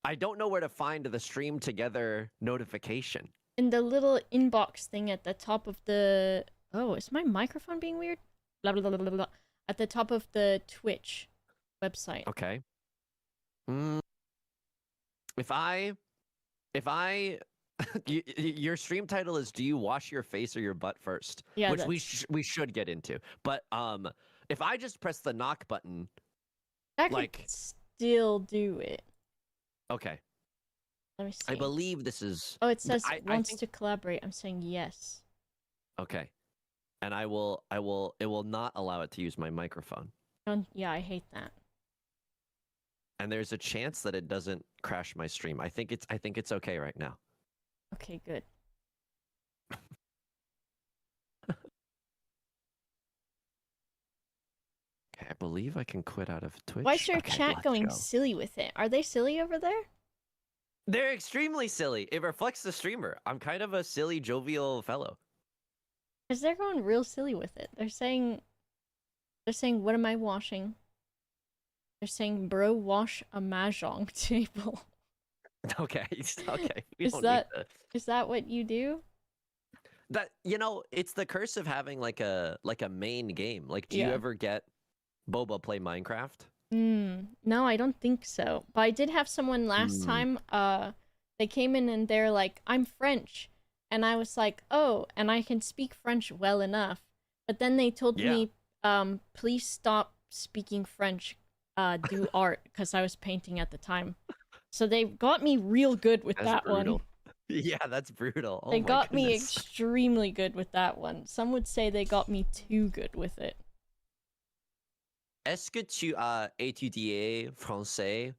I don't know where to find the stream together notification. In the little inbox thing at the top of the... Oh, is my microphone being weird? Blah, blah, blah, blah, blah. At the top of the Twitch website. Okay. Mm, if I your stream title is "Do you wash your face or your butt first?" Yeah, Which that's... we should get into. But if I just press the knock button, That could like, still do it. okay, Let me see. I believe this is. Oh, it says I wants think to collaborate. I'm saying yes. okay, and I will. It will not allow it to use my microphone. Yeah, I hate that. And there's a chance that it doesn't crash my stream. I think it's okay right now. Okay, good. Okay, I believe I can quit out of Twitch. Why is your Okay, chat let's going go. silly with it? Are they silly over there? They're extremely silly. It reflects the streamer. I'm kind of a silly, jovial fellow. Because they're going real silly with it. They're saying, what am I washing? They're saying, bro, wash a mahjong table. Okay, okay. We Is don't that need to... is that what you do? That, you know, it's the curse of having like a main game. Like, do you Yeah. ever get Boba play Minecraft? No, I don't think so. But I did have someone last time, they came in and they're like, I'm French. And I was like, oh, and I can speak French well enough. But then they told me, please stop speaking French, do art, because I was painting at the time. So they got me real good with that brutal. one. Yeah, that's brutal. They Oh my got me goodness. extremely good with that one. Some would say they got me too good with it. Est-ce que tu as étudié français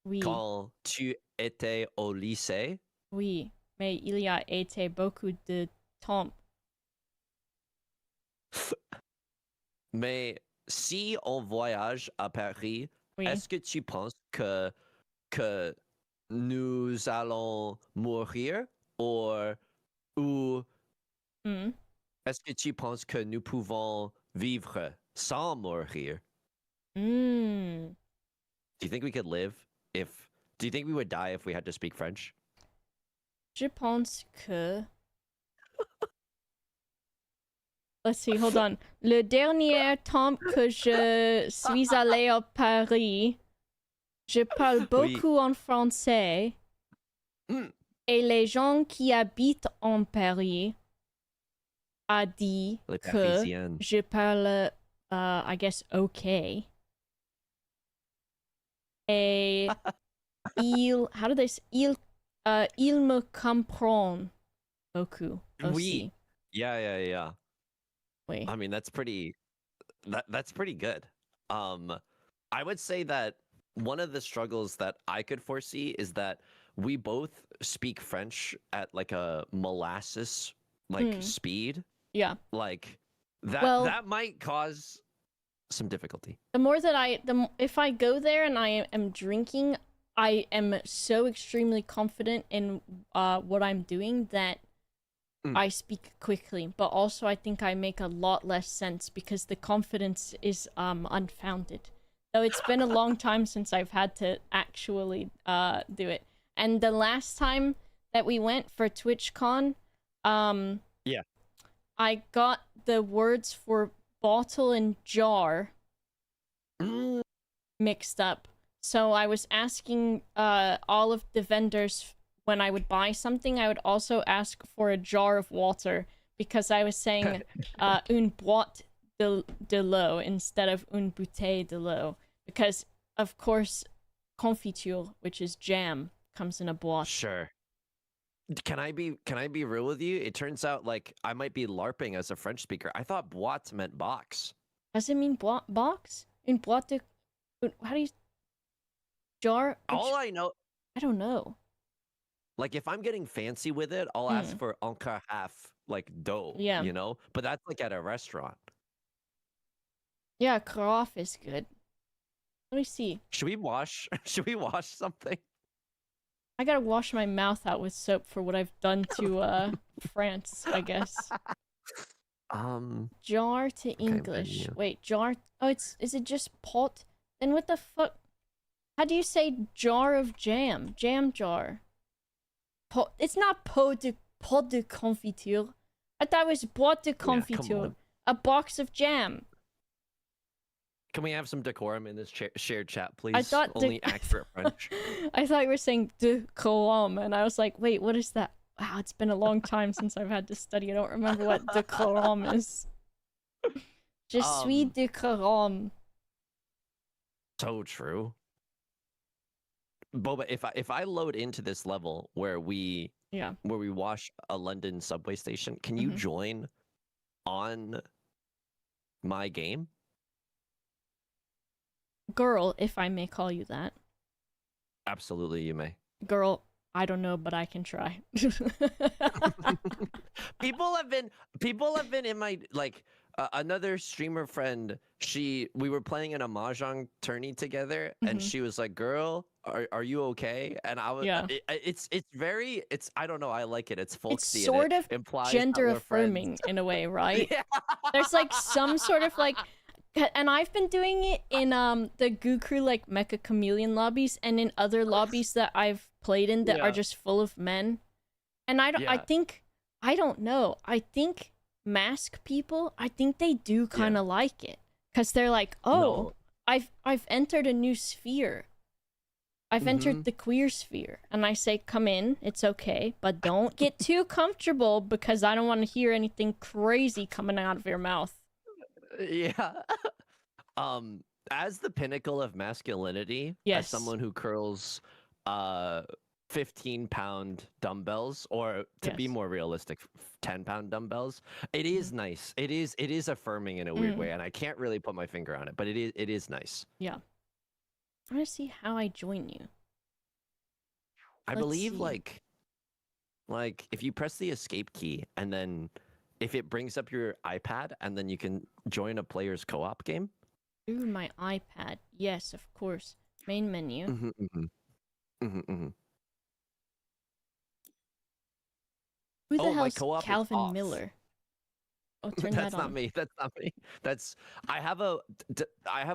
Oui, quand tu étais au lycée? oui, mais il y a été beaucoup de temps. Mais si on voyage à Paris, Oui. est-ce que tu penses que nous allons mourir ou est-ce que tu penses que nous pouvons vivre sans mourir? Do you think we could live if... Do you think we would die if we had to speak French? Je pense que... Let's see, hold on. Le dernier temps que je suis allé à Paris, je parle beaucoup en français. Et les gens qui habitent en Paris a dit que je parle, I guess, okay. Et how do they say? Il me comprend beaucoup aussi. Oui. Yeah. Wait. I mean, that's pretty good. I would say that one of the struggles that I could foresee is that we both speak French at like a molasses speed. Yeah. Like that might cause some difficulty. The more that if I go there and I am drinking, I am so extremely confident in what I'm doing that I speak quickly, but also I think I make a lot less sense because the confidence is unfounded. Though it's been a long time since I've had to actually do it. And the last time that we went for TwitchCon, I got the words for bottle and jar mixed up. So I was asking all of the vendors when I would buy something, I would also ask for a jar of water because I was saying une boîte de l'eau instead of une bouteille de l'eau because, of course, confiture, which is jam, comes in a boîte. Sure. Can I be real with you? It turns out like I might be LARPing as a French speaker. I thought boîte meant box. Does it mean box? Une boîte de... How do you... Jar? All I know... I don't know. Like, if I'm getting fancy with it, I'll ask for un carafe, like, d'eau, you know? But that's, like, at a restaurant. Yeah, carafe is good. Let me see. Should we wash something? I gotta wash my mouth out with soap for what I've done to, France, I guess. Jar to English. Wait, jar... Oh, is it just pot? Then what the fuck... How do you say jar of jam? Jam jar. It's not pot de confiture. I thought it was boîte de confiture. A box of jam. Can we have some decorum in this shared chat, please? I thought only accurate French. I thought you were saying decorum, and I was like, wait, what is that? Wow, it's been a long time since I've had to study. I don't remember what decorum is. Je suis decorum. So true. Boba, if I load into this level where we wash a London subway station, can you join on my game? Girl, if I may call you that. Absolutely, you may. Girl, I don't know, but I can try. People have been in my another streamer friend. We were playing in a mahjong tourney together, and she was like, "Girl, are you okay?" And I was, it's I don't know, I like it. It's folksy. It's sort of gender affirming friends. in a way, right? Yeah. There's like some sort of like. And I've been doing it in the Goo Crew like Mecha Chameleon lobbies and in other lobbies that I've played in that are just full of men. And I don't know. I think mask people, I think they do kind of like it, cuz they're like, "Oh, no. I've entered a new sphere. I've entered the queer sphere." And I say, "Come in. It's okay, but don't get too comfortable because I don't want to hear anything crazy coming out of your mouth." Yeah. As the pinnacle of masculinity, as someone who curls 15-pound dumbbells, or to be more realistic, 10-pound dumbbells, it is nice. It is affirming in a weird way, and I can't really put my finger on it, but it is nice. Yeah. I want to see how I join you. I believe like if you press the escape key and then if it brings up your iPad and then you can join a player's co-op game. Ooh, my iPad. Yes, of course. Main menu. Who the hell's Calvin Miller? Oh, turn that on. That's not me. That's not me. I have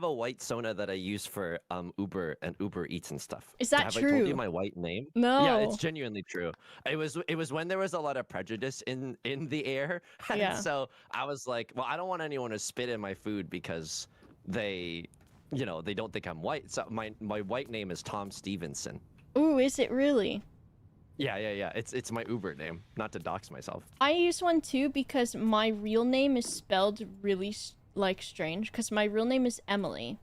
a white Sona that I use for Uber and Uber Eats and stuff. Is that true? Have I told you my white name? No. Yeah, it's genuinely true. It was when there was a lot of prejudice in the air, and so I was like, well, I don't want anyone to spit in my food because they don't think I'm white. So my white name is Tom Stevenson. Ooh, is it really? Yeah. It's my Uber name, not to dox myself. I use one too because my real name is spelled really strange because my real name is Emily.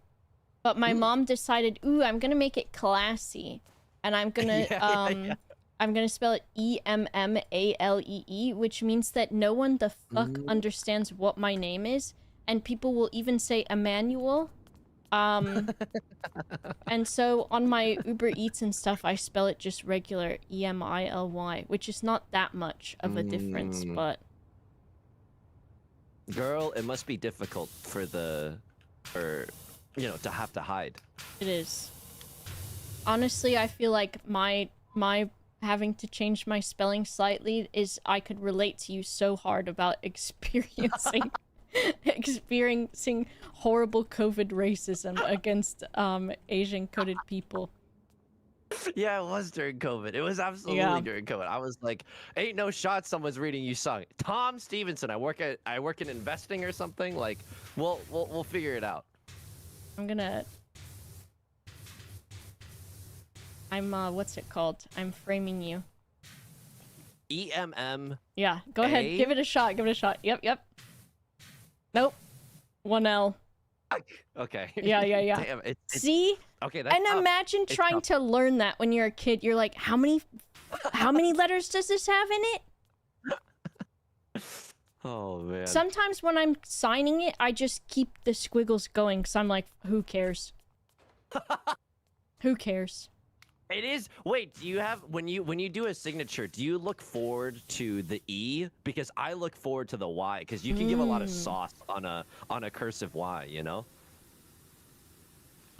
But my mom decided, ooh, I'm going to make it classy. And I'm going to I'm going to spell it Emmalee, which means that no one the fuck understands what my name is, and people will even say Emmanuel. And so on my Uber Eats and stuff, I spell it just regular Emily, which is not that much of a difference, but... Girl, it must be difficult to have to hide. It is. Honestly, I feel like my having to change my spelling slightly is I could relate to you so hard about experiencing horrible COVID racism against Asian coded people. Yeah, it was during COVID. It was absolutely during COVID. I was like, ain't no shot someone's reading you song. Tom Stevenson, I work in investing or something. Like, we'll figure it out. What's it called? I'm framing you. EMM. Yeah, go ahead. Give it a shot. Yep. Nope. 1L. Okay. Yeah. Damn, See? Okay, and imagine trying to learn that when you're a kid. You're like, how many letters does this have in it? Oh, man. Sometimes when I'm signing it, I just keep the squiggles going because I'm like, who cares? Who cares? It is. Wait, do you have when you do a signature, do you look forward to the E? Because I look forward to the Y, because you can give a lot of sauce on a cursive Y, you know?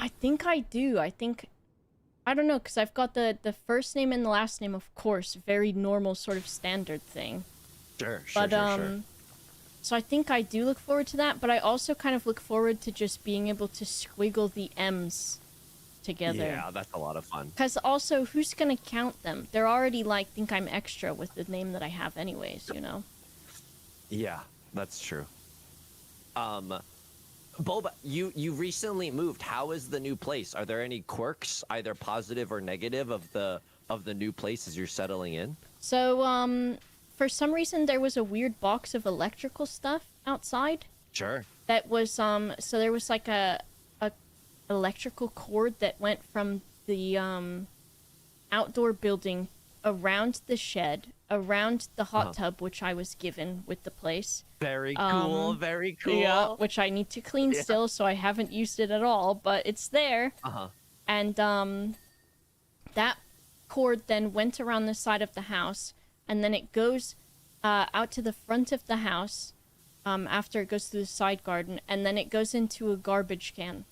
I think I do. I don't know, because I've got the first name and the last name, of course, very normal sort of standard thing. Sure. So I think I do look forward to that, but I also kind of look forward to just being able to squiggle the M's together. Yeah, that's a lot of fun. Because also, who's gonna count them? They're already like, think I'm extra with the name that I have anyways, you know? Yeah, that's true. Boba, you recently moved. How is the new place? Are there any quirks, either positive or negative, of the new place as you're settling in? So, for some reason, there was a weird box of electrical stuff outside. Sure. That was, so there was like a electrical cord that went from the, outdoor building around the shed, around the hot tub, which I was given with the place. Very cool, very cool. Yeah, which I need to clean still, so I haven't used it at all, but it's there. And, that cord then went around the side of the house, and then it goes, out to the front of the house, after it goes through the side garden, and then it goes into a garbage can.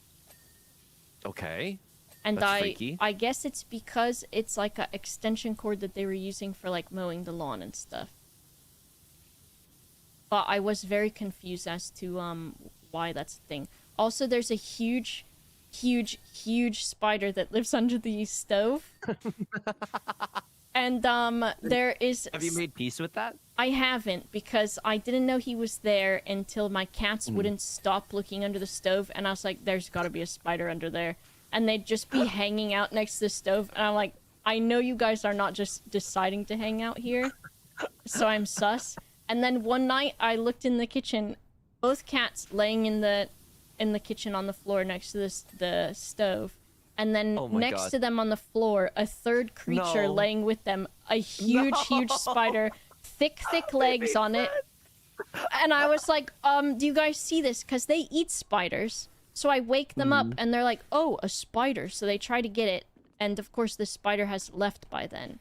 Okay. And That's freaky. I guess it's because it's like a extension cord that they were using for like mowing the lawn and stuff. But I was very confused as to why that's a thing. Also, there's a huge spider that lives under the stove. And there is... Have you made peace with that? I haven't, because I didn't know he was there until my cats wouldn't stop looking under the stove, and I was like, there's gotta be a spider under there. And they'd just be hanging out next to the stove, and I'm like, I know you guys are not just deciding to hang out here, so I'm sus. And then one night, I looked in the kitchen, both cats laying in the kitchen on the floor next to the stove, and then next to them on the floor, a third creature laying with them, a huge spider, thick legs on it. And I was like, do you guys see this? Because they eat spiders. So I wake them up, and they're like, oh, a spider. So they try to get it, and of course the spider has left by then.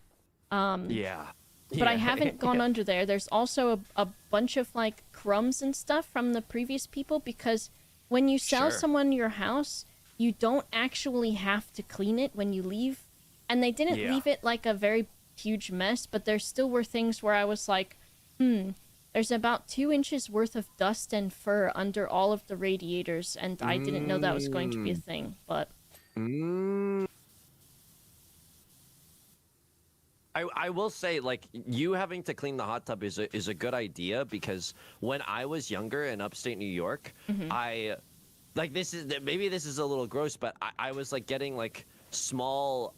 But I haven't gone under there. There's also a bunch of, like, crumbs and stuff from the previous people, because when you sell someone your house, you don't actually have to clean it when you leave. And they didn't leave it, like, a very huge mess, but there still were things where I was like, there's about 2 inches worth of dust and fur under all of the radiators, and I didn't know that was going to be a thing, but... I will say, like, you having to clean the hot tub is a good idea, because when I was younger in upstate New York, maybe this is a little gross, but I was like getting like small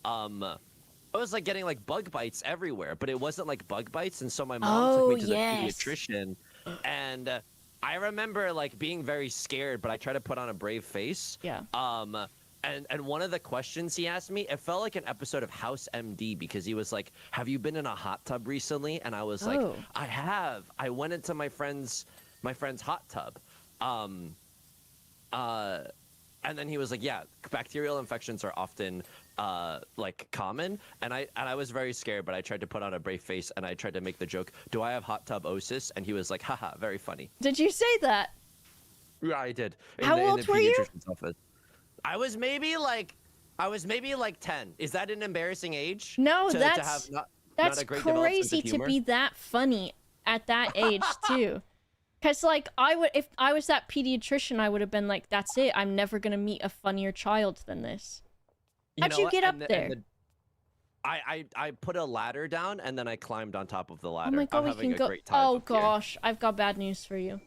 I was like getting like bug bites everywhere, but it wasn't like bug bites, and so my mom took me to the pediatrician, and I remember like being very scared, but I tried to put on a brave face. And one of the questions he asked me, it felt like an episode of House MD, because he was like, have you been in a hot tub recently? And I was like, I have. I went into my friend's hot tub. And then he was like, yeah, bacterial infections are often like common. And I was very scared, but I tried to put on a brave face, and I tried to make the joke, do I have hot tub osis? And he was like, haha, very funny. Did you say that? Yeah, I did. How old were you? Office. I was maybe like 10. Is that an embarrassing age? No, that's crazy to be that funny at that age too. Cause like if I was that pediatrician, I would have been like, that's it. I'm never gonna meet a funnier child than this. How'd you get up there? I put a ladder down, and then I climbed on top of the ladder. Oh my god, I'm having a great time. Oh gosh, I've got bad news for you.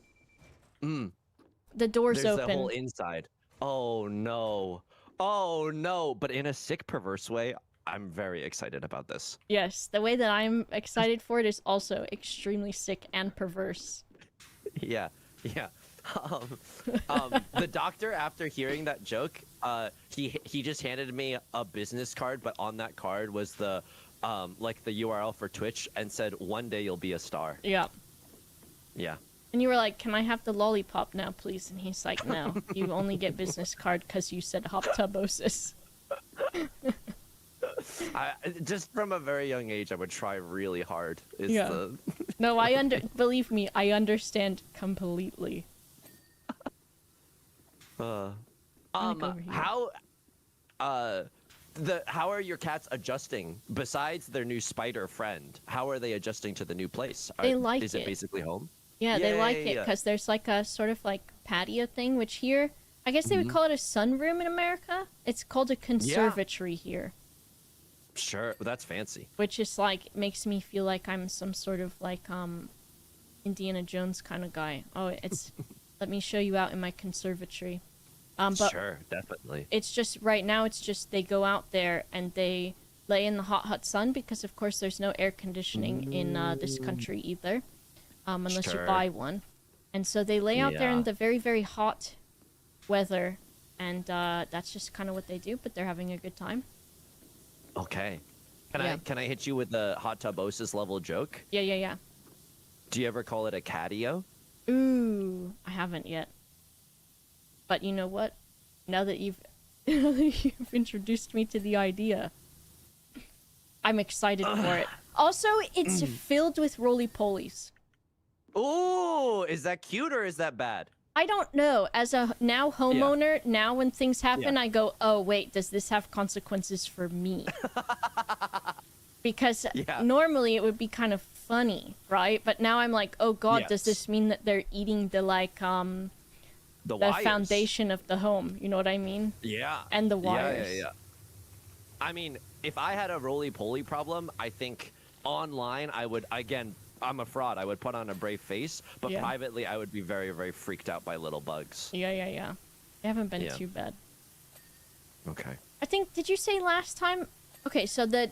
The door's open. There's the whole inside. Oh no. Oh no. But in a sick, perverse way, I'm very excited about this. Yes, the way that I'm excited for it is also extremely sick and perverse. Yeah. The doctor, after hearing that joke, he just handed me a business card, but on that card was the like the URL for Twitch, and said, one day you'll be a star. Yeah. And you were like, can I have the lollipop now, please? And he's like, no, you only get business card because you said hot tubosis. Just from a very young age, I would try really hard. No, believe me, I understand completely. How are your cats adjusting besides their new spider friend? How are they adjusting to the new place? They like it. Is it basically home? Yeah, they like it because there's like a sort of like patio thing, which here I guess they would call it a sunroom in America. It's called a conservatory here. Sure, that's fancy. Which is like makes me feel like I'm some sort of like Indiana Jones kind of guy. Oh, it's let me show you out in my conservatory. But sure, definitely. It's just right now. It's just they go out there and they lay in the hot sun because of course there's no air conditioning in this country either, unless you buy one. And so they lay out there in the very, very hot weather, and that's just kind of what they do. But they're having a good time. Okay. Can I hit you with the hot tubosis level joke? Yeah. Do you ever call it a catio? Ooh, I haven't yet. But you know what? Now that you've introduced me to the idea, I'm excited for it. Also, it's filled with roly-polies. Ooh, is that cute or is that bad? I don't know. As a homeowner, now when things happen, I go, oh, wait, does this have consequences for me? Because normally it would be kind of funny, right? But now I'm like, oh, God, does this mean that they're eating the, like, the foundation of the home? You know what I mean? Yeah. And the wires. Yeah. I mean, if I had a roly-poly problem, I think online I would, again, I'm a fraud. I would put on a brave face, but privately I would be very, very freaked out by little bugs. Yeah. They haven't been too bad. Okay. I think, did you say last time? Okay, so the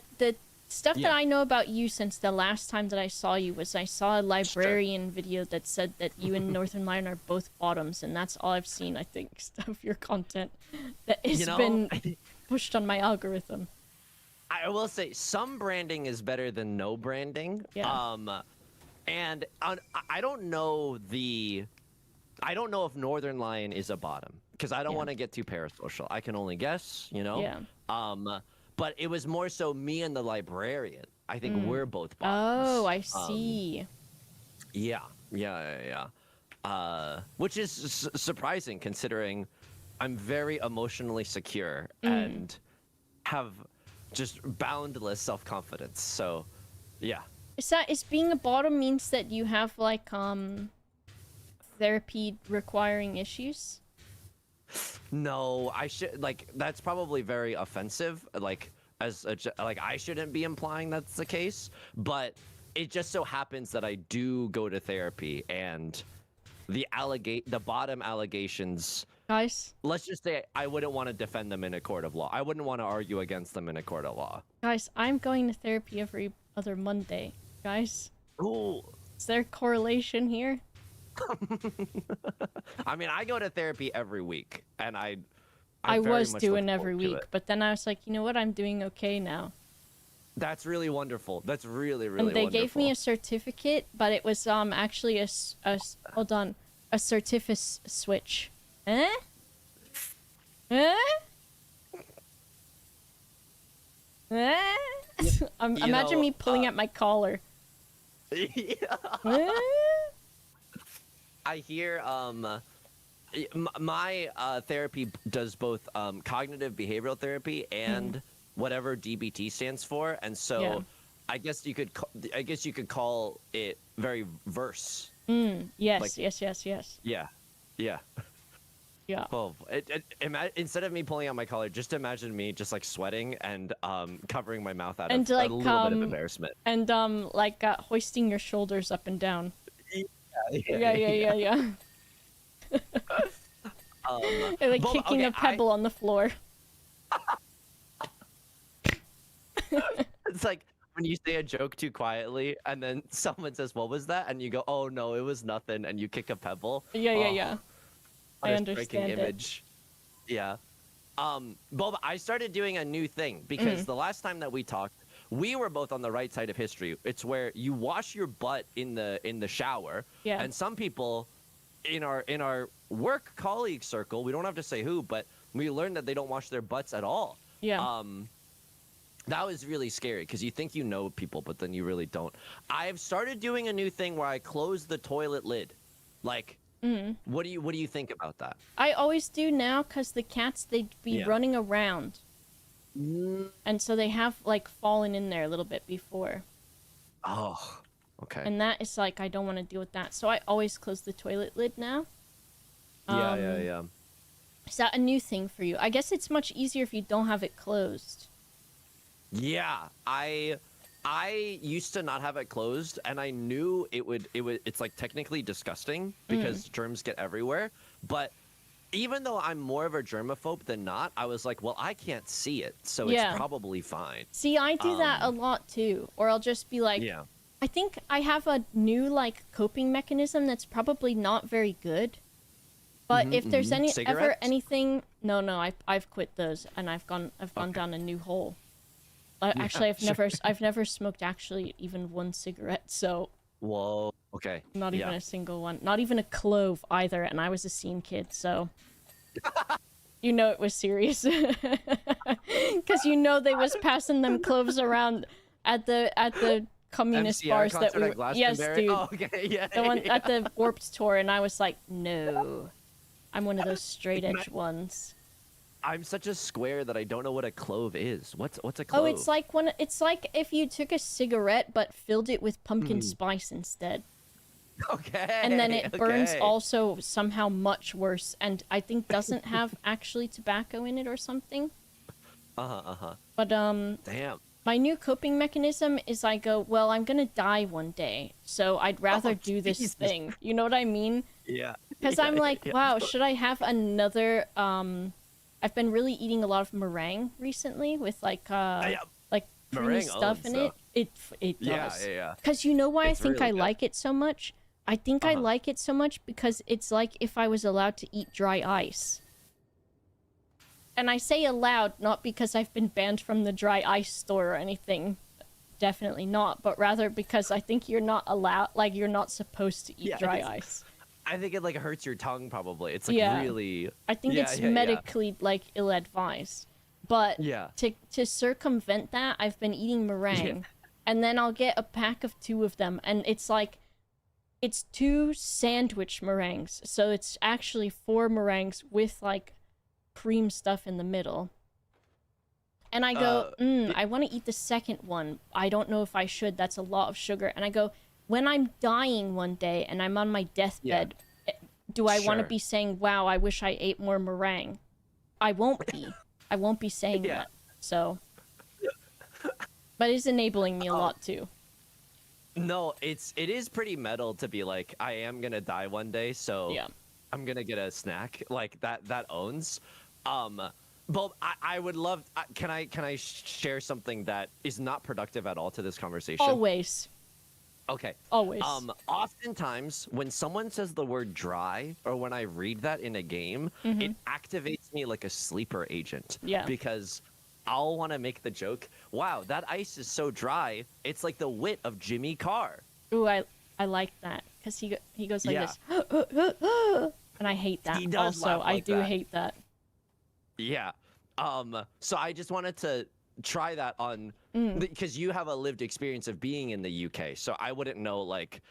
stuff that I know about you since the last time that I saw you was I saw a librarian video that said that you and Northern Lion are both bottoms, and that's all I've seen, I think, of your content that has been pushed on my algorithm. I will say some branding is better than no branding. Yeah. And I don't know if Northern Lion is a bottom because I don't want to get too parasocial. I can only guess, Yeah. But it was more so me and the librarian. I think we're both bottoms. Oh, I see. Yeah. Which is surprising considering I'm very emotionally secure and have just boundless self-confidence. So, yeah. Is being a bottom means that you have like therapy requiring issues? No, I should that's probably very offensive. I shouldn't be implying that's the case, but it just so happens that I do go to therapy and the bottom allegations. Guys, let's just say I wouldn't want to defend them in a court of law. I wouldn't want to argue against them in a court of law. Guys, I'm going to therapy every other Monday. Guys, ooh, is there a correlation here? I mean, I go to therapy every week, and I was doing every week, but then I was like, you know what? I'm doing okay now. That's really wonderful. That's really, really wonderful. And they gave me a certificate, but it was actually a certificate switch. Imagine me pulling at my collar. Yeah. I hear my therapy does both cognitive behavioral therapy and whatever DBT stands for, and so I guess you could call it very verse. Yes. Yeah. Yeah. Oh, instead of me pulling out my collar, just imagine me just like sweating and covering my mouth out of a little bit of embarrassment. And hoisting your shoulders up and down. Yeah. Like kicking a pebble on the floor. It's like when you say a joke too quietly and then someone says, "What was that?" and you go, "Oh no, it was nothing," and you kick a pebble. Yeah. I understand image. Yeah. Boba, I started doing a new thing because the last time that we talked, we were both on the right side of history. It's where you wash your butt in the shower. Yeah. And some people in our work colleague circle, we don't have to say who, but we learned that they don't wash their butts at all. Yeah. That was really scary because you think you know people, but then you really don't. I've started doing a new thing where I close the toilet lid. Like, what do you think about that? I always do now because the cats, they'd be running around. And so they have like fallen in there a little bit before. Oh, okay. And that is like, I don't want to deal with that. So I always close the toilet lid now. Yeah. Is that a new thing for you? I guess it's much easier if you don't have it closed. Yeah, I used to not have it closed, and I knew it's like technically disgusting because germs get everywhere. But even though I'm more of a germaphobe than not, I was like, well, I can't see it, so it's probably fine. See, I do that a lot too. Or I'll just be like, I think I have a new like coping mechanism that's probably not very good. But if there's ever anything, no, I've quit those and I've gone down a new hole. Actually, I've never smoked actually even one cigarette, so. Whoa. Okay. Not even a single one. Not even a clove either, and I was a scene kid, so. You know it was serious. Because you know they was passing them cloves around at the communist MCR bars that we were. Yes, dude. Oh, okay, yeah. The one at the Warped Tour, and I was like, no. I'm one of those straight edge ones. I'm such a square that I don't know what a clove is. What's a clove? Oh, it's like if you took a cigarette but filled it with pumpkin spice instead. Okay. And then it burns also somehow much worse, and I think doesn't have actually tobacco in it or something. But damn. My new coping mechanism is I go, well, I'm gonna die one day, so I'd rather do this thing. You know what I mean? Yeah. Because I'm like, wow, should I have another I've been really eating a lot of meringue recently with like creamy stuff in it. It does. Yeah. Because you know why It's I think really I good. like it so much? I think I like it so much because it's like if I was allowed to eat dry ice. And I say allowed not because I've been banned from the dry ice store or anything. Definitely not, but rather because I think you're not allowed, like you're not supposed to eat dry ice. I think it like hurts your tongue probably. It's like really. I think it's medically like ill-advised. But to circumvent that, I've been eating meringue, and then I'll get a pack of 2 of them, and it's like, it's 2 sandwich meringues, so it's actually 4 meringues with like cream stuff in the middle. And I go, I want to eat the second one. I don't know if I should. That's a lot of sugar. And I go, when I'm dying one day and I'm on my deathbed, do I want to be saying, wow, I wish I ate more meringue? I won't be. I won't be saying that. So. But it's enabling me a lot too. No, it is pretty metal to be like, I am going to die one day, so I'm going to get a snack. Like that owns. But I would love, can I share something that is not productive at all to this conversation? Always. Okay. Always. Oftentimes when someone says the word dry or when I read that in a game, it activates me like a sleeper agent. Yeah. Because I'll want to make the joke, wow, that ice is so dry, it's like the wit of Jimmy Carr. Ooh, I like that. Because he goes like this. And I hate that. He does also, laugh like I do that. hate that. Yeah. So I just wanted to try that on because you have a lived experience of being in the UK, so I wouldn't know like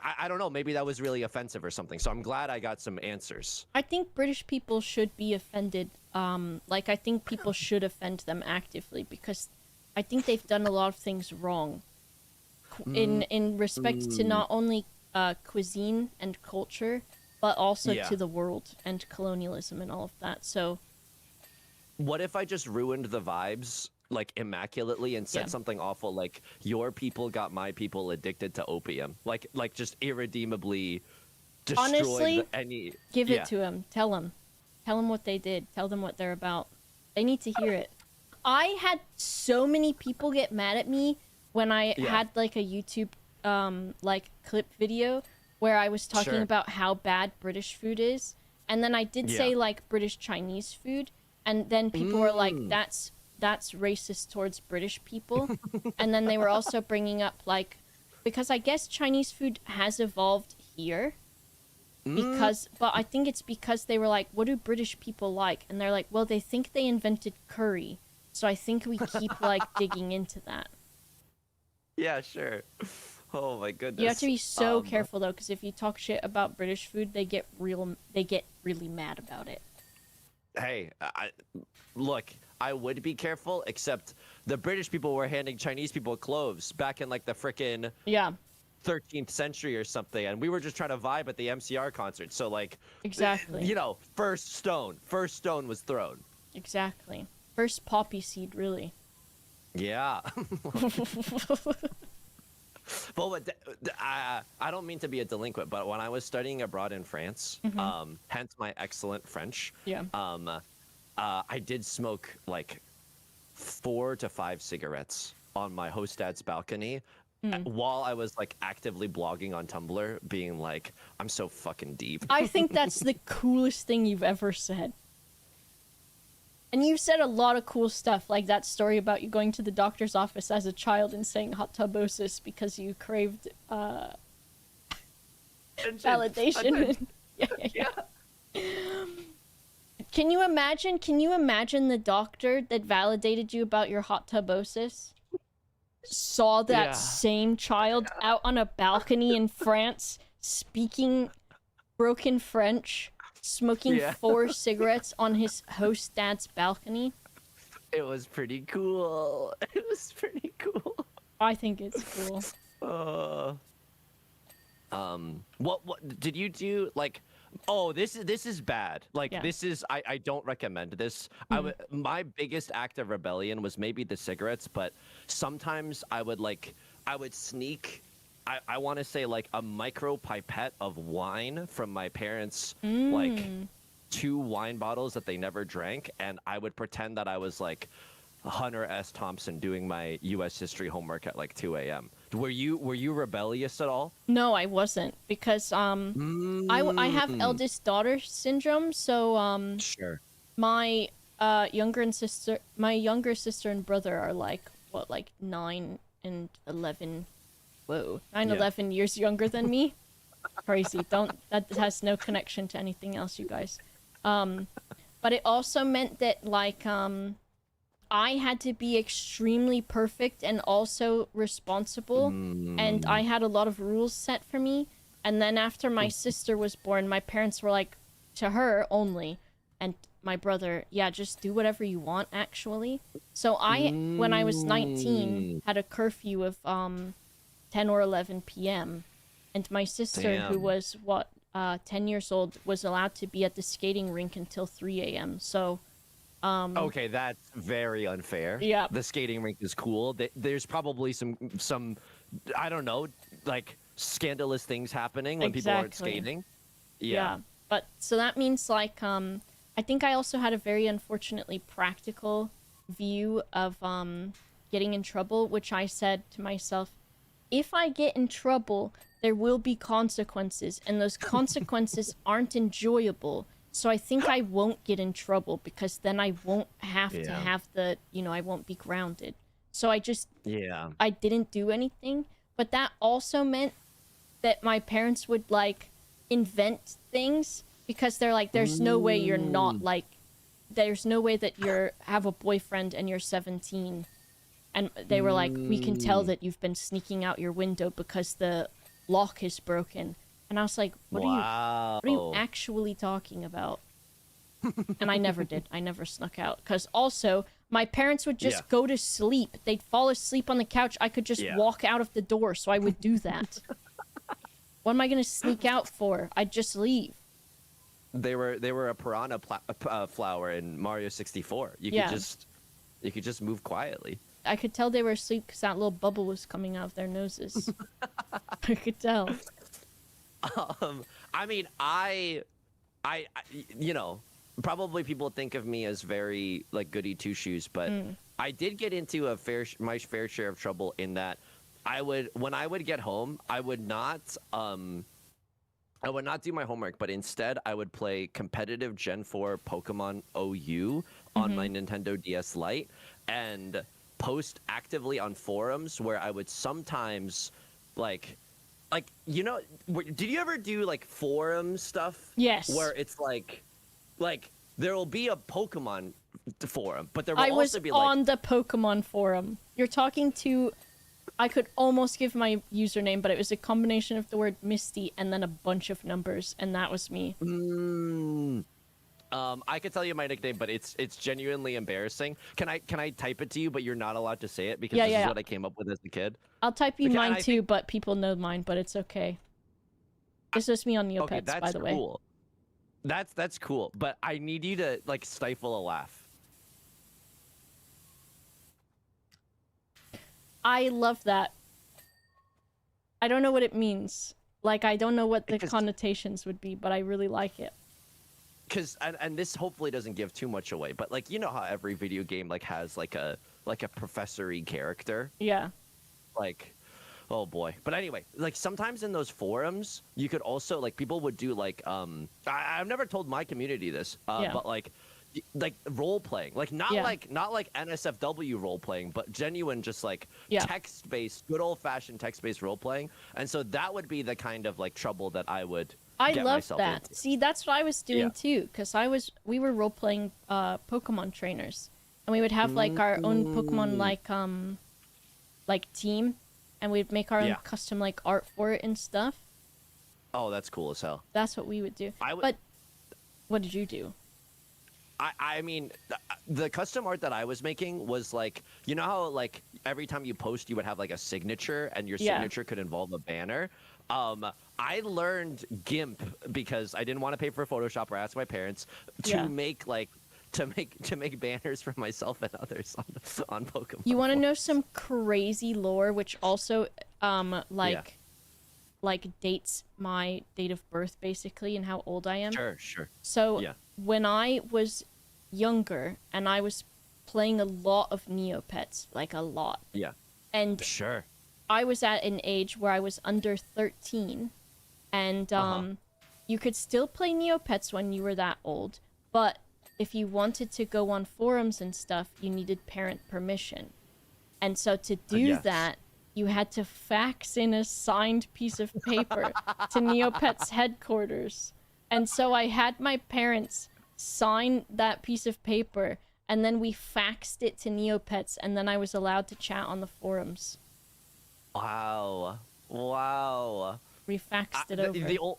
I don't know, maybe that was really offensive or something. So I'm glad I got some answers. I think British people should be offended. Like I think people should offend them actively because I think they've done a lot of things wrong in respect to not only cuisine and culture, but also to the world and colonialism and all of that. So what if I just ruined the vibes like immaculately and said something awful like your people got my people addicted to opium, like just irredeemably destroyed honestly any give it to them. Tell them what they did. Tell them what they're about. They need to hear it. I had so many people get mad at me when I had like a YouTube like clip video where I was talking about how bad British food is, and then I did say like British Chinese food, and then people were like, that's racist towards British people. And then they were also bringing up like, because I guess Chinese food has evolved here, but I think it's because they were like, what do British people like? And they're like, well, they think they invented curry, so I think we keep like digging into that. Yeah, sure. Oh my goodness. You have to be so careful though, because if you talk shit about British food, they get really mad about it. Hey, look, I would be careful, except the British people were handing Chinese people cloves back in like the frickin' 13th century or something, and we were just trying to vibe at the MCR concert. So like, Exactly. you know, first stone was thrown. Exactly. First poppy seed, really. Yeah. But I don't mean to be a delinquent, but when I was studying abroad in France, hence my excellent French, Yeah. I did smoke like 4 to 5 cigarettes on my host dad's balcony while I was like actively blogging on Tumblr, being like, I'm so fucking deep. I think that's the coolest thing you've ever said. And you've said a lot of cool stuff, like that story about you going to the doctor's office as a child and saying hot tubosis because you craved validation. Yeah. Can you imagine the doctor that validated you about your hot tubosis saw that same child out on a balcony in France speaking broken French, smoking 4 cigarettes on his host dad's balcony? It was pretty cool. It was pretty cool. I think it's cool. What did you do? Like, oh, this is bad. Like, this is I don't recommend this. My biggest act of rebellion was maybe the cigarettes, but sometimes I would sneak. I want to say like a micro pipette of wine from my parents, like 2 wine bottles that they never drank, and I would pretend that I was like Hunter S. Thompson doing my U.S. history homework at like 2 a.m. Were you rebellious at all? No, I wasn't, because I have eldest daughter syndrome, so Sure. my younger sister and brother are like 9 and 11. Whoa, 11 years younger than me. Crazy. That has no connection to anything else, you guys. But it also meant that like I had to be extremely perfect and also responsible, and I had a lot of rules set for me. And then after my sister was born, my parents were like, to her only, and my brother, just do whatever you want, actually. So when I was 19, had a curfew of 10 or 11 p.m. And my sister, who was 10 years old, was allowed to be at the skating rink until 3 a.m. So okay, that's very unfair. Yeah. The skating rink is cool. There's probably some I don't know, like scandalous things happening when people aren't skating. Yeah. But so that means like I think I also had a very unfortunately practical view of getting in trouble, which I said to myself, if I get in trouble, there will be consequences, and those consequences aren't enjoyable. So I think I won't get in trouble, because then I won't have to have I won't be grounded. So I just, I didn't do anything. But that also meant that my parents would, like, invent things, because they're like, there's no way you're not, like, there's no way that you have a boyfriend and you're 17. And they were like, we can tell that you've been sneaking out your window because the lock is broken. And I was like, what are you actually talking about? And I never did. I never snuck out. Because also, my parents would just go to sleep. They'd fall asleep on the couch. I could just walk out of the door, so I would do that. What am I going to sneak out for? I'd just leave. They were a piranha flower in Mario 64. You could just move quietly. I could tell they were asleep because that little bubble was coming out of their noses. I could tell. I mean, I you know, probably people think of me as very like goody two shoes, but I did get into my fair share of trouble in that when I would get home, I would not do my homework, but instead I would play competitive Gen 4 Pokemon OU on my Nintendo DS Lite and post actively on forums where I would sometimes like you know, did you ever do like forum stuff? Yes. Where it's like there will be a Pokemon forum, but there will also be like... I was on the Pokemon forum. You're talking to... I could almost give my username, but it was a combination of the word Misty and then a bunch of numbers, and that was me. I could tell you my nickname, but it's genuinely embarrassing. Can I type it to you, but you're not allowed to say it because this is what I came up with as a kid? I'll type you mine too, but people know mine, but it's okay. It's just me on Neopets, by the way. Cool. That's cool, but I need you to like stifle a laugh. I love that. I don't know what it means. Like, I don't know what the connotations would be, but I really like it. Because and this hopefully doesn't give too much away, but like, you know how every video game like has like a professor-y character? Yeah. Like, oh boy. But anyway, like sometimes in those forums, you could also like people would do like I've never told my community this, but like role playing, like not like NSFW role playing, but genuine just like text based, good old fashioned text based role playing. And so that would be the kind of like trouble that I would. I love that. Into. See, that's what I was doing too, because we were role playing Pokemon trainers, and we would have like our own Pokemon like team, and we'd make our own custom like art for it and stuff. Oh, that's cool as hell. That's what we would do. But what did you do? I mean, the custom art that I was making was like, you know how like every time you post, you would have like a signature, and your signature could involve a banner. I learned GIMP because I didn't want to pay for Photoshop, or ask my parents to make banners for myself and others on Pokemon. You want to know some crazy lore, which also like dates my date of birth basically and how old I am? Sure. So when I was younger and I was playing a lot of Neopets, like a lot. Yeah. And sure. I was at an age where I was under 13, and you could still play Neopets when you were that old, but if you wanted to go on forums and stuff, you needed parent permission. And so to do that, you had to fax in a signed piece of paper to Neopets headquarters. And so I had my parents sign that piece of paper, and then we faxed it to Neopets, and then I was allowed to chat on the forums. Wow. We faxed it over.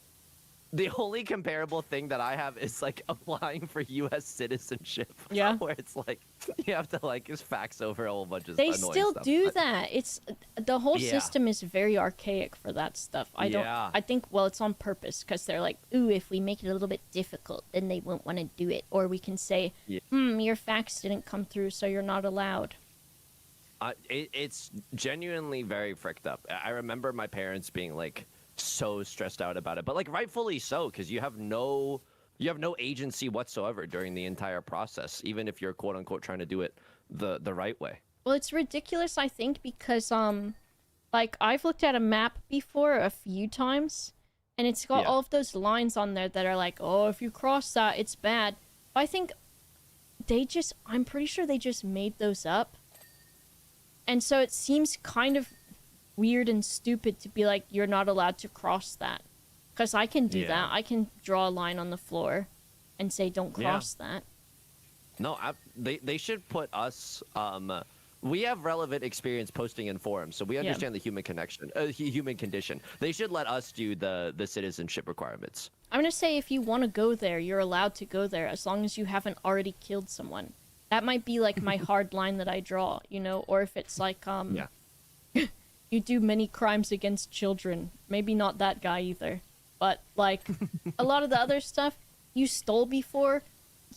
The only comparable thing that I have is like applying for U.S. citizenship. Yeah. Where it's like you have to like just fax over a whole bunch of annoying stuff. They still do that. It's the whole system is very archaic for that stuff. I think it's on purpose because they're like, ooh, if we make it a little bit difficult, then they won't want to do it. Or we can say, your fax didn't come through, so you're not allowed. It's genuinely very fricked up. I remember my parents being like so stressed out about it, but like rightfully so, because you have no agency whatsoever during the entire process, even if you're quote unquote trying to do it the right way. Well, it's ridiculous, I think, because like I've looked at a map before a few times, and it's got all of those lines on there that are like, oh, if you cross that, it's bad. But I think I'm pretty sure they just made those up. And so it seems kind of weird and stupid to be like, you're not allowed to cross that. Because I can do that. I can draw a line on the floor and say, don't cross that. No, they should put us... we have relevant experience posting in forums, so we understand the human condition. They should let us do the citizenship requirements. I'm going to say if you want to go there, you're allowed to go there as long as you haven't already killed someone. That might be like my hard line that I draw, or if it's like, you do many crimes against children. Maybe not that guy either. But, like, a lot of the other stuff you stole before,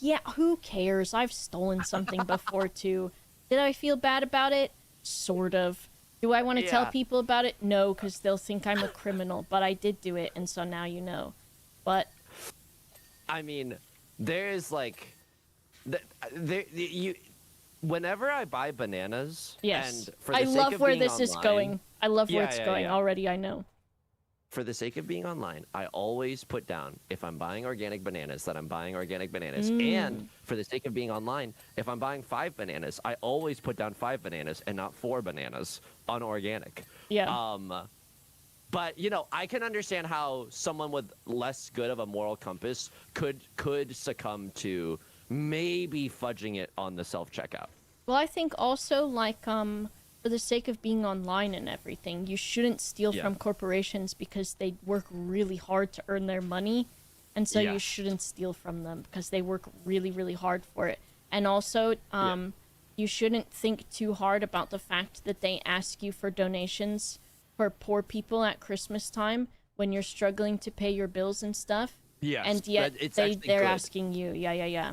yeah, who cares? I've stolen something before, too. Did I feel bad about it? Sort of. Do I want to tell people about it? No, because they'll think I'm a criminal. But I did do it, and so now you know. But... I mean, there's, like... Whenever I buy bananas, and for the sake of being this is going. I love where it's going already. I know. For the sake of being online, I always put down if I'm buying organic bananas that I'm buying organic bananas, and for the sake of being online, if I'm buying 5 bananas, I always put down 5 bananas and not 4 bananas on organic. Yeah. But I can understand how someone with less good of a moral compass could succumb to maybe fudging it on the self-checkout. Well, I think also, like, for the sake of being online and everything, you shouldn't steal from corporations because they work really hard to earn their money. And so you shouldn't steal from them because they work really, really hard for it. And also, you shouldn't think too hard about the fact that they ask you for donations for poor people at Christmas time when you're struggling to pay your bills and stuff. Yes, and yet they're asking you. Yeah.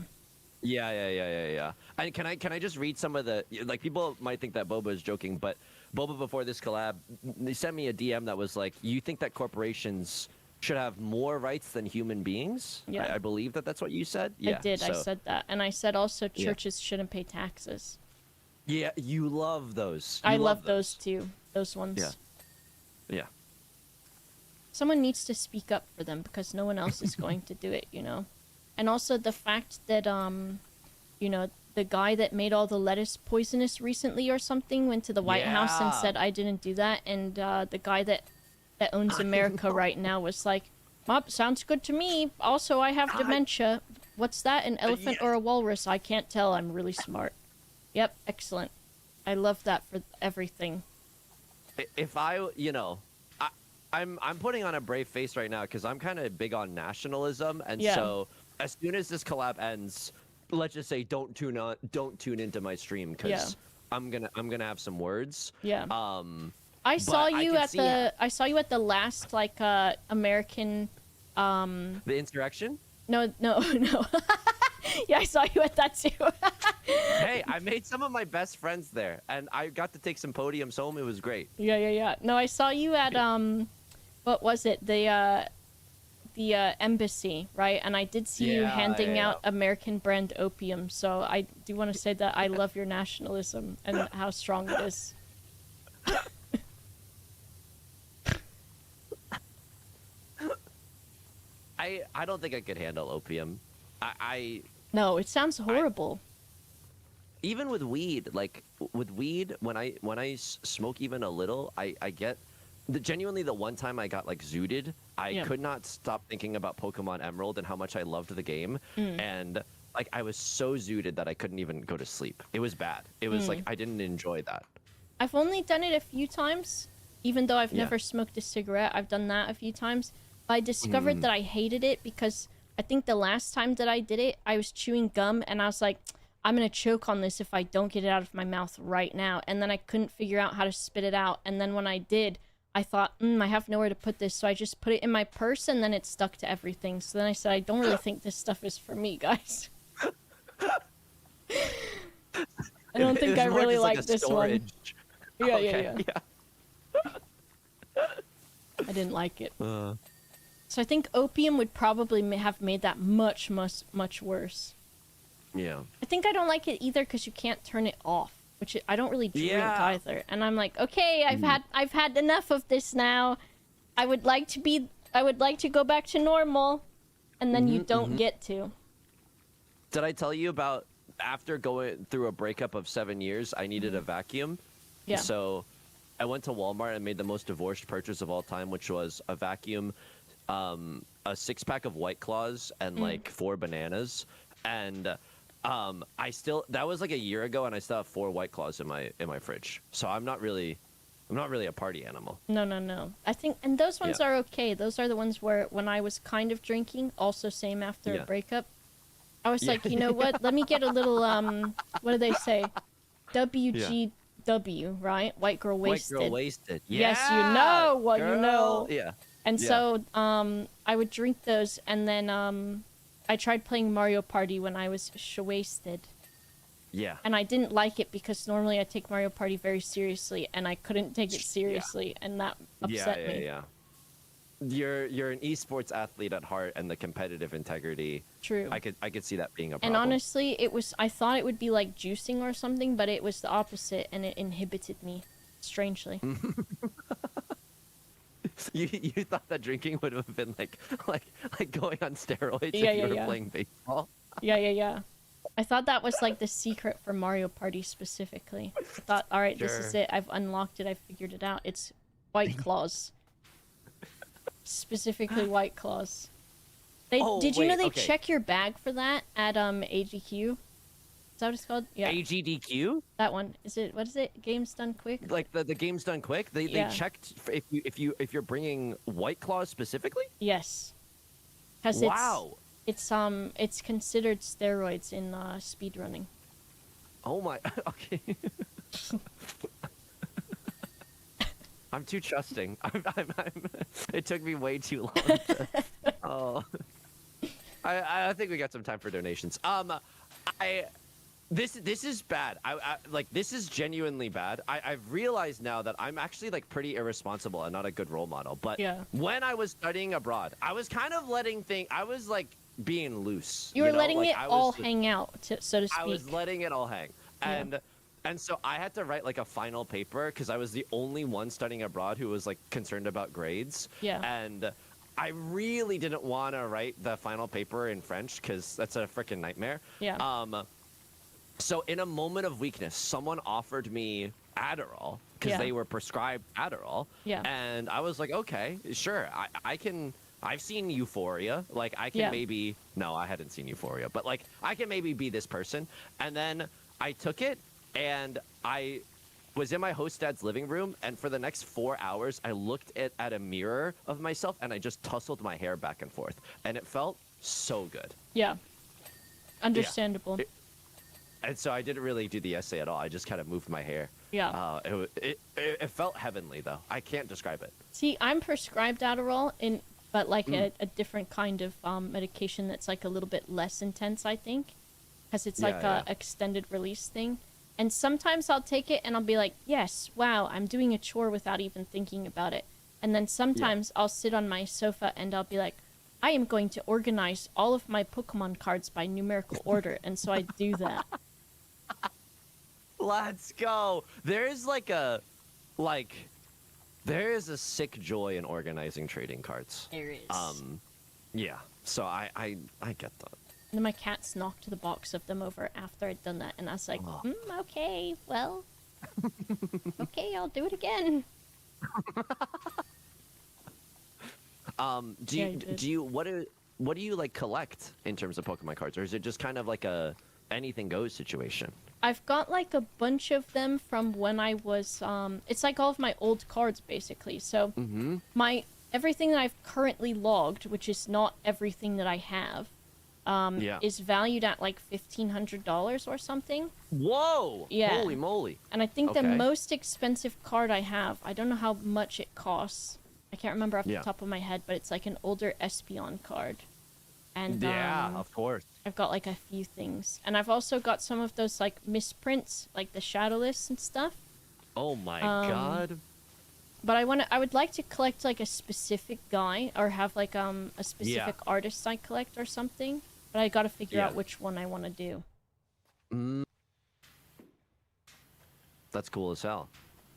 And can I just read some of the, like, people might think that Boba is joking, but Boba, before this collab, they sent me a DM that was like, you think that corporations should have more rights than human beings? Yeah. I believe that's what you said. Yeah, I did. So, I said that. And I said also churches shouldn't pay taxes. Yeah, you love those. I love those too. Those ones. Yeah. Someone needs to speak up for them because no one else is going to do it, you know? And also the fact that, you know, the guy that made all the lettuce poisonous recently or something went to the White House and said, I didn't do that. And the guy that owns America right now was like, sounds good to me. Also, I have dementia. What's that, an elephant or a walrus? I can't tell. I'm really smart. Yep, excellent. I love that for everything. If I'm putting on a brave face right now because I'm kind of big on nationalism, and so as soon as this collab ends, let's just say don't tune into my stream because I'm gonna have some words. Yeah. I saw you at the last like American the insurrection. No. Yeah, I saw you at that too. Hey, I made some of my best friends there, and I got to take some podiums home. It was great. Yeah. No, I saw you at what was it? The embassy, right? And I did see you handing out American brand opium. So I do want to say that I love your nationalism and how strong it is. I don't think I could handle opium. No, it sounds horrible. Even with weed, when I smoke even a little, I get genuinely the one time I got like zooted, I could not stop thinking about Pokemon Emerald and how much I loved the game, and like I was so zooted that I couldn't even go to sleep. It was bad. It was like I didn't enjoy that. I've only done it a few times, even though I've never smoked a cigarette. I've done that a few times. I discovered that I hated it because I think the last time that I did it, I was chewing gum and I was like, I'm gonna choke on this if I don't get it out of my mouth right now. And then I couldn't figure out how to spit it out. And then when I did, I thought, I have nowhere to put this. So I just put it in my purse and then it stuck to everything. So then I said, I don't really think this stuff is for me, guys. I don't think I really like this one. Yeah. I didn't like it. So I think opium would probably have made that much worse. Yeah. I think I don't like it either because you can't turn it off, which I don't really drink either. And I'm like, okay, I've had enough of this now. I would like to go back to normal, and then you don't get to. Did I tell you about after going through a breakup of 7 years, I needed a vacuum? Yeah. So I went to Walmart and made the most divorced purchase of all time, which was a vacuum, a 6-pack of White Claws, and like 4 bananas. And that was like a year ago, and I still have 4 White Claws in my fridge. So I'm not really a party animal. No. I think, and those ones are okay. Those are the ones where when I was kind of drinking, also same after a breakup, I was like, you know what? Let me get a little what do they say? WGW, right? White girl wasted. White girl wasted. Yeah. Yes, you know what you know. Yeah. And so I would drink those, and then I tried playing Mario Party when I was wasted. Yeah. And I didn't like it because normally I take Mario Party very seriously, and I couldn't take it seriously, and that upset me. Yeah. You're an esports athlete at heart, and the competitive integrity. True. I could see that being a And problem. honestly, I thought it would be like juicing or something, but it was the opposite, and it inhibited me, strangely. You thought that drinking would have been like going on steroids if you were playing baseball? Yeah. I thought that was like the secret for Mario Party specifically. I thought, all right, this is it. I've unlocked it. I figured it out. It's White Claws. Specifically White Claws. Did you know they check your bag for that at AGQ? Is that what it's called? Yeah. AGDQ? That one. What is it? Games Done Quick? Like the Games Done Quick? They checked if you're bringing White Claws specifically? Yes. Because Wow. it's considered steroids in speedrunning. Oh my. Okay. I'm too trusting. It took me way too long. Oh. I think we got some time for donations. This is bad. Like, this is genuinely bad. I've realized now that I'm actually like pretty irresponsible and not a good role model. But yeah. when I was studying abroad, I was kind of I was like being loose. You were know? letting like, it all hang out, so to speak. I was letting it all hang. And so I had to write like a final paper because I was the only one studying abroad who was like concerned about grades. Yeah. And I really didn't want to write the final paper in French because that's a freaking nightmare. Yeah. So in a moment of weakness, someone offered me Adderall because they were prescribed Adderall. Yeah. And I was like, okay, sure, I can. I've seen Euphoria. Like, I can maybe. No, I hadn't seen Euphoria, but like, I can maybe be this person. And then I took it, and I was in my host dad's living room, and for the next 4 hours, I looked at a mirror of myself, and I just tousled my hair back and forth, and it felt so good. Yeah. Understandable. Yeah. And so I didn't really do the essay at all. I just kind of moved my hair. Yeah. It felt heavenly, though. I can't describe it. See, I'm prescribed Adderall, but like a different kind of medication that's like a little bit less intense, I think, because it's like a extended release thing. And sometimes I'll take it and I'll be like, yes, wow, I'm doing a chore without even thinking about it. And then sometimes I'll sit on my sofa and I'll be like, I am going to organize all of my Pokemon cards by numerical order. And so I do that. Let's go. There is there is a sick joy in organizing trading cards. There is. Yeah. So I get that. And then my cats knocked the box of them over after I'd done that, and I was like, okay, well, okay, I'll do it again. What do you like collect in terms of Pokemon cards, or is it just kind of like a anything goes situation? I've got like a bunch of them from when I was it's like all of my old cards basically. So everything that I've currently logged, which is not everything that I have, is valued at like $1,500 or something. Whoa! Yeah. Holy moly! And I think the most expensive card I have, I don't know how much it costs. I can't remember off the top of my head, but it's like an older Espeon card. And of course. I've got like a few things, and I've also got some of those like misprints, like the Shadowless and stuff. Oh my god! But I would like to collect like a specific guy, or have like a specific artist I collect or something. But I got to figure out which one I want to do. That's cool as hell.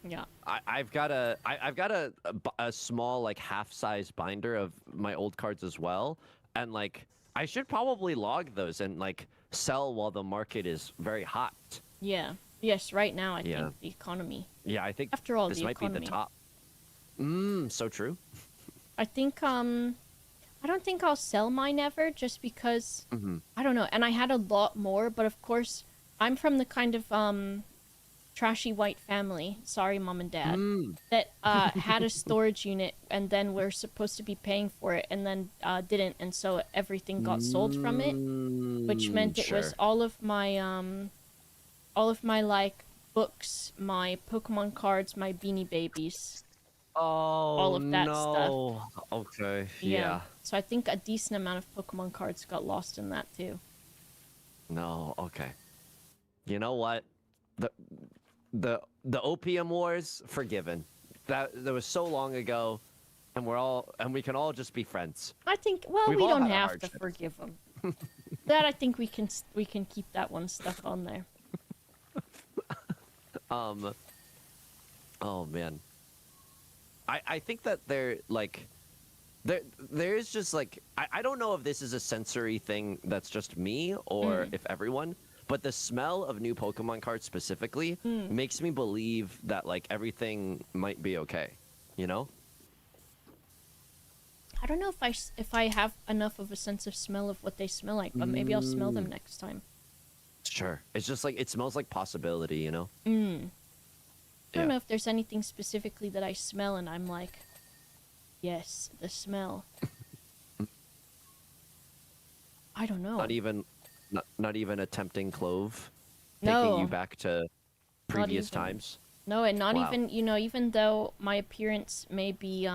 Yeah. I've got a small like half-size binder of my old cards as well, and like I should probably log those and like sell while the market is very hot. Yeah. Yes. Right now, I think the economy. Yeah, I think after all, this the might economy. be the top. So true. I think I don't think I'll sell mine ever, just because I don't know. And I had a lot more, but of course I'm from the kind of trashy white family, sorry mom and dad, that had a storage unit and then we're supposed to be paying for it and then didn't, and so everything got sold from it, which meant it was all of my like books, my Pokemon cards, my Beanie Babies. All of that stuff. Okay. Yeah. So I think a decent amount of Pokemon cards got lost in that too. No. Okay. You know what? The opium wars, forgiven. That was so long ago, and we can all just be friends. I think. Well, we don't have to forgive them. That I think we can keep that one stuck on there. Oh man. I think that there's just like I don't know if this is a sensory thing that's just me or if everyone, but the smell of new Pokemon cards specifically makes me believe that like everything might be okay, you know? I don't know if I have enough of a sense of smell of what they smell like, but maybe I'll smell them next time. Sure. It's just like it smells like possibility, you know? I don't know if there's anything specifically that I smell and I'm like, yes, the smell. I don't know. Not even attempting Clove, No. taking you back to previous times. No, and not even, even though my appearance may be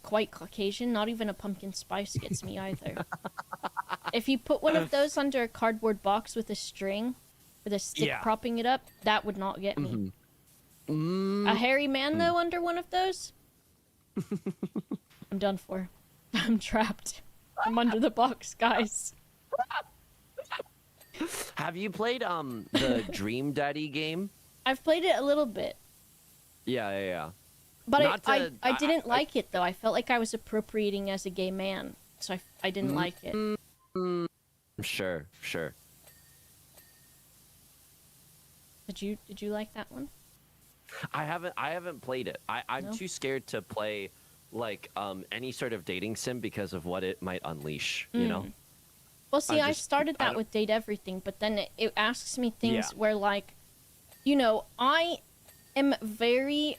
quite Caucasian, not even a pumpkin spice gets me either. If you put one of those under a cardboard box with a string, with a stick propping it up, that would not get me. A hairy man, though, under one of those? I'm done for. I'm trapped. I'm under the box, guys. Have you played the Dream Daddy game? I've played it a little bit. Yeah. But I didn't like it, though. I felt like I was appropriating as a gay man, so I didn't like it. Sure. Did you like that one? I haven't played it. I'm too scared to play like any sort of dating sim because of what it might unleash, you know? Well, see, I started that with Date Everything, but then it asks me things where, like, I am very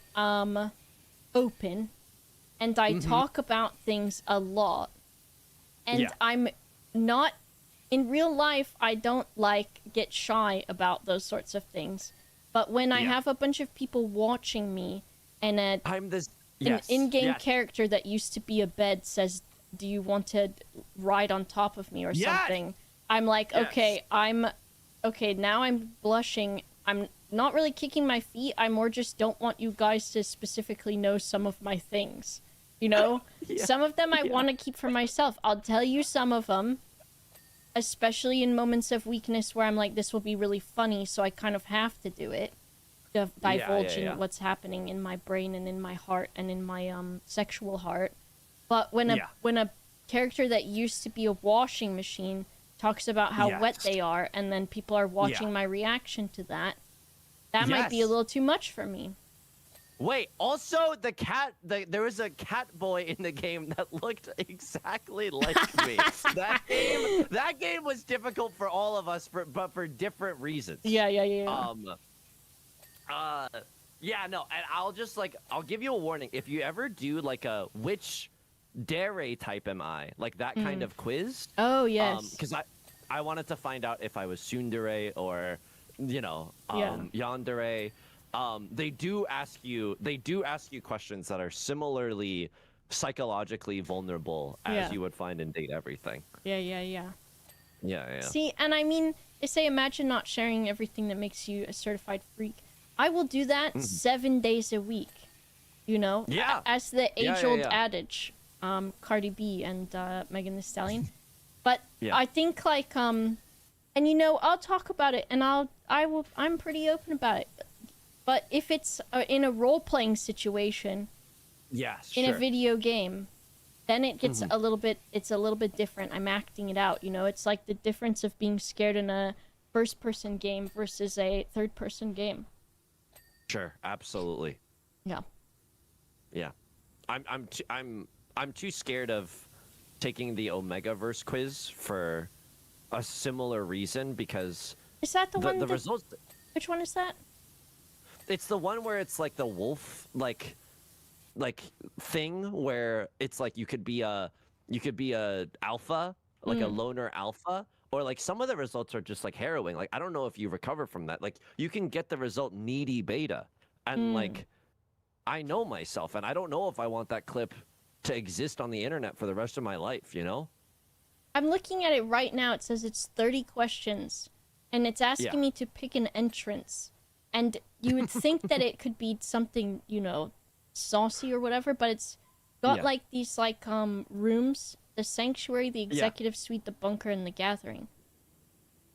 open, and I talk about things a lot, and I'm not in real life. I don't get shy about those sorts of things, but when I have a bunch of people watching me, and an in-game character that used to be a bed says, "Do you want to ride on top of me or something?" I'm like, okay, now I'm blushing. I'm not really kicking my feet. I more just don't want you guys to specifically know some of my things. Some of them I want to keep for myself. I'll tell you some of them, especially in moments of weakness where I'm like, this will be really funny, so I kind of have to do it. Divulging what's happening in my brain and in my heart and in my sexual heart. But when a character that used to be a washing machine talks about how wet they are, and then people are watching my reaction to that, that might be a little too much for me. Wait, also there was a cat boy in the game that looked exactly like me. That game was difficult for all of us, but for different reasons. Yeah. No, and I'll give you a warning. If you ever do like a which dere type am I, like that kind of quiz. Oh, yes. Because I wanted to find out if I was tsundere or, yandere. They do ask you questions that are similarly psychologically vulnerable as you would find in Date Everything. Yeah. Yeah. See, and I mean, they say imagine not sharing everything that makes you a certified freak. I will do that 7 days a week, Yeah. As the age-old adage, Cardi B and Megan Thee Stallion. But I think and I'll talk about it, and I'm pretty open about it. But if it's in a role-playing situation, in a video game, then it gets a little bit different. I'm acting it out, It's like the difference of being scared in a first-person game versus a third-person game. Sure, absolutely. Yeah. I'm too scared of taking the Omegaverse quiz for a similar reason because is that the one? The results. Which one is that? It's the one where it's like the wolf like thing where it's like you could be a alpha, like a loner alpha. Or like some of the results are just like harrowing. Like I don't know if you recover from that. Like you can get the result needy beta, and like I know myself, and I don't know if I want that clip to exist on the internet for the rest of my life. I'm looking at it right now. It says it's 30 questions, and it's asking me to pick an entrance, and you would think that it could be something saucy or whatever, but it's got like these rooms. The Sanctuary, the Executive Suite, the Bunker, and the Gathering.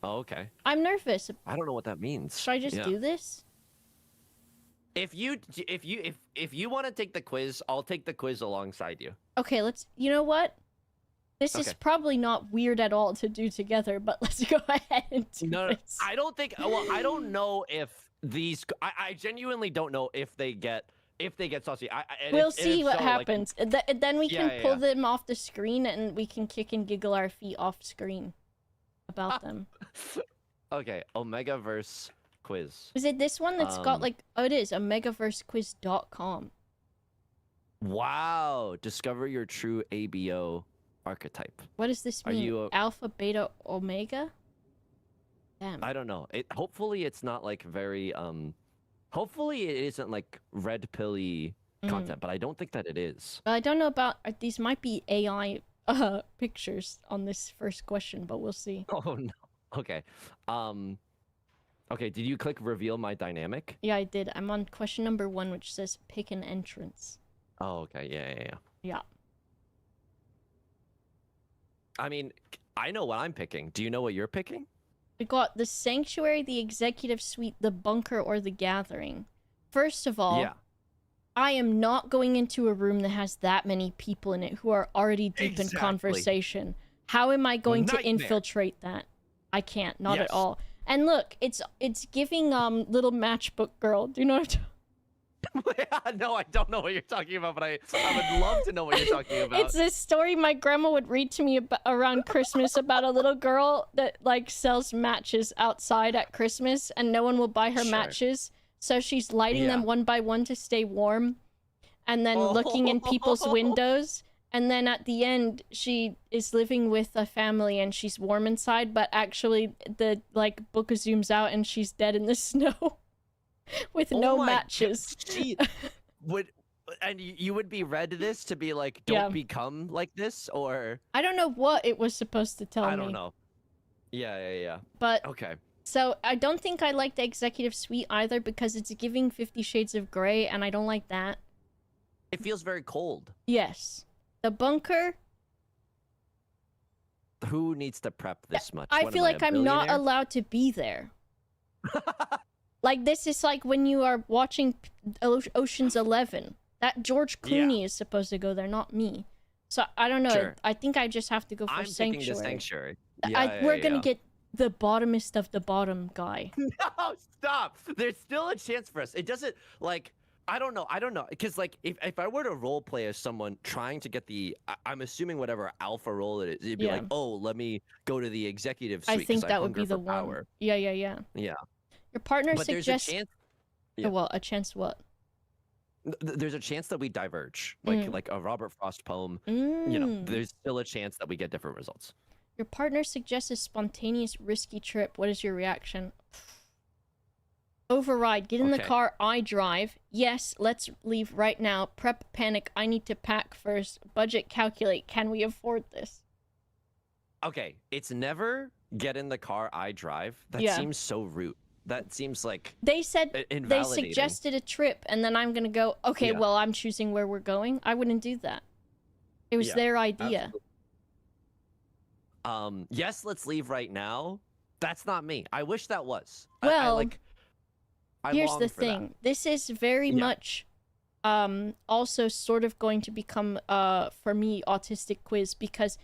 Oh, okay. I'm nervous. I don't know what that means. Should I just do this? If you want to take the quiz, I'll take the quiz alongside you. Okay, let's. You know what? This is probably not weird at all to do together, but let's go ahead and do this. I don't think. Well, I don't know if these. I genuinely don't know if they get saucy. We'll see what happens. Then we can pull them off the screen, and we can kick and giggle our feet off screen about them. Okay, Omegaverse quiz. Is it this one that's got like? Oh, it is omegaversequiz.com. Wow! Discover your true ABO archetype. What does this Are mean? you Alpha, beta, omega? Damn. I don't know. Hopefully it's not like very hopefully it isn't like red pilly content, but I don't think that it is. Well, I don't know about these might be AI pictures on this first question, but we'll see. Oh no. Okay. Okay, did you click reveal my dynamic? Yeah, I did. I'm on question number 1, which says pick an entrance. Oh, okay. Yeah. Yeah. I mean, I know what I'm picking. Do you know what you're picking? We got the Sanctuary, the Executive Suite, the Bunker, or the Gathering. First of all, Yeah. I am not going into a room that has that many people in it who are already deep in Exactly. conversation. How am I going to Nightmare. infiltrate that? I can't. Not Yes. at all. And look, it's giving little matchbook girl. Do you know what I'm No, I don't know what you're talking about, but I would love to know what you're talking about. It's this story my grandma would read to me around Christmas about a little girl that like sells matches outside at Christmas, and no one will buy her Sure. matches, so she's lighting them Yeah. one by one to stay warm, and then looking in people's windows. And then at the end, she is living with a family and she's warm inside, but actually the like book zooms out and she's dead in the snow with no my matches. God, she would, and you would be read this to be like, don't Yeah. become like this, or I don't know what it was supposed to tell me. I don't know. Yeah. But Okay. so I don't think I like the Executive Suite either because it's giving 50 Shades of Grey and I don't like that. It feels very cold. Yes. The Bunker, Who needs to prep this much? I What feel am I, like a I'm not billionaire? allowed to be there. Like, this is like when you are watching Ocean's 11. That George Clooney is supposed to go there, not me. So, I don't know. Sure. I think I just have to go for I'm Sanctuary. picking the Sanctuary. We're gonna get the bottomest of the bottom guy. No, stop. There's still a chance for us. It doesn't, like, I don't know. Because, like, if I were to role play as someone trying to get I'm assuming whatever alpha role it is, it'd be like, oh, let me go to the executive suite. I think 'cause that would be hunger the for one. power. Yeah. Yeah. Your partner But there's suggests... a chance. Oh, well, a chance what? There's a chance that we diverge, like a Robert Frost poem. Mm. You know, there's still a chance that we get different results. Your partner suggests a spontaneous, risky trip. What is your reaction? Override. Get in the Okay. car. I drive. Yes, let's leave right now. Prep, panic. I need to pack first. Budget, calculate. Can we afford this? Okay, it's never get in the car, I drive. That Yeah. seems so rude. That seems like They said they invalidating. suggested a trip, and then I'm gonna go, okay, Yeah. well, I'm choosing where we're going. I wouldn't do that. It was Yeah, their idea. Absolutely. Yes, let's leave right now. That's not me. I wish that was. Well, I here's long the for that. thing. This is very much also sort of going to become for me autistic quiz, because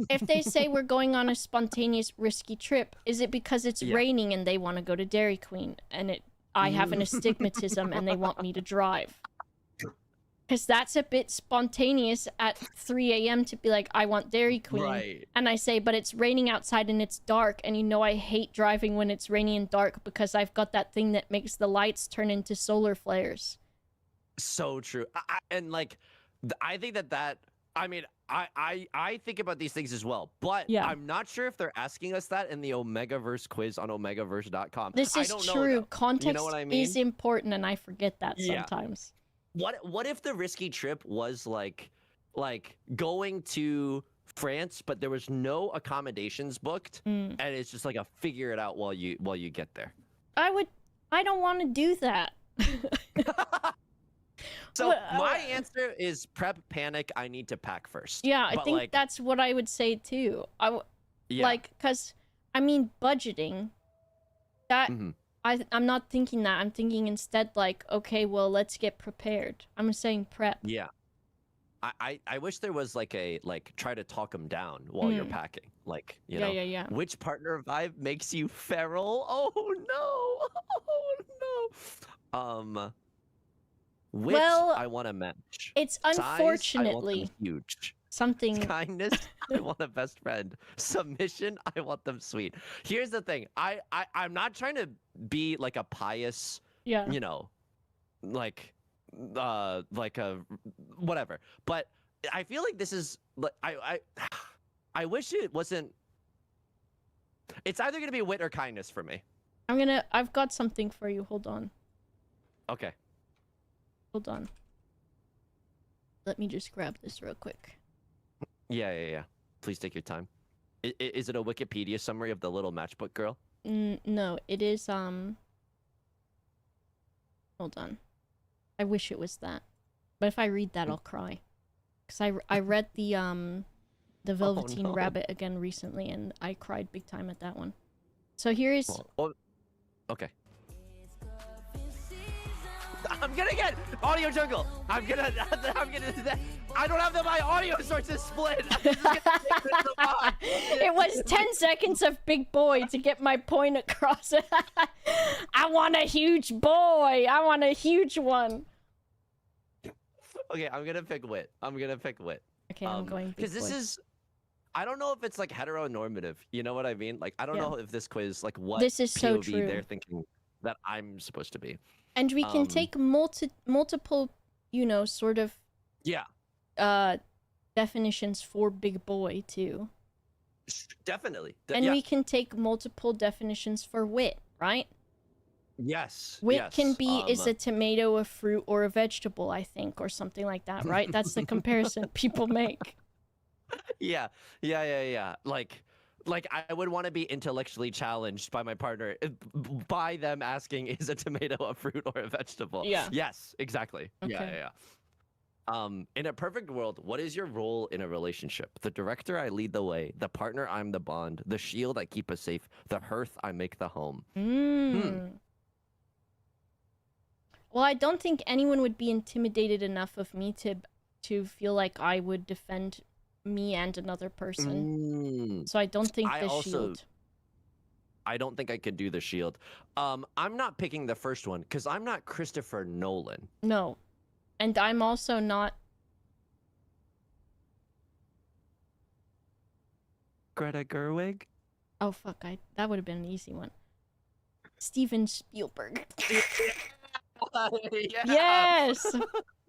if they say we're going on a spontaneous risky trip, is it because it's raining and they want to go to Dairy Queen and I have an astigmatism and they want me to drive? Because that's a bit spontaneous at 3 a.m. to be like, I want Dairy Queen. Right. And I say, but it's raining outside and it's dark. And you know I hate driving when it's rainy and dark because I've got that thing that makes the lights turn into solar flares. So true. And like, I think that I mean, I think about these things as well, but I'm not sure if they're asking us that in the Omegaverse quiz on omegaverse.com. This is true. Context you know what I mean? is important, and I forget that sometimes. What if the risky trip was like going to France, but there was no accommodations booked, and it's just like a figure it out while you get there? I don't want to do that. So my answer is prep, panic. I need to pack first. Yeah, I think that's what I would say too. Like, cause I mean, budgeting. That I'm not thinking that. I'm thinking instead like, okay, well, let's get prepared. I'm saying prep. Yeah. I wish there was like try to talk them down while you're packing. Like, you know, yeah. Which partner vibe makes you feral? Oh no. Oh no. Which I want to match. It's unfortunately Size, I want them huge. Something. Kindness, I want a best friend. Submission, I want them sweet. Here's the thing. I'm not trying to be like a pious, you know, like a whatever. But I feel like this is like I wish it wasn't. It's either gonna be wit or kindness for me. I've got something for you. Hold on. Okay. Hold on. Let me just grab this real quick. Yeah. Please take your time. Is it a Wikipedia summary of the little matchbook girl? No, it is, hold on. I wish it was that. But if I read that, I'll cry. Because I read the Velveteen Rabbit again recently, and I cried big time at that one. So here is... Okay. I'm gonna get Audio Jungle. I'm gonna I don't have my audio sources split. It was 10 seconds of big boy to get my point across. I want a huge boy. I want a huge one. Okay, I'm gonna pick wit. Okay, I'm going big because this is, I don't know if it's like heteronormative. You know what I mean? Like I don't know if this quiz like what this is so POV true. they're thinking that I'm supposed to be. And we can take multiple, you know, sort of definitions for big boy too. Definitely. And we can take multiple definitions for wit, right? Yes. Wit can be is a tomato a fruit or a vegetable, I think, or something like that, right? That's the comparison people make. Yeah. Like I would want to be intellectually challenged by my partner by them asking, is a tomato a fruit or a vegetable? Yeah. Yes, exactly. Okay. Yeah. In a perfect world, what is your role in a relationship? The director, I lead the way. The partner, I'm the bond. The shield, I keep us safe. The hearth, I make the home. Well, I don't think anyone would be intimidated enough of me to feel like I would defend me and another person. So I don't think shield. I don't think I could do the shield. I'm not picking the first one because I'm not Christopher Nolan. No. And I'm also not Greta Gerwig? Oh fuck, that would have been an easy one. Steven Spielberg. Yes.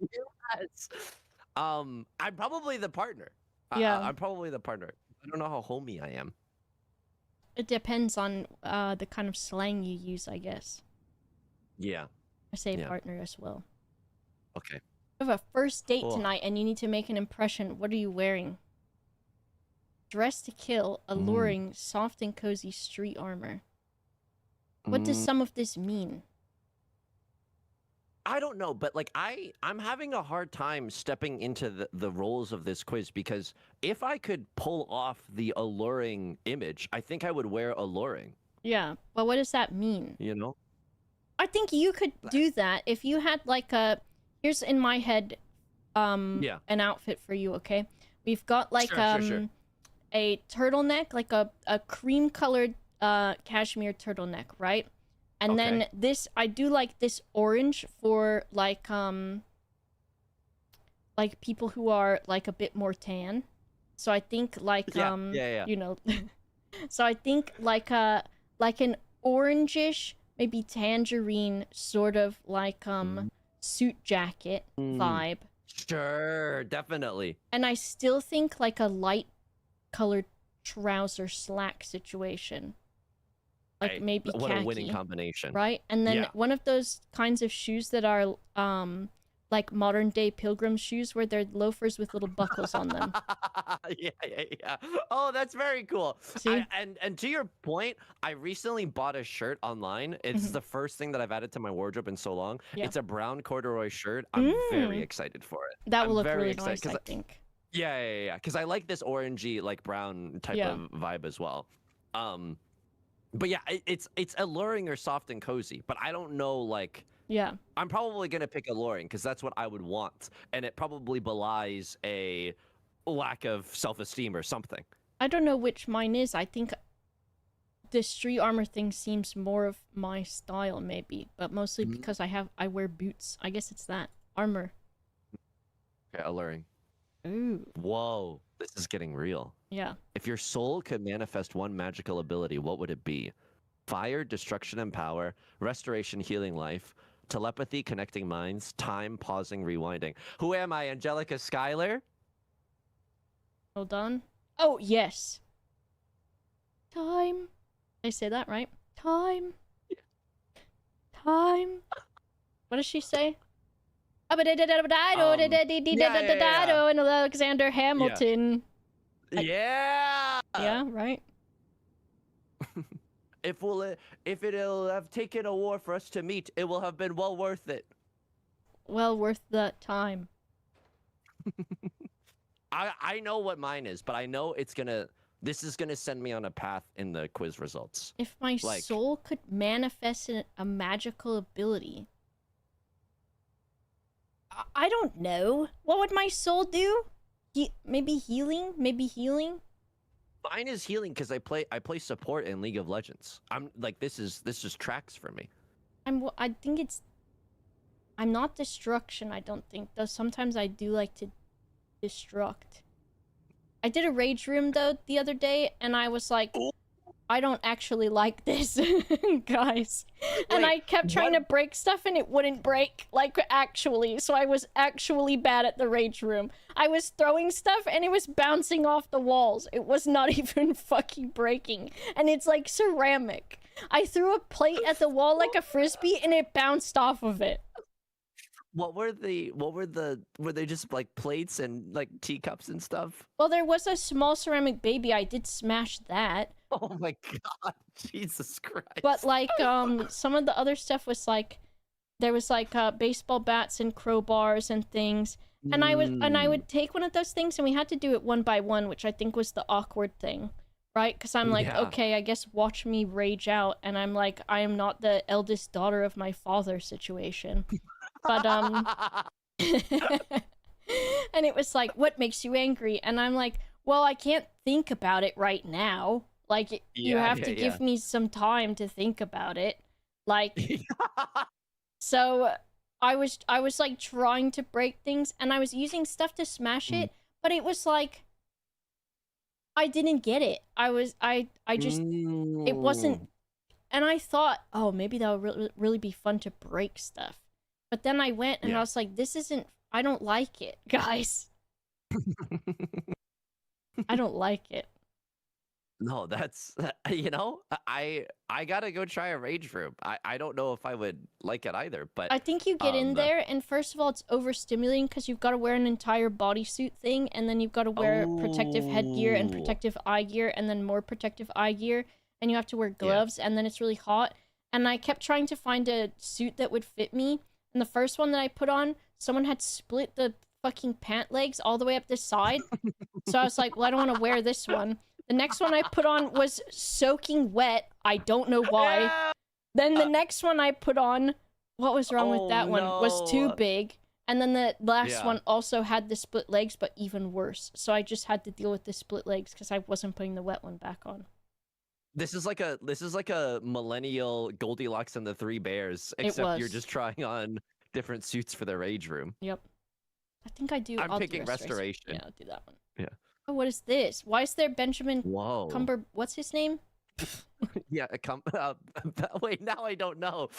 Yes. I'm probably the partner. Yeah. I'm probably the partner. I don't know how homey I am. It depends on the kind of slang you use, I guess. Yeah. I say partner as well. Okay. You have a first date tonight and you need to make an impression. What are you wearing? Dress to kill, alluring, soft and cozy street armor. What does some of this mean? I don't know, but like I'm having a hard time stepping into the roles of this quiz because if I could pull off the alluring image, I think I would wear alluring. Yeah, but what does that mean? You know? I think you could do that if you had like here's in my head an outfit for you, okay? We've got like sure. a turtleneck, like a cream colored cashmere turtleneck, right? And then this, I do like this orange for like people who are like a bit more tan. So I think like you know, so I think like an orangish, maybe tangerine sort of like suit jacket vibe. Sure, definitely. And I still think like a light colored trouser slack situation. Like maybe what khaki, a winning combination, right? And then one of those kinds of shoes that are like modern day pilgrim shoes where they're loafers with little buckles on them. Yeah. Oh, that's very cool. See? And to your point, I recently bought a shirt online. It's the first thing that I've added to my wardrobe in so long. Yeah. It's a brown corduroy shirt. I'm very excited for it. That will look really nice, I think. Yeah. Because I like this orangey, like brown type of vibe as well. But yeah, it's alluring or soft and cozy. But I don't know, like... Yeah. I'm probably going to pick alluring because that's what I would want. And it probably belies a lack of self-esteem or something. I don't know which mine is. I think the street armor thing seems more of my style, maybe. But mostly because I wear boots. I guess it's that. Armor. Okay, alluring. Ooh. Whoa. This is getting real. Yeah. If your soul could manifest one magical ability, what would it be? Fire, destruction and power, restoration, healing life, telepathy, connecting minds, time, pausing, rewinding. Who am I, Angelica Schuyler? Hold on. Oh, yes. Time. Did I say that right? Time. Time. What does she say? And Alexander Hamilton. Yeah. Yeah, right. If it'll have taken a war for us to meet, it will have been well worth it. Well worth the time. I know what mine is, but I know this is gonna send me on a path in the quiz results. If my soul could manifest a magical ability, I don't know. What would my soul do? Maybe healing? Maybe healing? Mine is healing because I play support in League of Legends. I'm like this just tracks for me. I think it's. I'm not destruction. I don't think, though. Sometimes I do like to destruct. I did a rage room though the other day, and I was like, I don't actually like this, guys. And I kept trying to break stuff, and it wouldn't break, like, actually. So I was actually bad at the rage room. I was throwing stuff, and it was bouncing off the walls. It was not even fucking breaking. And it's like ceramic. I threw a plate at the wall like a frisbee, and it bounced off of it. Were they just like plates and like teacups and stuff? Well, there was a small ceramic baby. I did smash that. Oh my god, Jesus Christ. But like some of the other stuff was like there was like baseball bats and crowbars and things. And I would take one of those things, and we had to do it one by one, which I think was the awkward thing. Right? Because I'm like, okay, I guess watch me rage out, and I'm like, I am not the eldest daughter of my father situation. But and it was like, what makes you angry? And I'm like, well, I can't think about it right now. Like, you have to give me some time to think about it. Like, so I was like trying to break things, and I was using stuff to smash it, but it was like, I didn't get it. I just, it wasn't, and I thought, oh, maybe that would really be fun to break stuff. But then I went, and I was like, this isn't, I don't like it, guys. I don't like it. No, that's, you know, I gotta go try a rage room. I don't know if I would like it either, but I think you get in there, and first of all, it's overstimulating because you've got to wear an entire bodysuit thing, and then you've got to wear protective headgear and protective eye gear, and then more protective eye gear, and you have to wear gloves, and then it's really hot. And I kept trying to find a suit that would fit me, and the first one that I put on, someone had split the fucking pant legs all the way up the side. So I was like, well, I don't want to wear this one. The next one I put on was soaking wet. I don't know why. Then the next one I put on, what was wrong with that one? Was too big. And then the last one also had the split legs, but even worse. So I just had to deal with the split legs because I wasn't putting the wet one back on. This is like a millennial Goldilocks and the Three Bears, except you're just trying on different suits for the rage room. Yep. I think I do. I'm picking restoration. Yeah, I'll do that one. Yeah. Oh, what is this? Why is there Benjamin what's his name? Yeah, wait, now I don't know.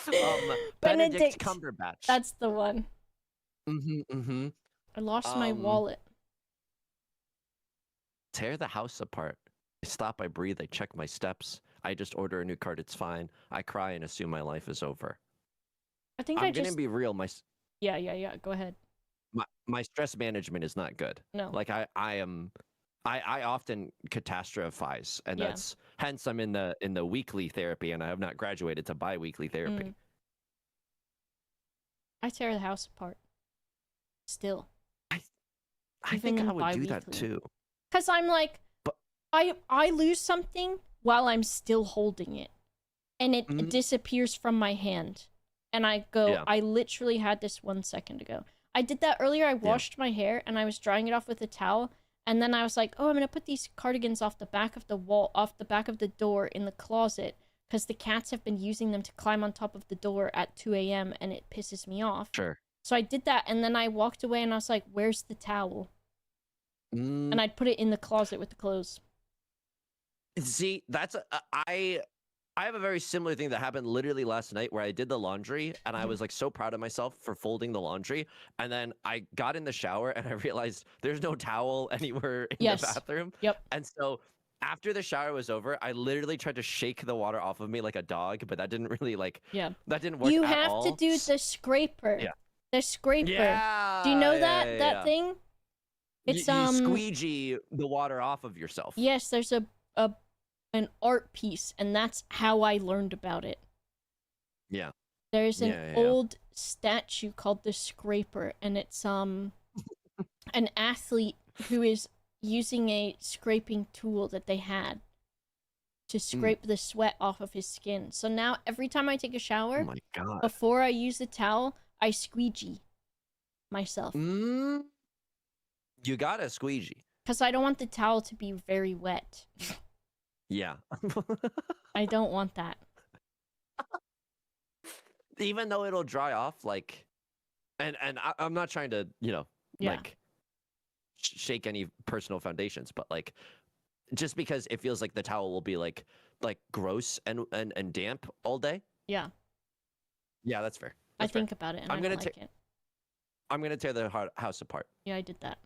Benedict Cumberbatch. That's the one. I lost my wallet. Tear the house apart. I stop, I breathe, I check my steps. I just order a new card, it's fine. I cry and assume my life is over. I think I'm gonna be real, Yeah, go ahead. My stress management is not good. No. Like I often catastrophize, and that's hence I'm in the weekly therapy, and I have not graduated to bi-weekly therapy. I tear the house apart. Still. I think I would do that too. Cause I'm like, I lose something while I'm still holding it, and it disappears from my hand, and I go, I literally had this 1 second ago. I did that earlier. I washed my hair, and I was drying it off with a towel, and then I was like, oh, I'm gonna put these cardigans off the back of the wall, off the back of the door in the closet, because the cats have been using them to climb on top of the door at 2 a.m. and it pisses me off. Sure. So I did that, and then I walked away, and I was like, where's the towel? And I'd put it in the closet with the clothes. See, that's I I have a very similar thing that happened literally last night where I did the laundry and I was like so proud of myself for folding the laundry. And then I got in the shower and I realized there's no towel anywhere in the bathroom. Yep. And so after the shower was over, I literally tried to shake the water off of me like a dog, but that didn't really that didn't work You at have all. to do the scraper. Yeah. The scraper. Yeah. Do you know that thing? It's you squeegee the water off of yourself. Yes, there's an art piece, and that's how I learned about it. Yeah. There's an old statue called the Scraper, and it's an athlete who is using a scraping tool that they had to scrape the sweat off of his skin. So now every time I take a shower, oh my God, before I use the towel, I squeegee myself. You gotta squeegee. Because I don't want the towel to be very wet. Yeah. I don't want that. Even though it'll dry off, like, and I'm not trying to, like, shake any personal foundations, but like, just because it feels like the towel will be like gross and damp all day. Yeah. Yeah, that's fair. I think about it, and I'm gonna like it. I'm gonna tear the house apart. Yeah, I did that.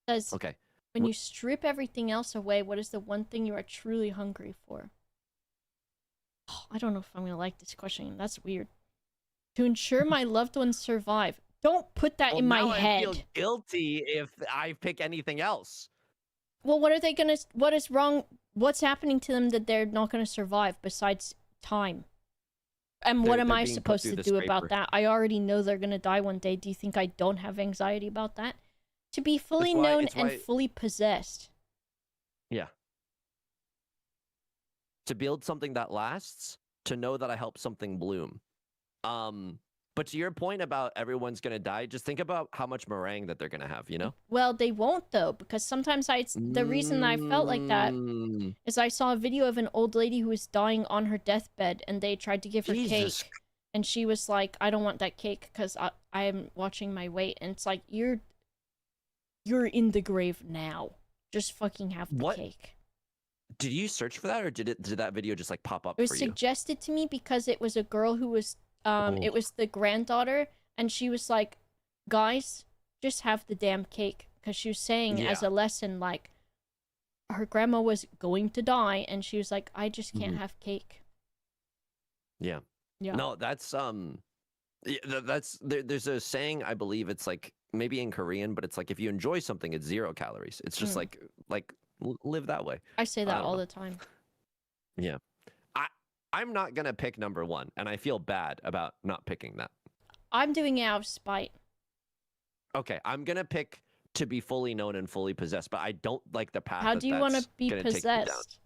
Because okay. When you strip everything else away, what is the one thing you are truly hungry for? Oh, I don't know if I'm gonna like this question. That's weird. To ensure my loved ones survive. Don't put that in my head. I feel guilty if I pick anything else. Well, what is wrong? What's happening to them that they're not gonna survive besides time? And what am I supposed to do about that? I already know they're gonna die one day. Do you think I don't have anxiety about that? To be fully known and fully possessed. Yeah. To build something that lasts, to know that I helped something bloom. But to your point about everyone's gonna die, just think about how much meringue that they're gonna have, you know? Well, they won't though, because sometimes the reason I felt like that is I saw a video of an old lady who was dying on her deathbed, and they tried to give her cake, and she was like, "I don't want that cake because I am watching my weight," and it's like you're in the grave now. Just fucking have the cake. Did you search for that, or did that video just like pop up? It was suggested to me because it was a girl who was it was the granddaughter, and she was like, "Guys, just have the damn cake," because she was saying as a lesson, like, her grandma was going to die, and she was like, "I just can't have cake." Yeah. No, that's there's a saying, I believe it's like maybe in Korean, but it's like if you enjoy something, it's 0 calories. It's just like live that way. I say that all the time. Yeah. I'm not gonna pick number 1, and I feel bad about not picking that. I'm doing it out of spite. Okay, I'm gonna pick to be fully known and fully possessed, but I don't like the path. How do you want to be possessed?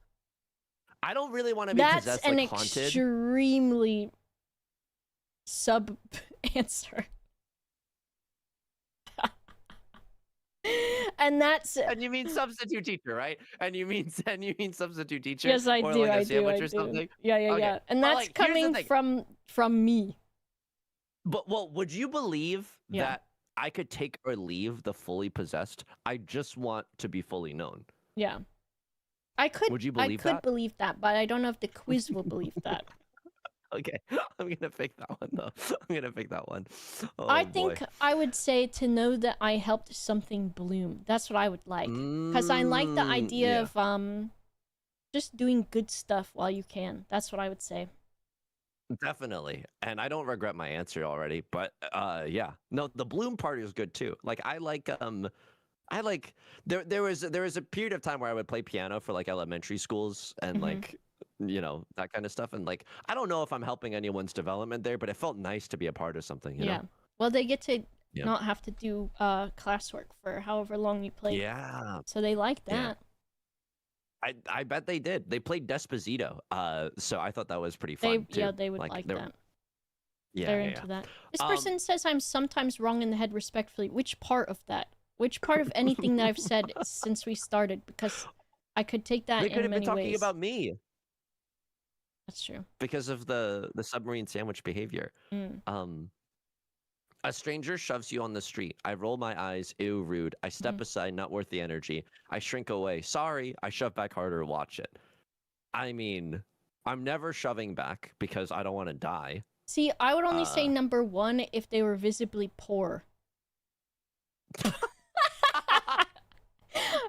I don't really want to be possessed like haunted. That's an extremely sub answer. And you mean substitute teacher, right? And you mean substitute teacher? Yes, I do. Like I do. I do. Something? Yeah. Okay. And that's like, coming from me. But would you believe that I could take or leave the fully possessed? I just want to be fully known. Yeah. I could. Would you believe that? I could believe that, but I don't know if the quiz will believe that. Okay, I'm gonna pick that one though. I'm gonna pick that one. Oh, I think I would say to know that I helped something bloom. That's what I would like, because I like the idea of just doing good stuff while you can. That's what I would say. Definitely, and I don't regret my answer already. But yeah, no, the bloom part is good too. Like I like there was a period of time where I would play piano for like elementary schools and like, you know, that kind of stuff. And like, I don't know if I'm helping anyone's development there, but it felt nice to be a part of something, you know? Well, they get to not have to do classwork for however long you play. Yeah. So they like that. Yeah. I bet they did. They played Despacito. So I thought that was pretty fun too. Yeah, they would like that. Yeah, they're into that. This person says I'm sometimes wrong in the head respectfully. Which part of that? Which part of anything that I've said since we started? Because I could take that in many ways. They could have been talking about me. That's true. Because of the submarine sandwich behavior. A stranger shoves you on the street. I roll my eyes. Ew, rude. I step aside. Not worth the energy. I shrink away. Sorry. I shove back harder. Watch it. I mean, I'm never shoving back because I don't want to die. See, I would only say number 1 if they were visibly poor.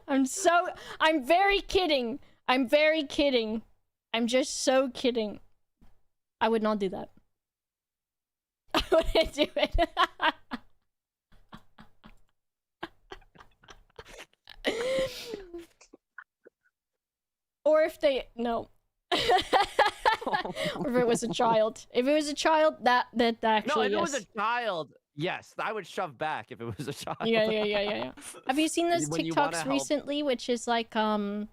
I'm very kidding. I'm very kidding. I'm just so kidding. I would not do that. I wouldn't do it. Or if they no. Or if it was a child. If it was a child, that actually no, if it was a child, yes, I would shove back if it was a child. Yeah. Have you seen those TikToks recently, which is like they're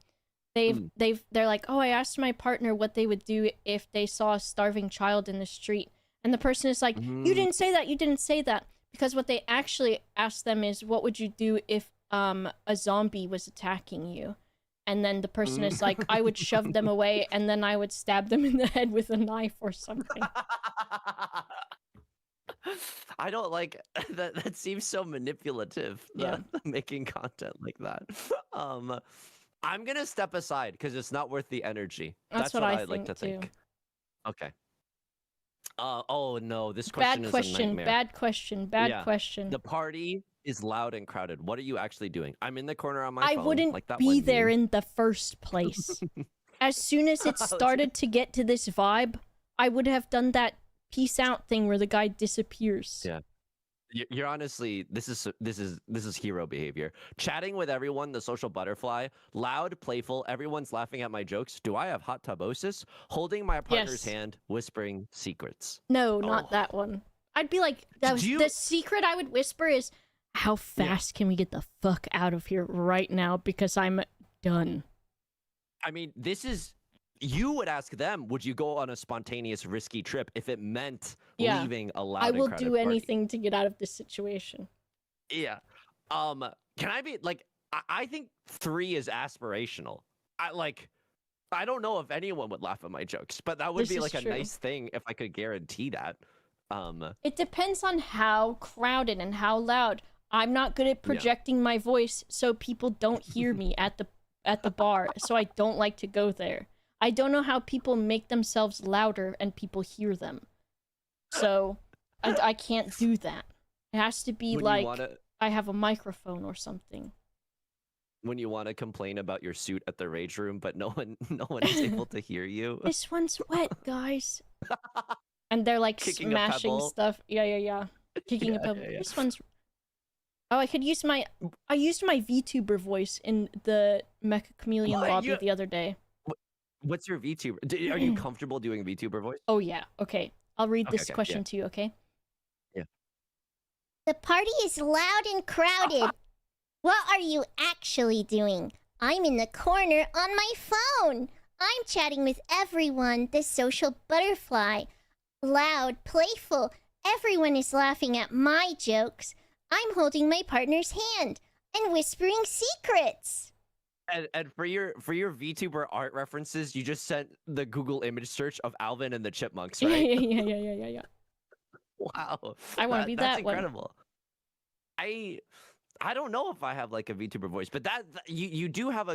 like, oh, I asked my partner what they would do if they saw a starving child in the street, and the person is like, you didn't say that, because what they actually asked them is, what would you do if a zombie was attacking you? And then the person is like, I would shove them away, and then I would stab them in the head with a knife or something. I don't like that. That seems so manipulative. Yeah. Making content like that. I'm gonna step aside because it's not worth the energy. That's what I like to think. Okay. Oh no, this question is a nightmare. Bad question. The party is loud and crowded. What are you actually doing? I'm in the corner on my phone. I wouldn't like that be there in the first place. As soon as it started to get to this vibe, I would have done that peace out thing where the guy disappears. Yeah. You're honestly, this is hero behavior. Chatting with everyone, the social butterfly, loud, playful, everyone's laughing at my jokes. Do I have hot tubosis? Holding my partner's hand, whispering secrets. No, not that one. I'd be like, the secret I would whisper is, how fast can we get the fuck out of here right now, because I'm done. I mean, you would ask them, would you go on a spontaneous, risky trip if it meant leaving a loud and crowded I will do anything to get out of this situation. Yeah. Can I be like, I think 3 is aspirational. I don't know if anyone would laugh at my jokes, but that would be like a nice thing if I could guarantee that. It depends on how crowded and how loud. I'm not good at projecting my voice so people don't hear me at the bar, so I don't like to go there. I don't know how people make themselves louder and people hear them. So, I can't do that. It has to be I have a microphone or something. When you want to complain about your suit at the rage room, but no one is able to hear you. This one's wet, guys. And they're like Kicking smashing stuff. Yeah. Kicking a pebble. Yeah. This one's... Oh, I used my VTuber voice in the Mecha Chameleon lobby the other day. What's your VTuber? Are you comfortable doing VTuber voice? Oh yeah. Okay. I'll read this question to you, okay? Yeah. The party is loud and crowded. What are you actually doing? I'm in the corner on my phone. I'm chatting with everyone, the social butterfly. Loud, playful. Everyone is laughing at my jokes. I'm holding my partner's hand and whispering secrets. And for your VTuber art references, you just sent the Google image search of Alvin and the Chipmunks, right? Yeah. Wow. I want to be that one. That's incredible. I don't know if I have like a VTuber voice, but you do have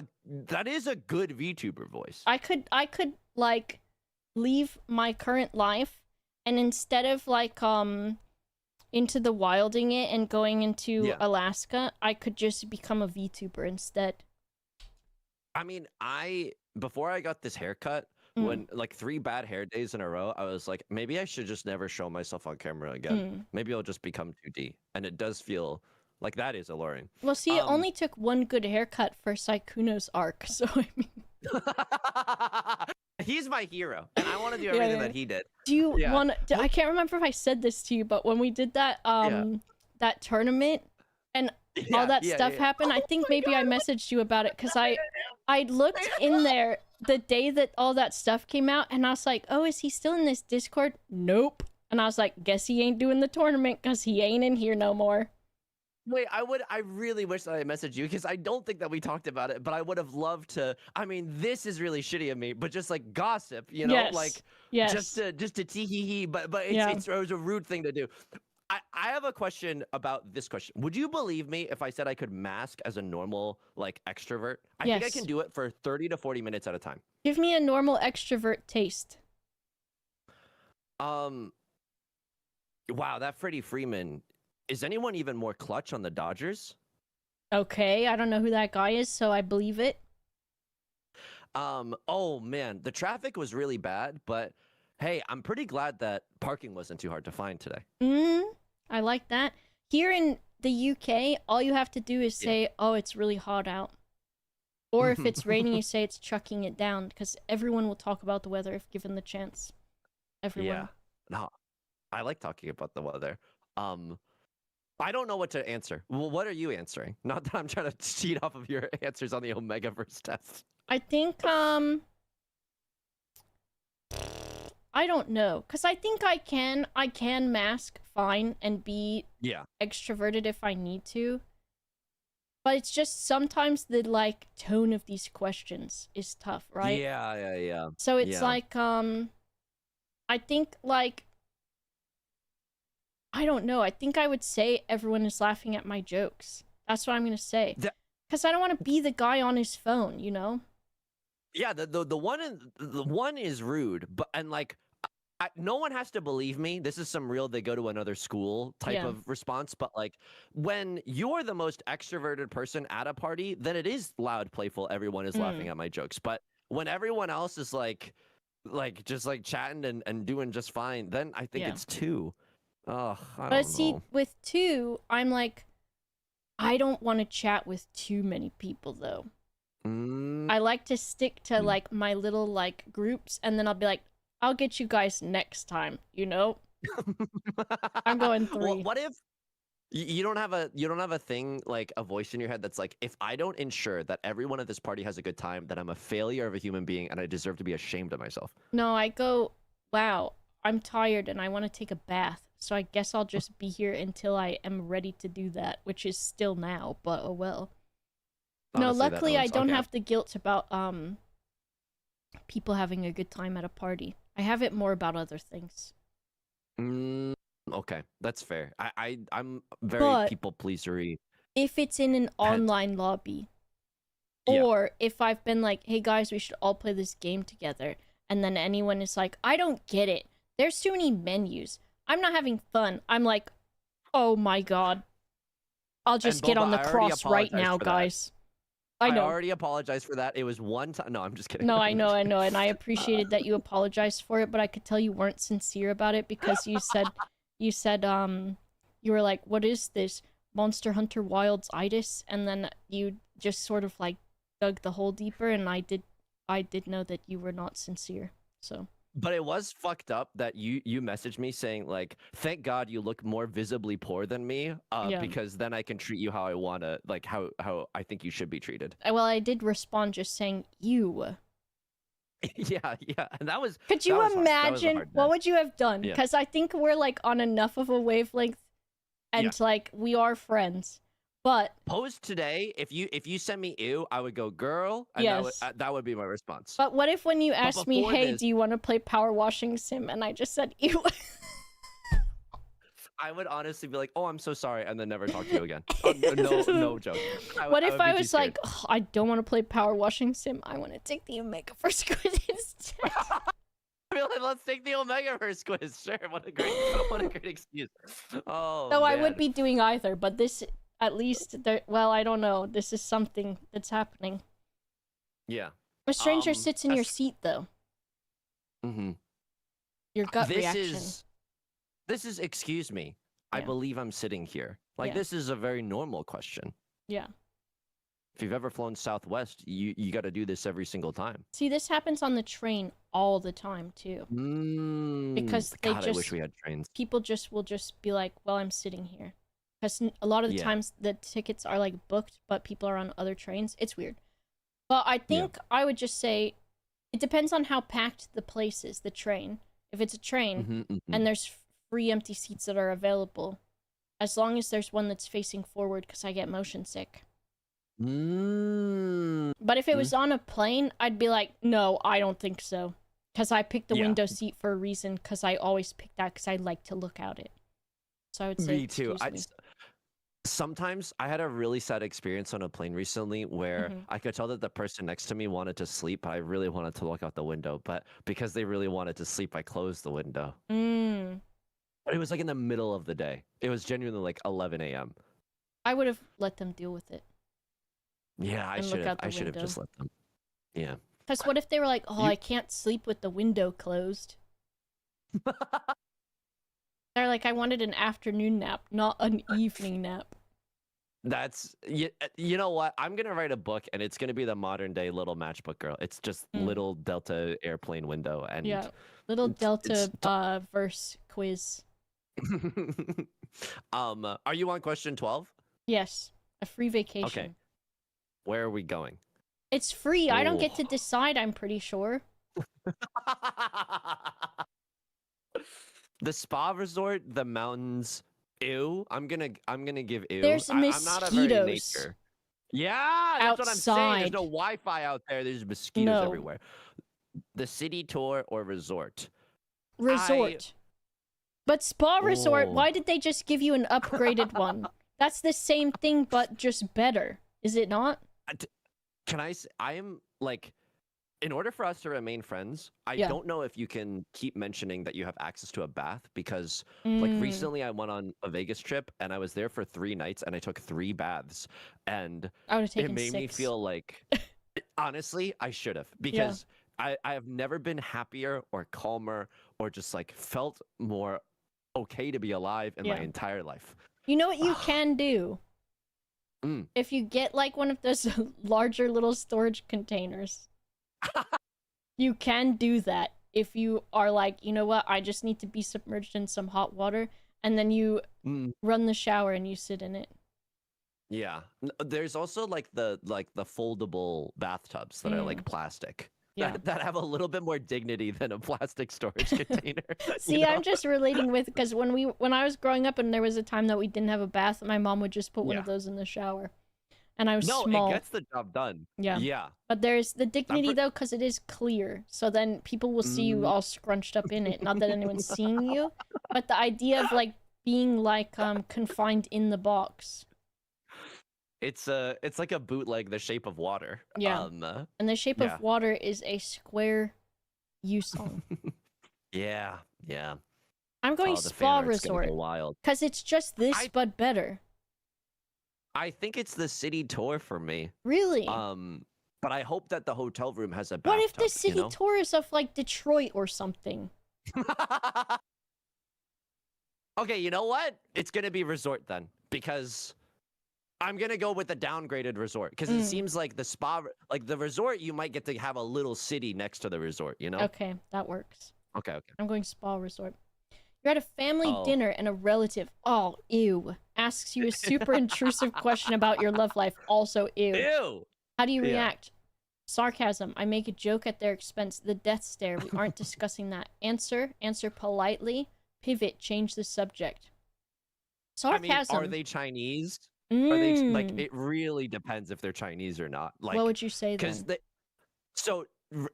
that is a good VTuber voice. I could like leave my current life, and instead of like into the wilding it and going into Alaska, I could just become a VTuber instead. I mean, before I got this haircut, when like 3 bad hair days in a row, I was like, maybe I should just never show myself on camera again. Maybe I'll just become 2D. And it does feel like that is alluring. Well, see, it only took 1 good haircut for Sykkuno's arc, so I mean... He's my hero, and I want to do everything that he did. Do you want to... I can't remember if I said this to you, but when we did that that tournament, and all that stuff happened, I think maybe I messaged you about it, because I looked in there the day that all that stuff came out, and I was like, oh, is he still in this Discord? Nope. And I was like, guess he ain't doing the tournament, because he ain't in here no more. Wait, I really wish that I messaged you, because I don't think that we talked about it, but I would have loved to. I mean, this is really shitty of me, but just like gossip, you know, just to tee hee hee, but it was a rude thing to do. I have a question about this question. Would you believe me if I said I could mask as a normal like extrovert? I think I can do it for 30 to 40 minutes at a time. Give me a normal extrovert taste. Wow, that Freddie Freeman. Is anyone even more clutch on the Dodgers? Okay, I don't know who that guy is, so I believe it. Oh man, the traffic was really bad, but hey, I'm pretty glad that parking wasn't too hard to find today. I like that. Here in the UK, all you have to do is say, "Oh, it's really hot out." Or if it's raining, you say it's chucking it down, because everyone will talk about the weather if given the chance. Everyone. Yeah. No, I like talking about the weather. I don't know what to answer. Well, what are you answering? Not that I'm trying to cheat off of your answers on the Omegaverse test. I think, I don't know, because I think I can mask fine and be extroverted if I need to. But it's just sometimes the, like, tone of these questions is tough, right? Yeah. So it's like, I think, like, I don't know. I think I would say everyone is laughing at my jokes. That's what I'm going to say. Because I don't want to be the guy on his phone, you know? Yeah, the one is rude, but like no one has to believe me. This is some real they go to another school type of response. But like when you're the most extroverted person at a party, then it is loud, playful. Everyone is laughing at my jokes. But when everyone else is like just like chatting and doing just fine, then I think it's two. Oh, I don't know. With two, I'm like, I don't want to chat with too many people though. I like to stick to like my little like groups, and then I'll be like, I'll get you guys next time, you know? I'm going 3. Well, what if you don't have a thing, like a voice in your head that's like, if I don't ensure that everyone at this party has a good time, then I'm a failure of a human being and I deserve to be ashamed of myself? No, I go, wow, I'm tired and I want to take a bath. So I guess I'll just be here until I am ready to do that, which is still now, but oh well. Honestly, no, luckily I don't have the guilt about people having a good time at a party. I have it more about other things. Okay, that's fair. I'm very people pleasery. If it's in an online lobby, or if I've been like, hey guys, we should all play this game together, and then anyone is like, I don't get it. There's too many menus. I'm not having fun. I'm like, oh my god. I'll just get on the cross right now, guys. I already apologized for that. It was one time. No, I'm just kidding. No, I know. And I appreciated that you apologized for it, but I could tell you weren't sincere about it because you said, you were like, what is this? Monster Hunter Wilds-itis? And then you just sort of like dug the hole deeper, and I did know that you were not sincere, so. But it was fucked up that you messaged me saying like, thank God you look more visibly poor than me, because then I can treat you how I want to, like how I think you should be treated. Well, I did respond just saying you. yeah, and that was. Could you imagine what would you have done? Because I think we're like on enough of a wavelength, and like we are friends. But post today, if you send me ew, I would go girl, and that would be my response. But what if when you asked me, hey, do you want to play Power Washing Sim, and I just said ew? I would honestly be like, oh, I'm so sorry, and then never talk to you again. Oh, no joke. What if I was like, oh, I don't want to play Power Washing Sim, I want to take the Omegaverse quiz instead. Let's take the Omegaverse quiz. Sure, what a great excuse. Oh, no, man. I would be doing either, but this. At least, well, I don't know. This is something that's happening. Yeah. A stranger sits in your seat, though. Mm-hmm. Your gut reaction. This is, excuse me, I believe I'm sitting here. Like, this is a very normal question. Yeah. If you've ever flown Southwest, you got to do this every single time. See, this happens on the train all the time, too. Because I wish we had trains. People will just be like, well, I'm sitting here. Because a lot of the times the tickets are like booked, but people are on other trains. It's weird. But I think I would just say it depends on how packed the place is, the train. If it's a train and there's free empty seats that are available, as long as there's one that's facing forward, because I get motion sick. But if it was on a plane, I'd be like, no, I don't think so. Because I picked the window seat for a reason, because I always pick that because I like to look out it. So I would say, Me too. excuse me. Sometimes I had a really sad experience on a plane recently where Mhm. I could tell that the person next to me wanted to sleep, but I really wanted to look out the window. But because they really wanted to sleep, I closed the window. Mm. But it was like in the middle of the day. It was genuinely like 11 a.m. I would have let them deal with it. Yeah, I And should look have. out the I should have window. just let them. Yeah. Because what if they were like, oh, You- I can't sleep with the window closed? They're like, I wanted an afternoon nap, not an evening nap. That's you know what? I'm gonna write a book, and it's gonna be the modern day Little Matchbook Girl. It's just little Delta airplane window, and Yeah, little Delta verse quiz. Are you on question 12? Yes, a free vacation. Okay. Where are we going? It's free. I don't get to Oh. decide, I'm pretty sure. The spa resort, the mountains. Ew. I'm gonna give ew. There's I'm not a very mosquitoes. nature. Yeah, that's what I'm saying. There's Outside. no Wi-Fi out there. There's mosquitoes No. everywhere. The city tour or resort? Resort. But spa resort, Oh. why did they just give you an upgraded one? That's the same thing, but just better. Is it not? Can I? I am like, in order for us to remain friends, I Yeah. don't know if you can keep mentioning that you have access to a bath because, like, recently I went on a Vegas trip and I was there for 3 nights and I took 3 baths, and I would have it taken made 6. me feel like, honestly, I should have because I have never been happier or calmer or just like felt more okay to be alive in my entire life. You know what you can do? If you get like one of those larger little storage containers, you can do that. If you are like, you know what, I just need to be submerged in some hot water, and then you run the shower and you sit in it. Yeah. There's also like the foldable bathtubs that are like plastic. Yeah. That have a little bit more dignity than a plastic storage container. See, I'm just relating with, because when I was growing up and there was a time that we didn't have a bath, my mom would just put one of those in the shower. And I was small. It gets the job done. Yeah. Yeah. But there's the dignity though, because it is clear. So then people will see you all scrunched up in it. Not that anyone's seeing you, but the idea of like being like confined in the box. It's like a bootleg The Shape of Water. Yeah. And The Shape of Water is a Square U song. Yeah. I'm going the spa fan art's gonna resort go wild. because it's just this but better. I think it's the city tour for me. Really? But I hope that the hotel room has a bathtub. What if the city tour is of like Detroit or something? Okay, you know what? It's gonna be resort then, because I'm gonna go with the downgraded resort because it seems like the spa, like the resort, you might get to have a little city next to the resort. You know? Okay, that works. Okay. I'm going spa resort. You're at a family dinner and a relative, oh, ew, asks you a super intrusive question about your love life, also ew. Ew! How do you react? Sarcasm, I make a joke at their expense. The death stare, we aren't discussing that. Answer politely. Pivot, change the subject. Sarcasm. I mean, are they Chinese? Are they like? It really depends if they're Chinese or not. Like, what would you say then?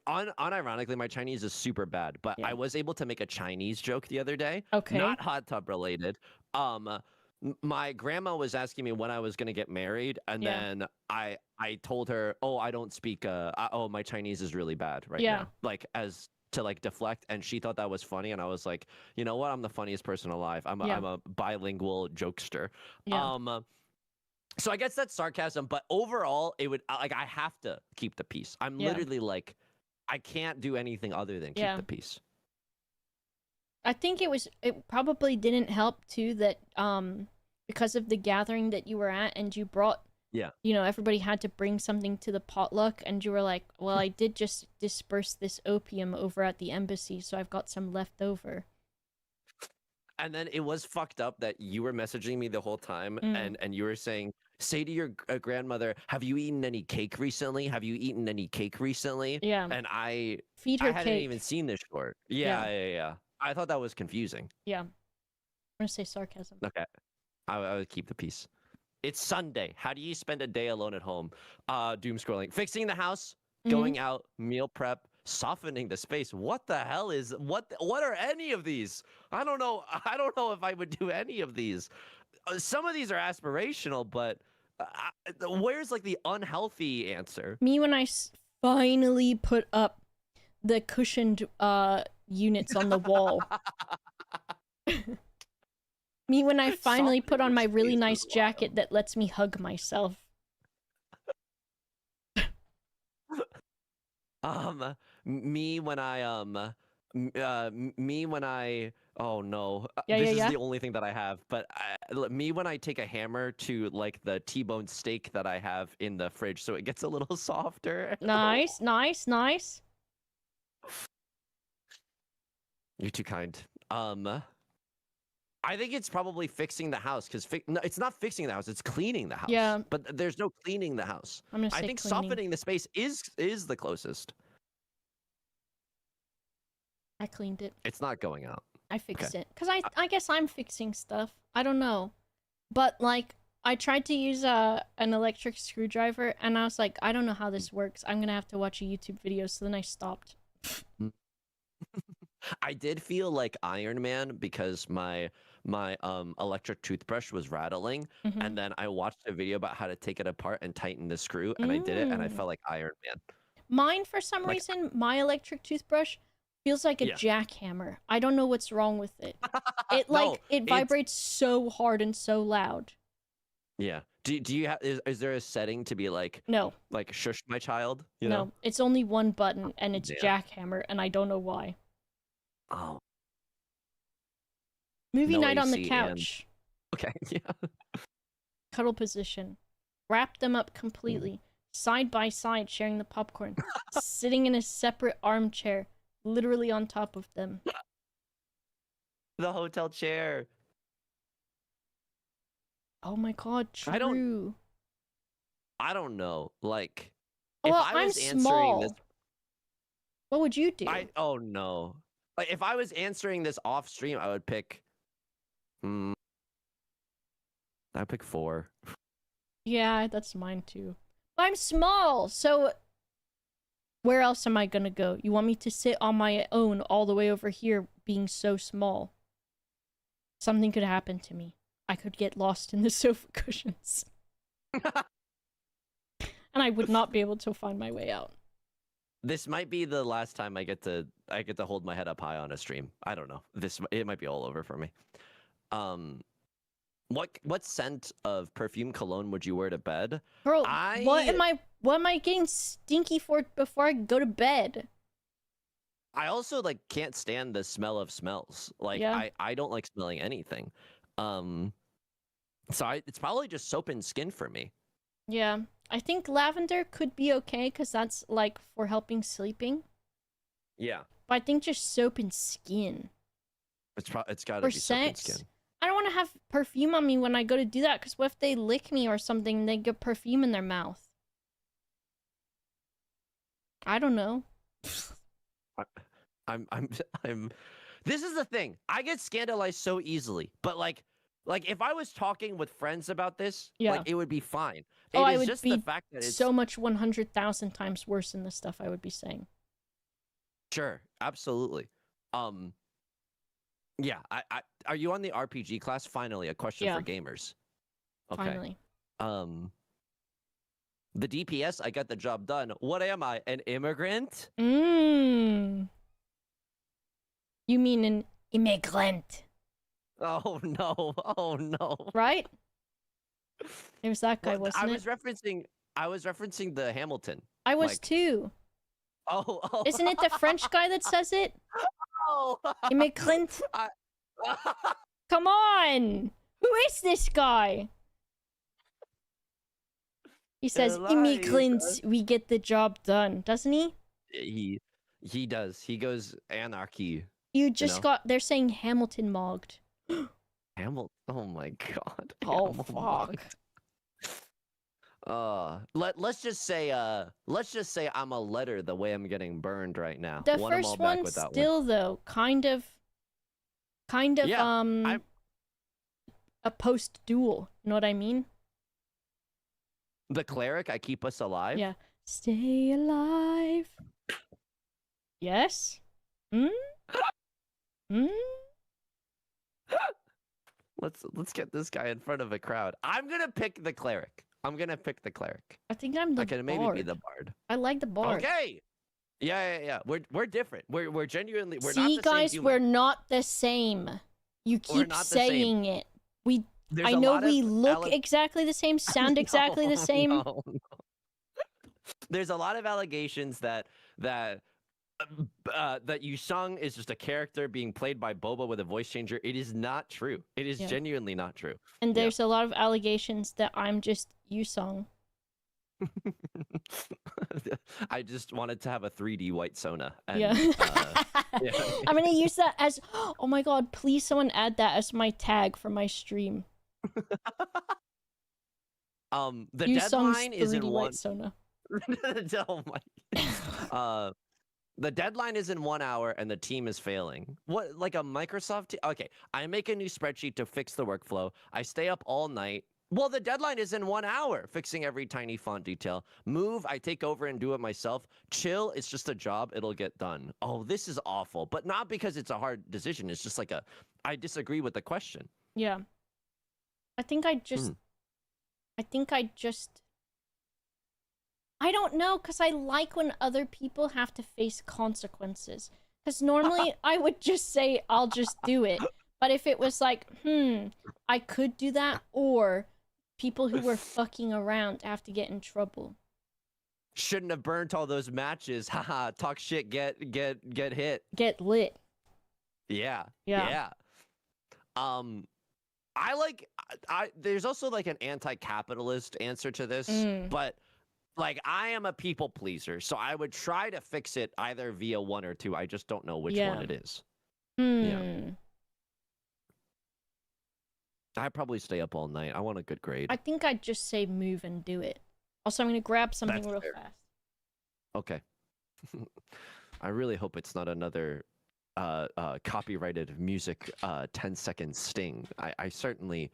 Unironically, my Chinese is super bad, but I was able to make a Chinese joke the other day. Okay. Not hot tub related. My grandma was asking me when I was gonna get married, and then I told her, "Oh, I don't speak. Oh, my Chinese is really bad right now." Like as to like deflect, and she thought that was funny, and I was like, you know what? I'm the funniest person alive. I'm a bilingual jokester. Yeah. So I guess that's sarcasm, but overall, it would like I have to keep the peace. I'm literally like, I can't do anything other than keep the peace. I think it probably didn't help too that because of the gathering that you were at and you brought everybody had to bring something to the potluck, and you were like, well, I did just disperse this opium over at the embassy, so I've got some left over. And then it was fucked up that you were messaging me the whole time and you were saying, say to your grandmother, have you eaten any cake recently? Have you eaten any cake recently? Yeah. And I hadn't cake. Even seen this short. Yeah. I thought that was confusing. Yeah. I'm going to say sarcasm. Okay. I would keep the peace. It's Sunday. How do you spend a day alone at home? Doom scrolling. Fixing the house, going out, meal prep, softening the space. What the hell is what are any of these? I don't know. I don't know if I would do any of these. Some of these are aspirational, but where's like the unhealthy answer? Me when I finally put up the cushioned units on the wall. Me when I finally put on my really nice jacket that lets me hug myself. Me when I oh no, this is the only thing that I have. But me when I take a hammer to like the T-bone steak that I have in the fridge, so it gets a little softer. Nice, nice, nice. You're too kind. I think it's probably fixing the house because no, it's not fixing the house; it's cleaning the house. Yeah, but there's no cleaning the house. I'm gonna say I think cleaning. softening the space is the closest. I cleaned it. It's not going out. I fixed it because I guess I'm fixing stuff. I don't know, but like I tried to use an electric screwdriver and I was like, I don't know how this works. I'm gonna have to watch a YouTube video. So then I stopped. I did feel like Iron Man because my electric toothbrush was rattling, and then I watched a video about how to take it apart and tighten the screw, and I did it, and I felt like Iron Man. Mine, for some reason, my electric toothbrush feels like a jackhammer. I don't know what's wrong with it. It it vibrates so hard and so loud. Yeah. Do you have is there a setting to be like no like shush my child? You no, know? It's only one button and it's jackhammer, and I don't know why. Oh. Movie night on the couch. Okay, yeah. Cuddle position. Wrap them up completely. Side by side, sharing the popcorn. Sitting in a separate armchair, literally on top of them. The hotel chair. Oh my god, true. I don't know. Like, well, if I was I'm small. this... What would you do? Oh no. Like, if I was answering this off stream, I would pick. I'd pick 4. Yeah, that's mine too. I'm small, so where else am I gonna go? You want me to sit on my own all the way over here, being so small? Something could happen to me. I could get lost in the sofa cushions. And I would not be able to find my way out. This might be the last time I get to hold my head up high on a stream. I don't know. It might be all over for me. What scent of perfume cologne would you wear to bed? Bro, what am I getting stinky for before I go to bed? I also like can't stand the smell of smells. Like I don't like smelling anything. So it's probably just soap and skin for me. Yeah. I think lavender could be okay because that's like for helping sleeping. Yeah. But I think just soap and skin. It's gotta be soap and skin. I don't want to have perfume on me when I go to do that because what if they lick me or something and they get perfume in their mouth? I don't know. I'm This is the thing. I get scandalized so easily, but like if I was talking with friends about this, like it would be fine. It is just the fact that it's so much 100,000 times worse than the stuff I would be saying. Sure, absolutely. Yeah, are you on the RPG class? Finally, a question for gamers. Okay. Finally. The DPS, I got the job done. What am I, an immigrant? You mean an immigrant? Oh no. Right? It was that guy, wasn't it? I was referencing the Hamilton. I was too. Oh. Isn't it the French guy that says it? Oh. Immigrant. Come on. Who is this guy? He says, immigrants, we get the job done, doesn't he? He does. He goes anarchy. You just they're saying Hamilton mogged. Hamilton. Oh my god. Oh fuck. Let's just say I'm a letter the way I'm getting burned right now. The first one still though, kind of a post duel. You know what I mean? The cleric, I keep us alive. Yeah. Stay alive. Yes? Hmm? Hmm? Let's get this guy in front of a crowd. I'm gonna pick the cleric. I'm gonna pick the cleric. I think I'm the I can maybe be the bard. I like the bard. Okay. Yeah. We're different. We're genuinely we're See, not the guys, same we're human. not the same. You We're keep not the same. saying it. There's I a know lot we of look exactly the same, sound exactly the same. No. There's a lot of allegations that Yusung is just a character being played by Boba with a voice changer. It is not true. It is genuinely not true. And there's a lot of allegations that I'm just Yusung. I just wanted to have a 3D white Sona. And, Yeah. yeah. I'm gonna use that as. Oh my god! Please, someone add that as my tag for my stream. The Yusung's deadline is in 3D one. white Sona. Oh my. The deadline is in 1 hour and the team is failing. What, like a Microsoft team? Okay, I make a new spreadsheet to fix the workflow. I stay up all night. Well, the deadline is in 1 hour, fixing every tiny font detail. Move, I take over and do it myself. Chill, it's just a job. It'll get done. Oh, this is awful. But not because it's a hard decision. It's just like I disagree with the question. Yeah. I think I just I don't know, because I like when other people have to face consequences. Because normally I would just say, I'll just do it. But if it was like, I could do that, or people who were fucking around have to get in trouble. Shouldn't have burnt all those matches. Haha, talk shit, get hit. Get lit. Yeah. Yeah. There's also like an anti-capitalist answer to this, but like I am a people pleaser, so I would try to fix it either via 1 or 2. I just don't know which one it is. Yeah. I'd probably stay up all night. I want a good grade. I think I'd just say move and do it. Also, I'm going to grab something real fast. Okay. I really hope it's not another copyrighted music 10-second sting. I certainly,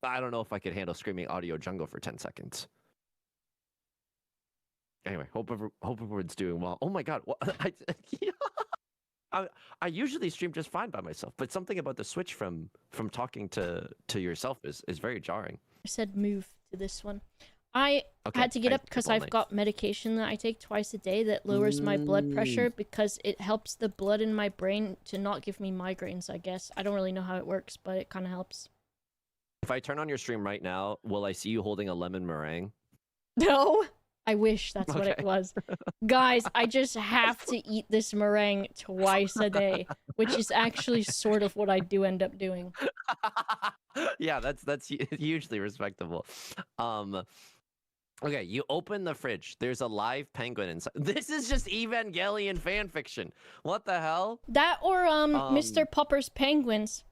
I don't know if I could handle screaming audio jungle for 10 seconds. Anyway, hope everyone's doing well. Oh my god, I usually stream just fine by myself, but something about the switch from talking to yourself is very jarring. I said move to this one. I had to get up because I've got medication that I take twice a day that lowers my blood pressure because it helps the blood in my brain to not give me migraines, I guess. I don't really know how it works, but it kind of helps. If I turn on your stream right now, will I see you holding a lemon meringue? No! I wish that's what it was. Guys, I just have to eat this meringue twice a day, which is actually sort of what I do end up doing. Yeah, that's hugely respectable. Okay, you open the fridge. There's a live penguin inside. This is just Evangelion fan fiction. What the hell? That or Mr. Popper's Penguins.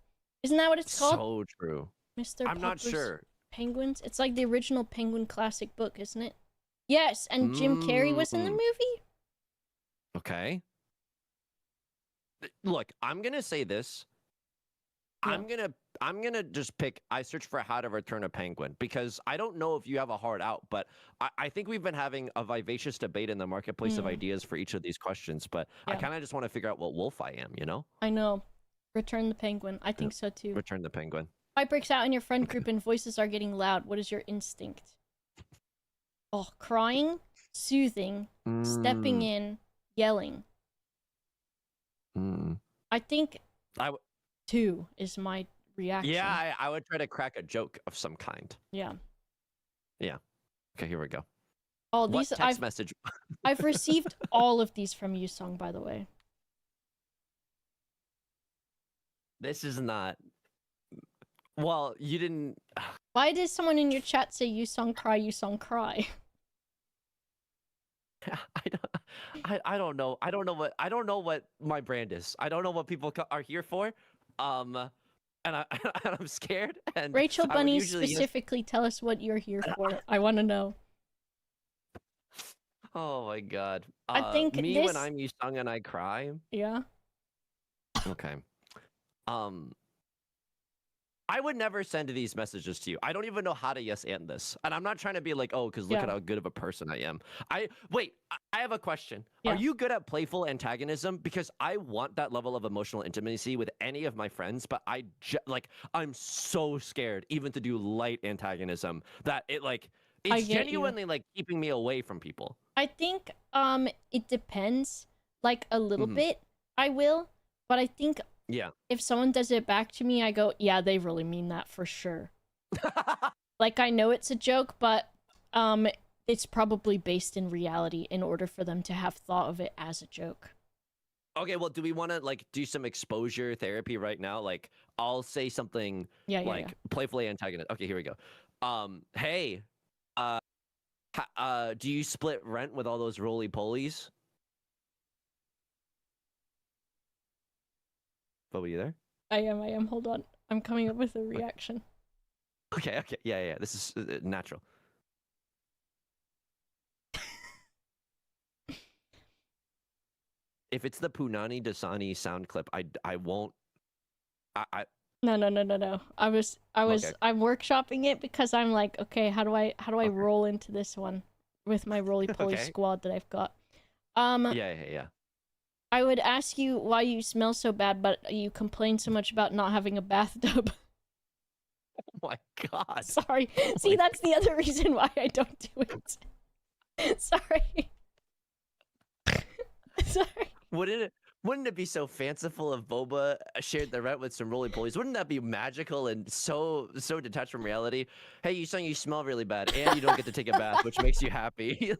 Isn't that what it's called? So true. Mr. I'm not sure. Penguins? It's like the original Penguin classic book, isn't it? Yes, and Jim Carrey was in the movie. Okay. Look, I'm gonna say this. Yeah. I'm gonna just pick I search for how to return a penguin because I don't know if you have a hard out, but I think we've been having a vivacious debate in the marketplace of ideas for each of these questions, but I kind of just want to figure out what wolf I am, you know? I know. Return the penguin. I think so too. Return the penguin. Fight breaks out in your friend group and voices are getting loud. What is your instinct? Oh, crying, soothing, stepping in, yelling. I think 2 is my reaction. Yeah, I would try to crack a joke of some kind. Yeah. Yeah. Okay, here we go. Oh, these text message? I've received all of these from Yusung, by the way. This is not. Well, you didn't. Why did someone in your chat say Yusung cry, Yusung cry? I don't know. I don't know what my brand is. I don't know what people are here for. And I'm scared. And Rachel Bunny, specifically tell us what you're here for. I want to know. Oh my god. I think when I'm Yusung and I cry. Yeah. Okay. I would never send these messages to you. I don't even know how to yes and this. And I'm not trying to be like, oh, because look Yeah. at how good of a person I am. Wait, I have a question. Yeah. Are you good at playful antagonism? Because I want that level of emotional intimacy with any of my friends, but I'm so scared even to do light antagonism that it's genuinely like keeping me away from people. I think it depends, like a little Mhm. bit. I will, but I think Yeah. if someone does it back to me, I go, yeah, they really mean that for sure. Like, I know it's a joke, but it's probably based in reality in order for them to have thought of it as a joke. Okay, well, do we want to like do some exposure therapy right now? Like, I'll say something playfully antagonist. Okay, here we go. Hey, do you split rent with all those roly polies? But were you there? I am. Hold on. I'm coming up with a reaction. Okay. Yeah. This is natural. If it's the Punani Dasani sound clip, I won't. No. I'm workshopping it because I'm like, okay, how do I roll into this one with my roly poly squad that I've got? Yeah. I would ask you why you smell so bad, but you complain so much about not having a bathtub. Oh my god. Sorry. See, that's the other reason why I don't do it. Sorry. Sorry. Wouldn't it be so fanciful if Boba shared the rent with some roly polies? Wouldn't that be magical and so detached from reality? Hey, you saying you smell really bad and you don't get to take a bath, which makes you happy.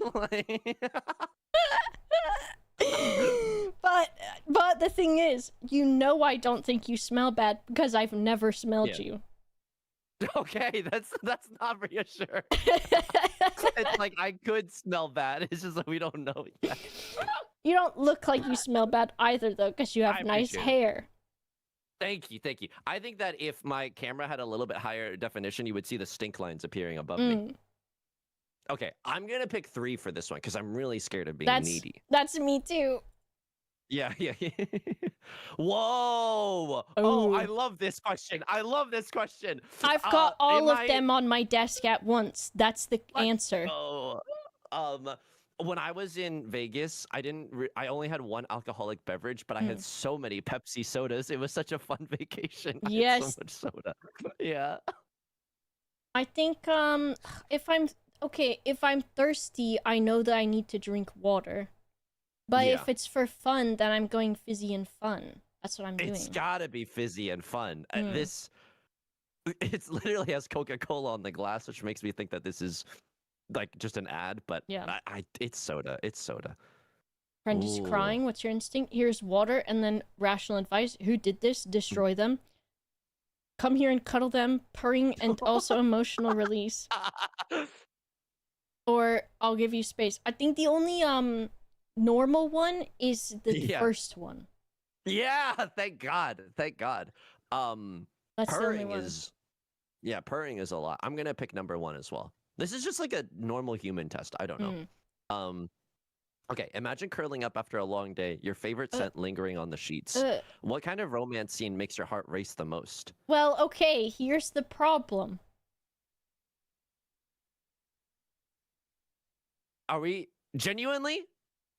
But the thing is, you know I don't think you smell bad because I've never smelled you. Okay, that's not reassuring. It's like I could smell bad. It's just that we don't know yet. You don't look like you smell bad either, though, because you have nice hair. Thank you. I think that if my camera had a little bit higher definition, you would see the stink lines appearing above me. Okay, I'm gonna pick 3 for this one because I'm really scared of being needy. That's me too. Yeah. Whoa! Oh, I love this question. I've got all of them on my desk at once. That's the answer. When I was in Vegas, I only had one alcoholic beverage, but I had so many Pepsi sodas. It was such a fun vacation. I had so much soda. Yeah. I think if I'm thirsty, I know that I need to drink water. But if it's for fun, then I'm going fizzy and fun. That's what I'm doing. It's gotta be fizzy and fun. It literally has Coca-Cola on the glass, which makes me think that this is like just an ad. But it's soda. Friend is crying. What's your instinct? Here's water, and then rational advice. Who did this? Destroy them. Come here and cuddle them. Purring and also emotional release. Or I'll give you space. I think the only normal one is the first one. Yeah, thank God. That's Purring the only one. Purring is a lot. I'm gonna pick number 1 as well. This is just like a normal human test. I don't know. Okay, imagine curling up after a long day, your favorite scent lingering on the sheets. What kind of romance scene makes your heart race the most? Well, okay, here's the problem. Are we genuinely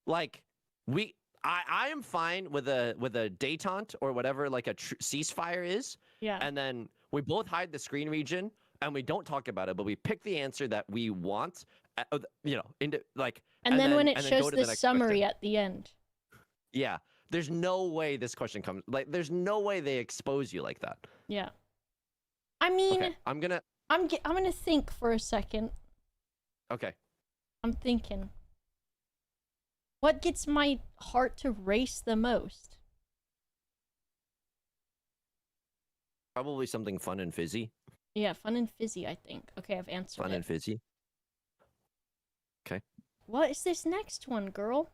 I am fine with a détente or whatever like a ceasefire is. Yeah. And then we both hide the screen region and we don't talk about it, but we pick the answer that we want. And then when it shows the summary at the end. Yeah. There's no way this question comes there's no way they expose you like that. Yeah. I mean, okay, I'm gonna think for a second. Okay. I'm thinking. What gets my heart to race the most? Probably something fun and fizzy. Yeah, fun and fizzy, I think. Okay, I've answered Fun and fizzy. Okay. What is this next one, girl?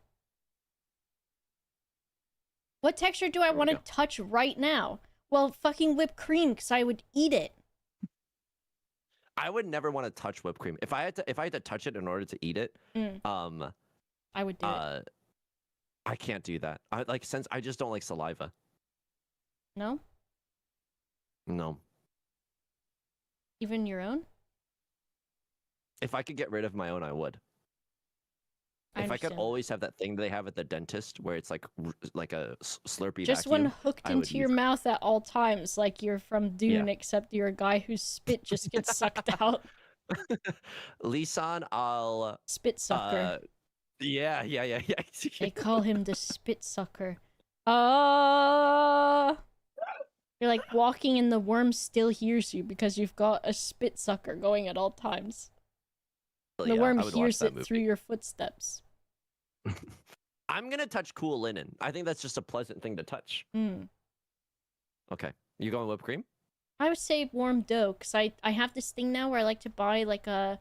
What texture do I want to touch right now? Well, fucking whipped cream, because I would eat it. I would never want to touch whipped cream. If I had to touch it in order to eat it, I would do it. I can't do that. I just don't like saliva. No? No. Even your own? If I could get rid of my own, I would. If I could always have that thing they have at the dentist where it's like a Slurpee just vacuum, one hooked into your mouth at all times, like you're from Dune, except you're a guy whose spit just gets sucked out. Lisan, I'll spit sucker. Yeah. They call him the spit sucker. You're like walking and the worm still hears you because you've got a spit sucker going at all times. The worm hears it through your footsteps. I'm gonna touch cool linen. I think that's just a pleasant thing to touch. Okay. You going whipped cream? I would say warm dough, because I have this thing now where I like to buy like a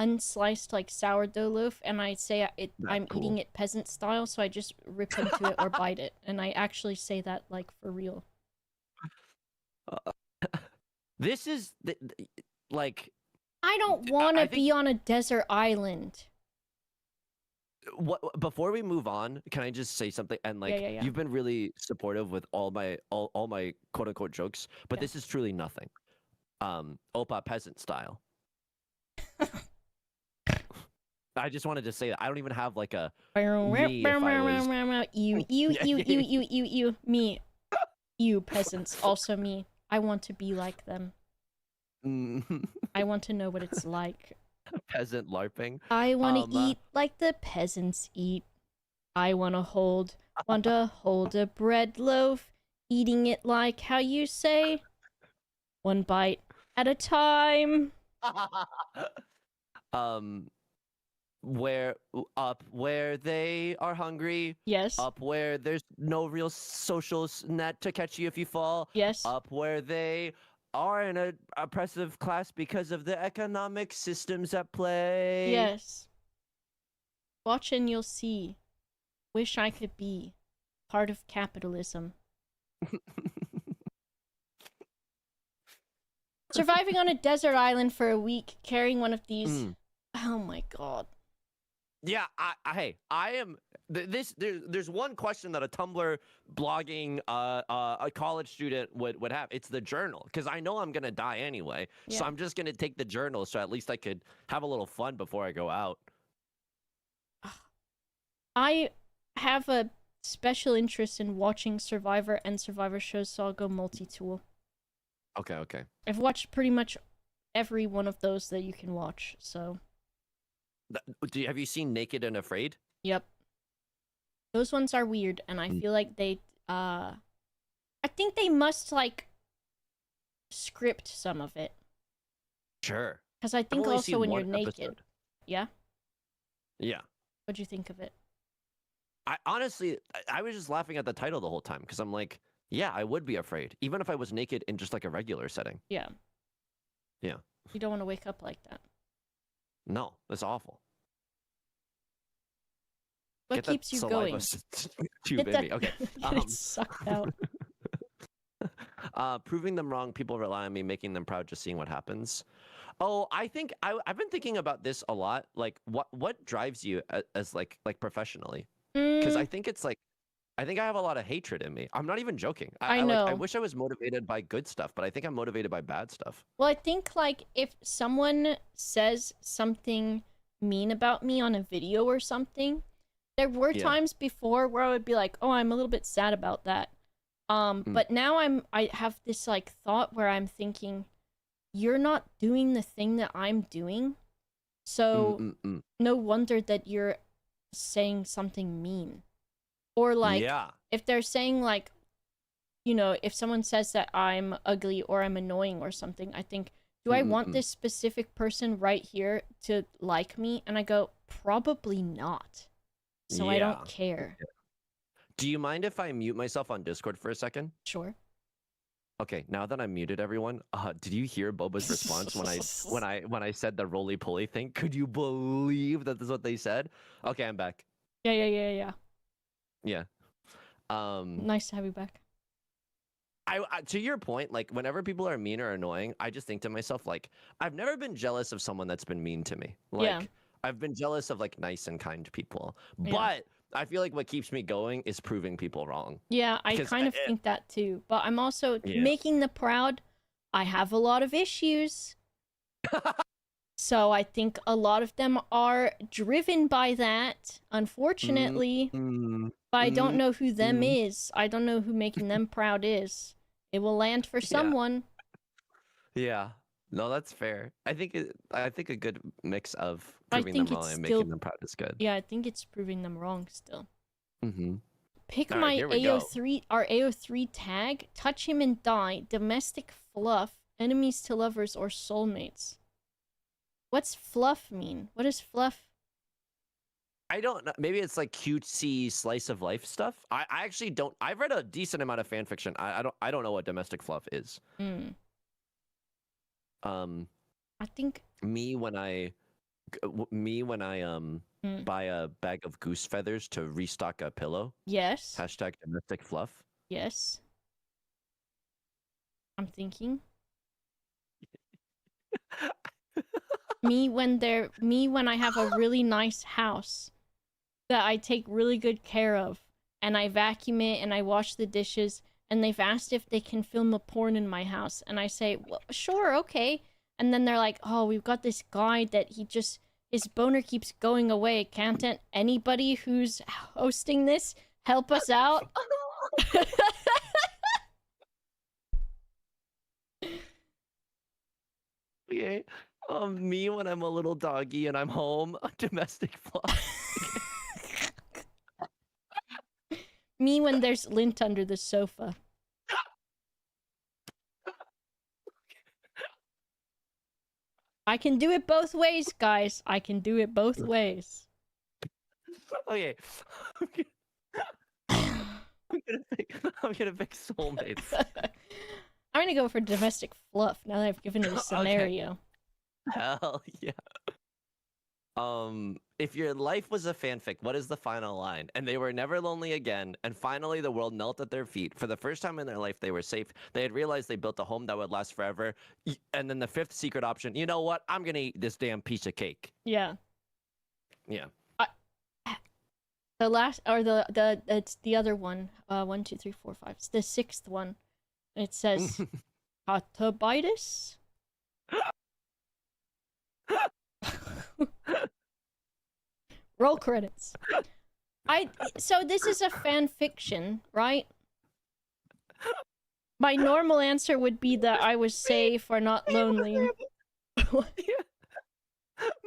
unsliced like sourdough loaf, and I say I'm eating it peasant style, so I just rip into it or bite it. And I actually say that like for real. This is like... I don't want to be on a desert island. Before we move on, can I just say something? And like, you've been really supportive with all my quote unquote jokes, but this is truly nothing. Oppa peasant style. I just wanted to say that I don't even have like a me, you peasants, also me. I want to be like them. I want to know what it's like. Peasant LARPing. I want to eat like the peasants eat. I want to hold a bread loaf, eating it like how you say, one bite at a time. Where they are hungry. Yes. Up where there's no real social net to catch you if you fall. Yes. Up where they are in an oppressive class because of the economic systems at play. Yes. Watch and you'll see. Wish I could be part of capitalism. Surviving on a desert island for a week, carrying one of these. Oh my god. Yeah, I am. There's one question that a Tumblr blogging a college student would have. It's the journal, because I know I'm gonna die anyway. Yeah. So I'm just gonna take the journal, so at least I could have a little fun before I go out. I have a special interest in watching Survivor and Survivor shows, so I'll go multi-tool. Okay. I've watched pretty much every one of those that you can watch, so... Have you seen Naked and Afraid? Yep. Those ones are weird, and I feel like they, I think they must, like, script some of it. Sure. Because I think also when you're naked. Episode. Yeah? Yeah. What'd you think of it? I honestly was just laughing at the title the whole time, because I'm like, yeah, I would be afraid, even if I was naked in just like a regular setting. Yeah. Yeah. You don't want to wake up like that. No, that's awful. What keeps you going? Tube in me. Okay. Get it sucked out. Proving them wrong, people rely on me, making them proud, just seeing what happens. Oh, I think I've been thinking about this a lot. Like, what drives you as like professionally? Because I think it's like, I think I have a lot of hatred in me. I'm not even joking. I know. I wish I was motivated by good stuff, but I think I'm motivated by bad stuff. Well, I think like if someone says something mean about me on a video or something, there were times before where I would be like, oh, I'm a little bit sad about that. But now I have this like thought where I'm thinking, you're not doing the thing that I'm doing. So no wonder that you're saying something mean. Or like, if they're saying like, you know, if someone says that I'm ugly or I'm annoying or something, I think, do I want this specific person right here to like me? And I go, probably not. So I don't care. Do you mind if I mute myself on Discord for a second? Sure. Okay, now that I'm muted, everyone, did you hear Boba's response when I said the roly-poly thing? Could you believe that this is what they said? Okay, I'm back. Yeah. Yeah. Nice to have you back. I to your point, like whenever people are mean or annoying, I just think to myself, like, I've never been jealous of someone that's been mean to me. Like, I've been jealous of like nice and kind people. But I feel like what keeps me going is proving people wrong. Yeah, I kind of think that too. But I'm also making the proud. I have a lot of issues. So I think a lot of them are driven by that, unfortunately. But I don't know who them is. I don't know who making them proud is. It will land for someone. Yeah. No, that's fair. I think a good mix of proving them wrong and making them proud is good. Yeah, I think it's proving them wrong still. Mm-hmm. Pick my AO3, our AO3 tag, touch him and die, domestic fluff, enemies to lovers, or soulmates. What's fluff mean? What is fluff? I don't know. Maybe it's like cutesy slice of life stuff. I actually don't. I've read a decent amount of fan fiction. I don't know what domestic fluff is. I think me when I buy a bag of goose feathers to restock a pillow. Yes. Hashtag domestic fluff. Yes. I'm thinking. me when I have a really nice house that I take really good care of, and I vacuum it and I wash the dishes, and they've asked if they can film a porn in my house, and I say, well, sure, okay. And then they're like, oh, we've got this guy that his boner keeps going away. Can't anybody who's hosting this help us out? Okay. Me when I'm a little doggy and I'm home, domestic fluff. Me when there's lint under the sofa. I can do it both ways, guys. I can do it both ways. Okay. I'm gonna pick soulmates. I'm gonna go for domestic fluff now that I've given it a scenario. Okay. Hell yeah. If your life was a fanfic, what is the final line? And they were never lonely again, and finally the world knelt at their feet. For the first time in their life, they were safe. They had realized they built a home that would last forever. And then the fifth secret option, you know what? I'm gonna eat this damn piece of cake. Yeah. Yeah. The last, or it's the other one. 1, 2, 3, 4, 5. It's the sixth one. It says, Hatabitis? Roll credits. So this is a fan fiction, right? My normal answer would be that I was safe or not lonely.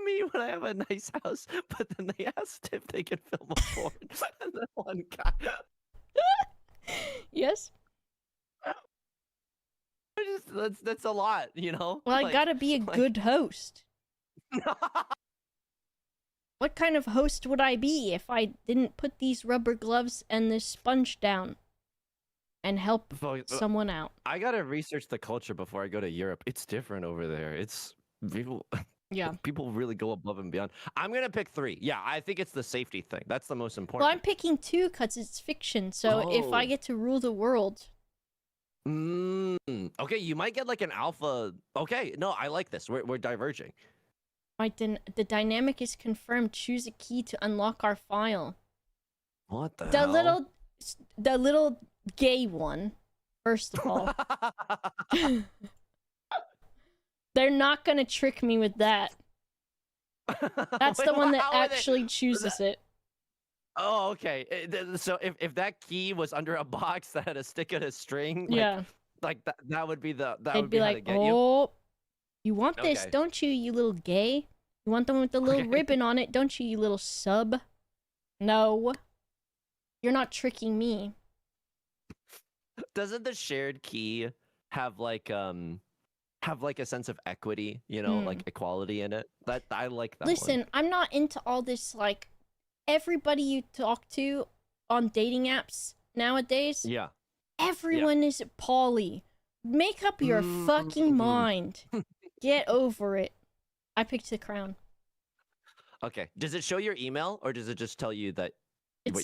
Me when I have a nice house, but then they asked if they could film a porn, and then one guy. Yes. That's a lot, you know. Well, I gotta be a good host. What kind of host would I be if I didn't put these rubber gloves and this sponge down and help someone out? I gotta research the culture before I go to Europe. It's different over there. It's people. Yeah. People really go above and beyond. I'm gonna pick 3. Yeah, I think it's the safety thing. That's the most important. Well, I'm picking 2 because it's fiction. So if I get to rule the world. Okay, you might get like an alpha. Okay, no, I like this. We're diverging. The dynamic is confirmed. Choose a key to unlock our file. What the hell? The little gay one, first of all. They're not gonna trick me with that. That's the one that actually chooses it. Oh, okay. So if that key was under a box that had a stick and a string, like that would be the They'd be like, oh, you want this, don't you, you little gay? You want the one with the little ribbon on it, don't you, you little sub? No, you're not tricking me. Doesn't the shared key have like a sense of equity, you know, like equality in it? That I like that. Listen, I'm not into all this like everybody you talk to on dating apps nowadays. Yeah. Everyone is poly. Make up your fucking mind. Get over it. I picked the crown. Okay. Does it show your email or does it just tell you that it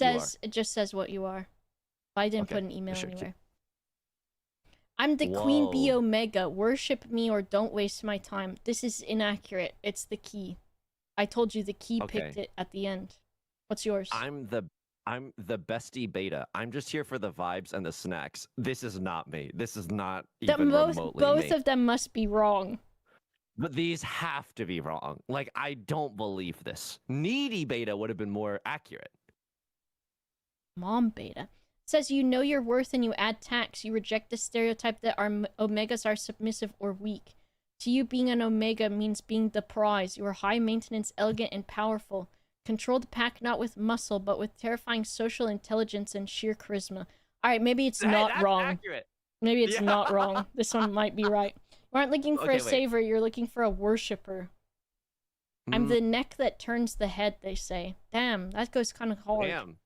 just says what you are. I didn't put an email anywhere. I'm the Queen Bee Omega. Worship me or don't waste my time. This is inaccurate. It's the key. I told you the key picked it at the end. What's yours? I'm the bestie beta. I'm just here for the vibes and the snacks. This is not me. This is not even remotely me. Both of them must be wrong. But these have to be wrong. Like, I don't believe this. Needy beta would have been more accurate. Mom beta says you know your worth and you add tax. You reject the stereotype that our omegas are submissive or weak. To you, being an omega means being the prize. You are high maintenance, elegant, and powerful. Control the pack not with muscle, but with terrifying social intelligence and sheer charisma. Alright, maybe it's not wrong. Accurate. Maybe it's not wrong. This one might be right. You aren't looking for a saver, you're looking for a worshipper. I'm the neck that turns the head, they say. Damn, that goes kind of hard. Damn.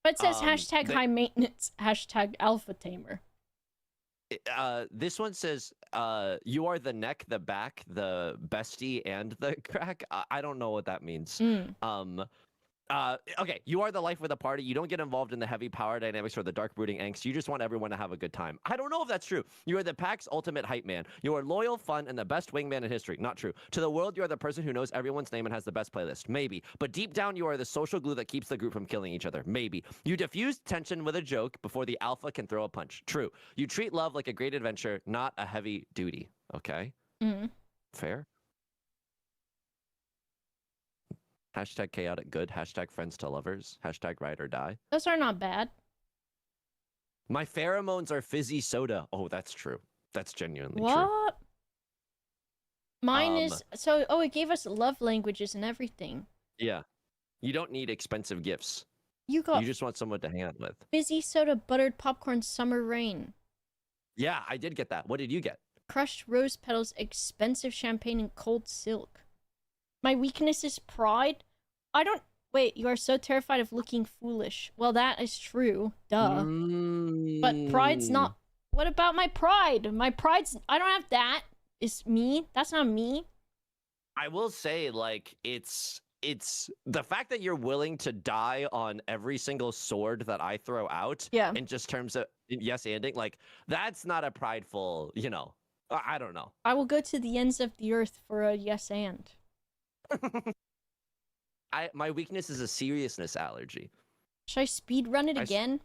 But it says hashtag high maintenance, hashtag alpha tamer. This one says, you are the neck, the back, the bestie, and the crack. I don't know what that means. Okay, you are the life of the party. You don't get involved in the heavy power dynamics or the dark brooding angst. You just want everyone to have a good time. I don't know if that's true. You are the pack's ultimate hype man. You are loyal, fun, and the best wingman in history. Not true. To the world, you are the person who knows everyone's name and has the best playlist. Maybe. But deep down, you are the social glue that keeps the group from killing each other. Maybe. You diffuse tension with a joke before the alpha can throw a punch. True. You treat love like a great adventure, not a heavy duty. Okay? Fair? Hashtag chaotic good, hashtag friends to lovers, hashtag ride or die. Those are not bad. My pheromones are fizzy soda. Oh, that's true. That's genuinely true. What? Mine is... So, it gave us love languages and everything. Yeah. You don't need expensive gifts. You just want someone to hang out with. Fizzy soda, buttered popcorn, summer rain. Yeah, I did get that. What did you get? Crushed rose petals, expensive champagne, and cold silk. My weakness is pride. I don't... Wait, you are so terrified of looking foolish. Well, that is true. Duh. But pride's not... What about my pride? My pride's... I don't have that. It's me. That's not me. I will say, like, it's the fact that you're willing to die on every single sword that I throw out. Yeah. In just terms of yes-anding, like, that's not a prideful, you know... I don't know. I will go to the ends of the earth for a yes and. My weakness is a seriousness allergy. Should I speed run it again?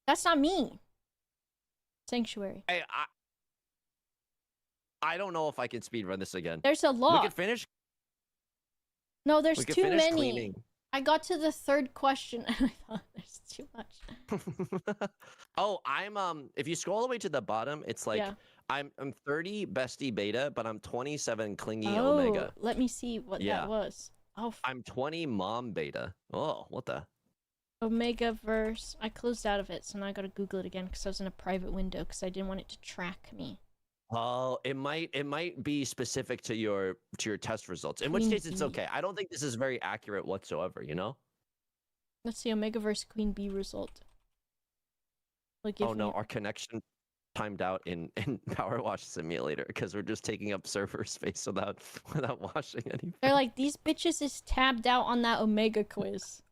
That's not me. Sanctuary. I don't know if I can speed run this again. There's a lot. We can finish. No, there's too many. Cleaning. I got to the third question and I thought there's too much. Oh, I'm if you scroll all the way to the bottom, it's like I'm 30 bestie beta, but I'm 27 clingy omega. Let me see what that was. Oh, I'm 20 mom beta. Oh, what the? Omega verse. I closed out of it, so now I gotta Google it again because I was in a private window because I didn't want it to track me. Oh, it might be specific to your test results. In which case, it's okay. I don't think this is very accurate whatsoever. You know. Let's see Omega verse Queen Bee result. Oh no, our connection timed out in Power Wash Simulator because we're just taking up server space without washing anything. They're like, these bitches is tabbed out on that Omega quiz.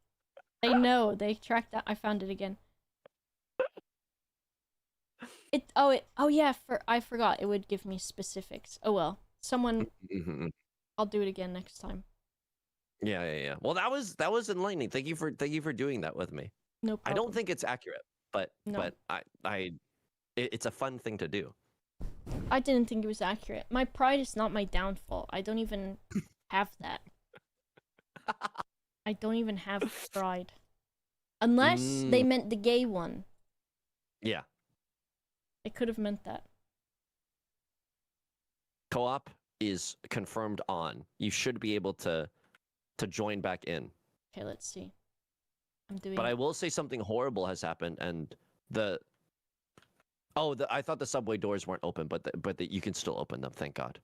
They know. They tracked that. I found it again. I forgot. It would give me specifics. Oh well. Someone... I'll do it again next time. Yeah. Well, that was enlightening. Thank you for doing that with me. No problem. I don't think it's accurate, but it's a fun thing to do. I didn't think it was accurate. My pride is not my downfall. I don't even have that. I don't even have pride. Unless they meant the gay one. Yeah. It could have meant that. Co-op is confirmed on. You should be able to join back in. Okay, let's see. I'm doing. But I will say something horrible has happened, and I thought the subway doors weren't open, but you can still open them. Thank God.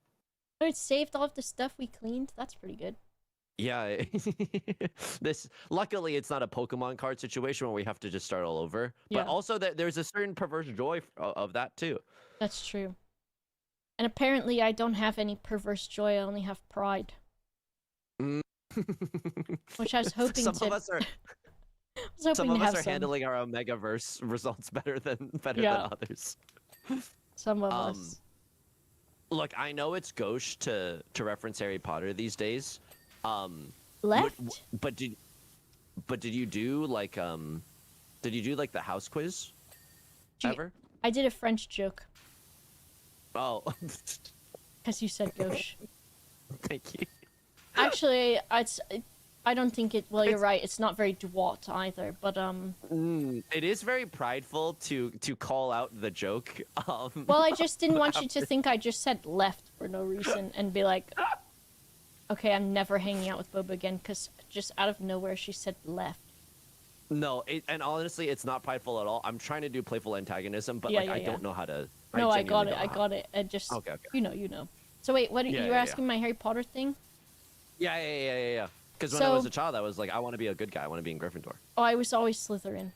Oh, it saved all of the stuff we cleaned. That's pretty good. Yeah. Luckily, it's not a Pokemon card situation where we have to just start all over. But also that there's a certain perverse joy of that too. That's true. And apparently, I don't have any perverse joy. I only have pride. Which I was hoping Some of us are handling our Omegaverse results better than others. Some of us. Look, I know it's gauche to reference Harry Potter these days. Left? But did you do like the house quiz ever? I did a French joke. Oh. Because you said gauche. Thank you. Actually, I don't think it. Well, you're right. It's not very droit either. But It is very prideful to call out the joke. Well, I just didn't want you to think I just said left for no reason and be like, okay, I'm never hanging out with Boba again because just out of nowhere she said left. No, and honestly, it's not prideful at all. I'm trying to do playful antagonism, but Yeah, I don't know how to. No, I got genuinely it. I don't know got it. I just, Okay. you know. So wait, what? You were asking my Harry Potter thing? Yeah. Because when I was a child, I was like, I want to be a good guy. I want to be in Gryffindor. Oh, I was always Slytherin.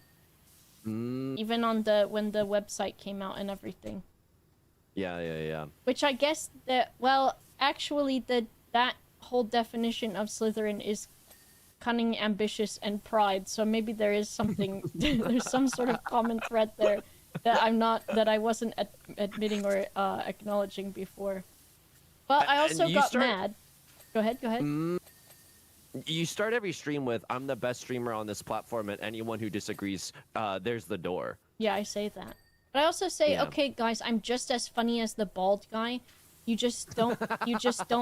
Even on when the website came out and everything. Yeah. Which I guess that, well, actually that whole definition of Slytherin is cunning, ambitious, and pride. So maybe there is something, there's some sort of common thread there that I wasn't admitting or acknowledging before. But I also got mad. Go ahead. You start every stream with, I'm the best streamer on this platform, and anyone who disagrees, there's the door. Yeah, I say that. But I also say, okay, guys, I'm just as funny as the bald guy. You just don't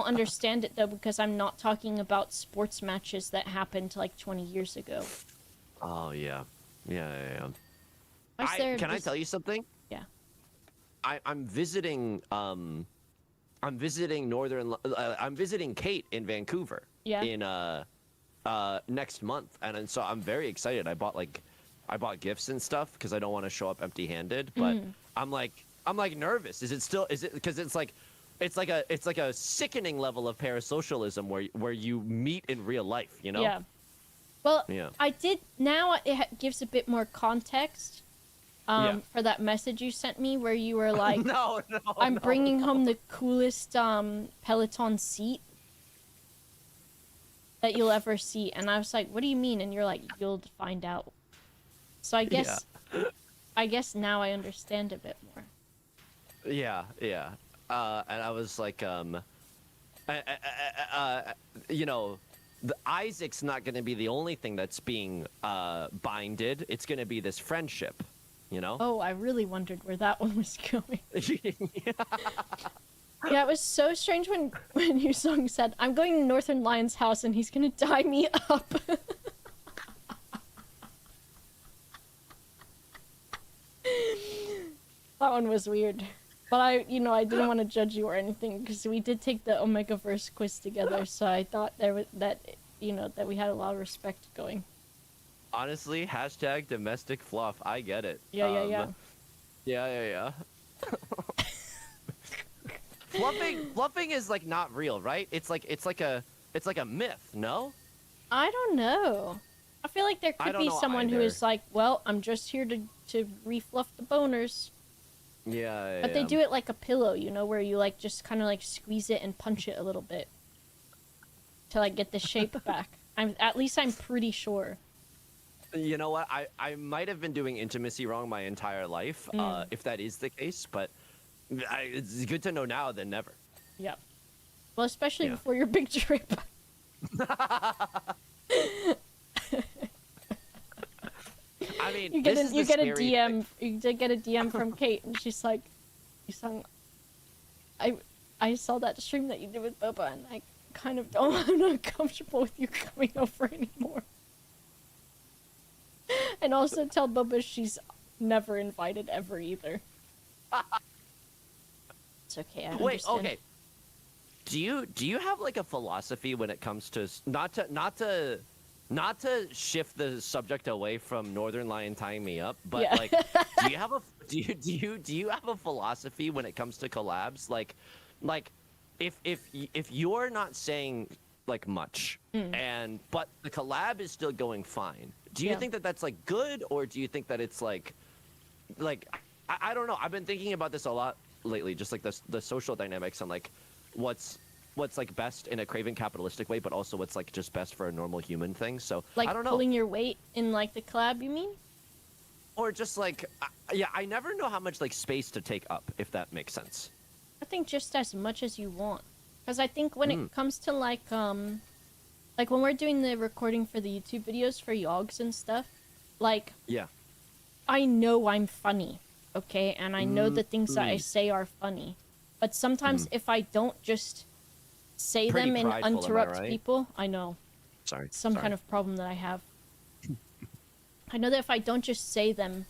understand it though, because I'm not talking about sports matches that happened like 20 years ago. Oh yeah. Can I tell you something? Yeah. I'm visiting I'm visiting Kate in Vancouver. Yeah. In next month, and so I'm very excited. I bought gifts and stuff because I don't want to show up empty-handed. But I'm like nervous. Is it because it's like a sickening level of parasocialism where you meet in real life, you know? Yeah. Well, yeah. I did. Now it gives a bit more context. For that message you sent me where you were like, I'm bringing home the coolest Peloton seat that you'll ever see. And I was like, what do you mean? And you're like, you'll find out. So I guess now I understand a bit more. Yeah. And I was like, you know, Isaac's not going to be the only thing that's being binded. It's going to be this friendship, you know? Oh, I really wondered where that one was going. Yeah, it was so strange when Yusong said, I'm going to Northern Lion's house and he's going to tie me up. That one was weird. But I didn't want to judge you or anything because we did take the Omegaverse quiz together, so I thought that we had a lot of respect going. Honestly, # domestic fluff. I get it. Yeah. Yeah. Fluffing is like not real, right? It's like a myth, no? I don't know. I feel like there could be someone who is like, well, I'm just here to refluff the boners. Yeah. But they do it like a pillow, you know, where you like just kind of like squeeze it and punch it a little bit to like get the shape back. I'm pretty sure. You know what? I might have been doing intimacy wrong my entire life, if that is the case, but it's good to know now than never. Yeah. Well, especially before your big trip. I mean, you get a DM. You did get a DM from Kate, and she's like, "Yusong, I saw that stream that you did with Boba, and I kind of I'm not comfortable with you coming over anymore." And also tell Boba she's never invited ever either. It's okay. I understand. Okay. Do you have like a philosophy when it comes to not to shift the subject away from Northern Lion tying me up, but like, do you have a philosophy when it comes to collabs? Like, if you're not saying like much, but the collab is still going fine, do you think that that's like good, or do you think that it's like I don't know. I've been thinking about this a lot lately, just like the social dynamics and like what's like best in a craven capitalistic way, but also what's like just best for a normal human thing. So like I don't know. Pulling your weight in like the collab, you mean? Or just like I never know how much like space to take up, if that makes sense. I think just as much as you want, because I think when it comes to like when we're doing the recording for the YouTube videos for Yogs and stuff, like I know I'm funny, okay, and I know the things that I say are funny. But sometimes if I don't just say Pretty them and prideful, am I interrupt right? people, I know. Sorry. Some kind of problem that I have. I know that if I don't just say them,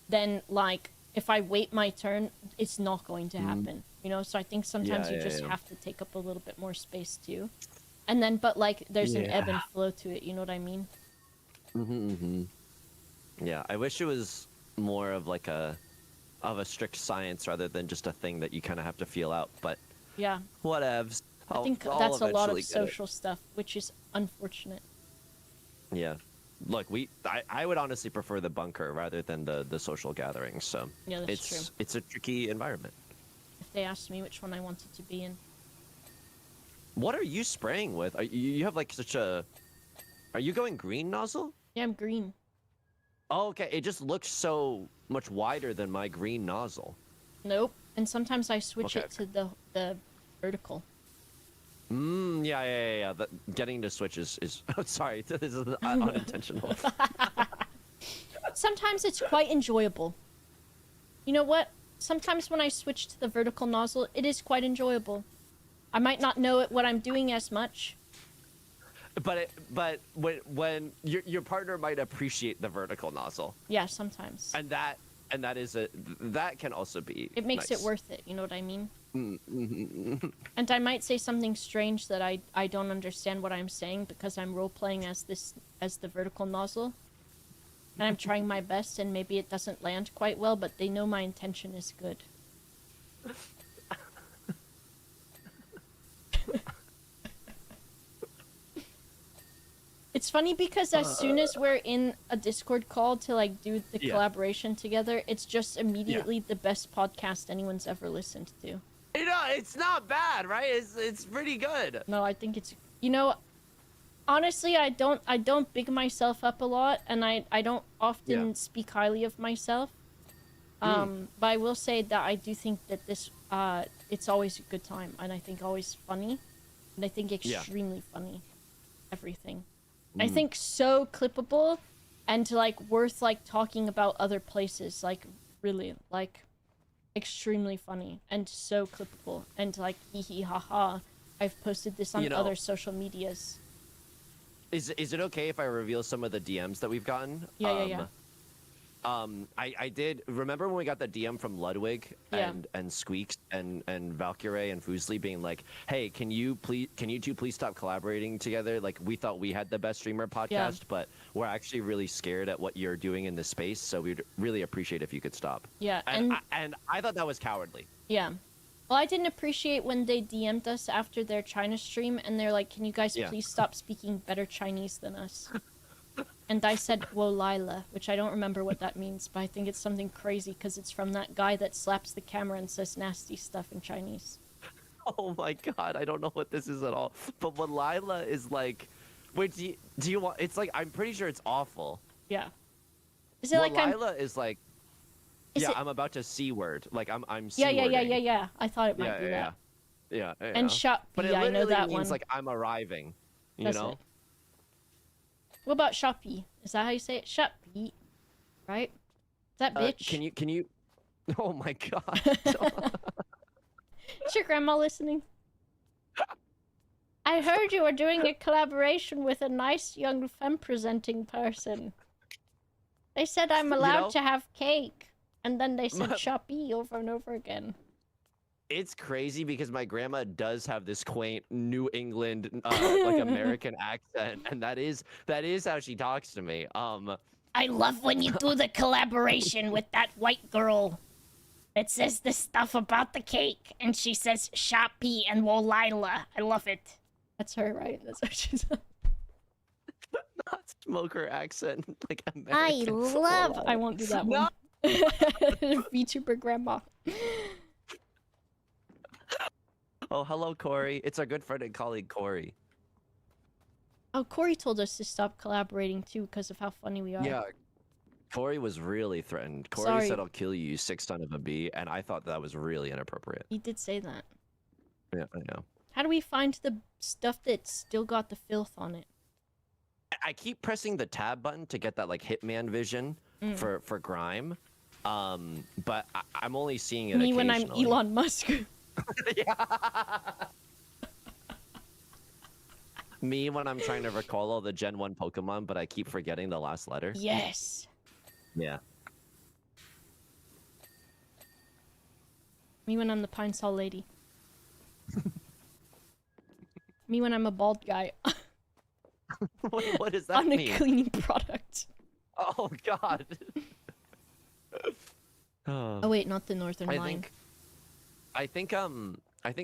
then like if I wait my turn, it's not going to happen. You know, so I think sometimes you just have to take up a little bit more space too. And then, but like there's an ebb and flow to it. You know what I mean? Yeah, I wish it was more of like a strict science rather than just a thing that you kind of have to feel out. But yeah, whatevs. I think that's a lot of social stuff, which is unfortunate. Yeah. Look, I would honestly prefer the bunker rather than the social gatherings. So yeah, that's true. It's a tricky environment. If they asked me which one I wanted to be in. What are you spraying with? You have like such a... Are you going green nozzle? Yeah, I'm green. Oh, okay. It just looks so much wider than my green nozzle. Nope. And sometimes I switch it to the vertical. Yeah. Getting to switch is sorry, this is unintentional. Sometimes it's quite enjoyable. You know what? Sometimes when I switch to the vertical nozzle, it is quite enjoyable. I might not know what I'm doing as much. But when your partner might appreciate the vertical nozzle. Yeah, sometimes. And that is that can also be. It makes nice. it worth it. You know what I mean? And I might say something strange that I don't understand what I'm saying because I'm role playing as the vertical nozzle, and I'm trying my best, and maybe it doesn't land quite well, but they know my intention is good. It's funny because as soon as we're in a Discord call to like do the collaboration together, it's just immediately the best podcast anyone's ever listened to. You know, it's not bad, right? It's pretty good. No, I think it's, you know, honestly, I don't big myself up a lot, and I don't often speak highly of myself. But I will say that I do think that this it's always a good time, and I think always funny, and I think extremely funny, everything. I think so clippable, and like worth like talking about other places, like really like extremely funny and so clippable and like hee hee ha ha. I've posted this on other social medias. Is it okay if I reveal some of the DMs that we've gotten? Yeah. I did remember when we got the DM from Ludwig and Squeaks and Valkyrie and Fusli being like, hey, can you two please stop collaborating together? Like, we thought we had the best streamer podcast, but we're actually really scared at what you're doing in this space, so we'd really appreciate if you could stop. Yeah, and I thought that was cowardly. Yeah. Well, I didn't appreciate when they DM'd us after their China stream, and they're like, can you guys please stop speaking better Chinese than us? And I said, "Wo Lila," which I don't remember what that means, but I think it's something crazy because it's from that guy that slaps the camera and says nasty stuff in Chinese. Oh my god, I don't know what this is at all. But what Lila is like, wait, do you want? It's like, I'm pretty sure it's awful. Yeah. Is it like Lila is like, I'm about to C word. Like I'm C Yeah. I thought it might be that. Yeah. And Shopee, but it I know that means one. like I'm arriving. You Does know. It? What about Shopee? Is that how you say it? Shopee, right? Is that bitch? Can you? Oh my god. Is your grandma listening? I heard you were doing a collaboration with a nice young femme presenting person. They said I'm allowed to have cake, and then they said Shopee over and over again. It's crazy because my grandma does have this quaint New England, like American accent, and that is how she talks to me. I love when you do the collaboration with that white girl. It says the stuff about the cake, and she says Shopee and Wolila. I love it. That's her, right? That's what she said. Not smoker accent, like American. I love. I won't do that one. VTuber grandma. Oh, hello, Corey. It's our good friend and colleague, Corey. Oh, Corey told us to stop collaborating, too, because of how funny we are. Yeah. Corey was really threatened. Corey said, I'll kill you, 6 ton of a bee, and I thought that was really inappropriate. He did say that. Yeah, I know. How do we find the stuff that's still got the filth on it? I keep pressing the tab button to get that, like, Hitman vision for Grime. But I'm only seeing it Me when I'm occasionally. Elon Musk. Yeah. Me when I'm trying to recall all the Gen 1 Pokemon, but I keep forgetting the last letter. Yes. Yeah. Me when I'm the Pine Sol lady. Me when I'm a bald guy. Wait, what does that On a mean? cleaning product. Oh God. Oh wait, not the Northern Line. I think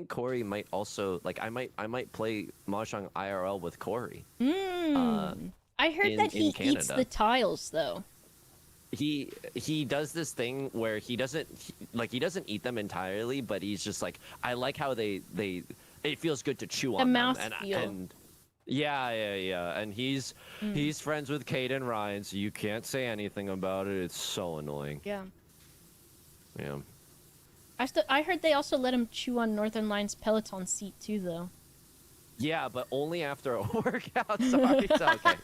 Corey might also like I might play Mahjong IRL with Corey. I heard that he eats the tiles though. He does this thing where he doesn't eat them entirely, but he's just like, I like how they it feels good to chew on them. And yeah, and he's friends with Kate and Ryan, so you can't say anything about it. It's so annoying. Yeah. Yeah. I heard they also let him chew on Northern Line's Peloton seat too, though. Yeah, but only after a workout. Sorry, it's okay.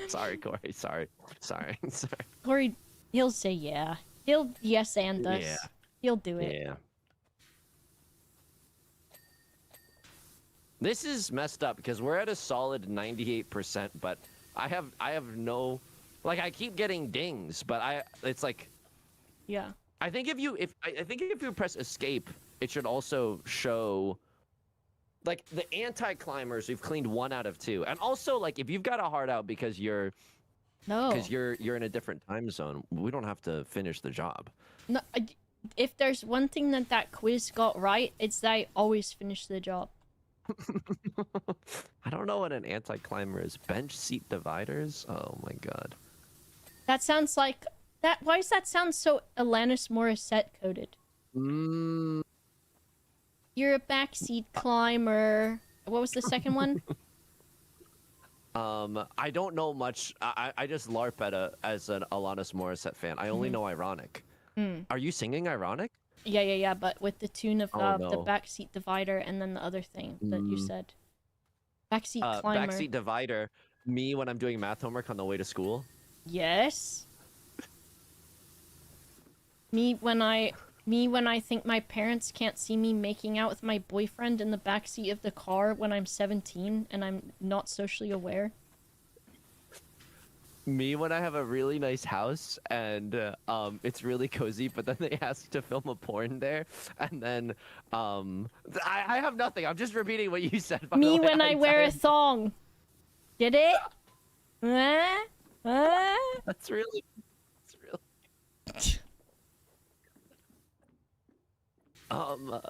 Sorry, Corey. Sorry. Corey, he'll say yeah. He'll yes and us. Yeah. He'll do it. Yeah. This is messed up because we're at a solid 98%, but I have no, like, I keep getting dings, but it's like, yeah. I think if you press escape, it should also show, like, the anti-climbers. We've cleaned 1 out of 2, and also like if you've got a hard out because you're you're in a different time zone, we don't have to finish the job. No, if there's one thing that quiz got right, it's that I always finish the job. I don't know what an anti-climber is. Bench seat dividers? Oh my god. That sounds like that. Why does that sound so Alanis Morissette coded? You're a backseat climber. What was the second one? I don't know much. I just LARP as an Alanis Morissette fan. I only know Ironic. Are you singing Ironic? Yeah, but with the tune of no. the backseat divider and then the other thing that you said. Backseat climber. Backseat divider. Me when I'm doing math homework on the way to school. Yes. Me when I think my parents can't see me making out with my boyfriend in the backseat of the car when I'm 17 and I'm not socially aware. Me when I have a really nice house and it's really cozy, but then they ask to film a porn there, and then I have nothing. I'm just repeating what you said. Me when I wear a thong. Get it? That's really. I'm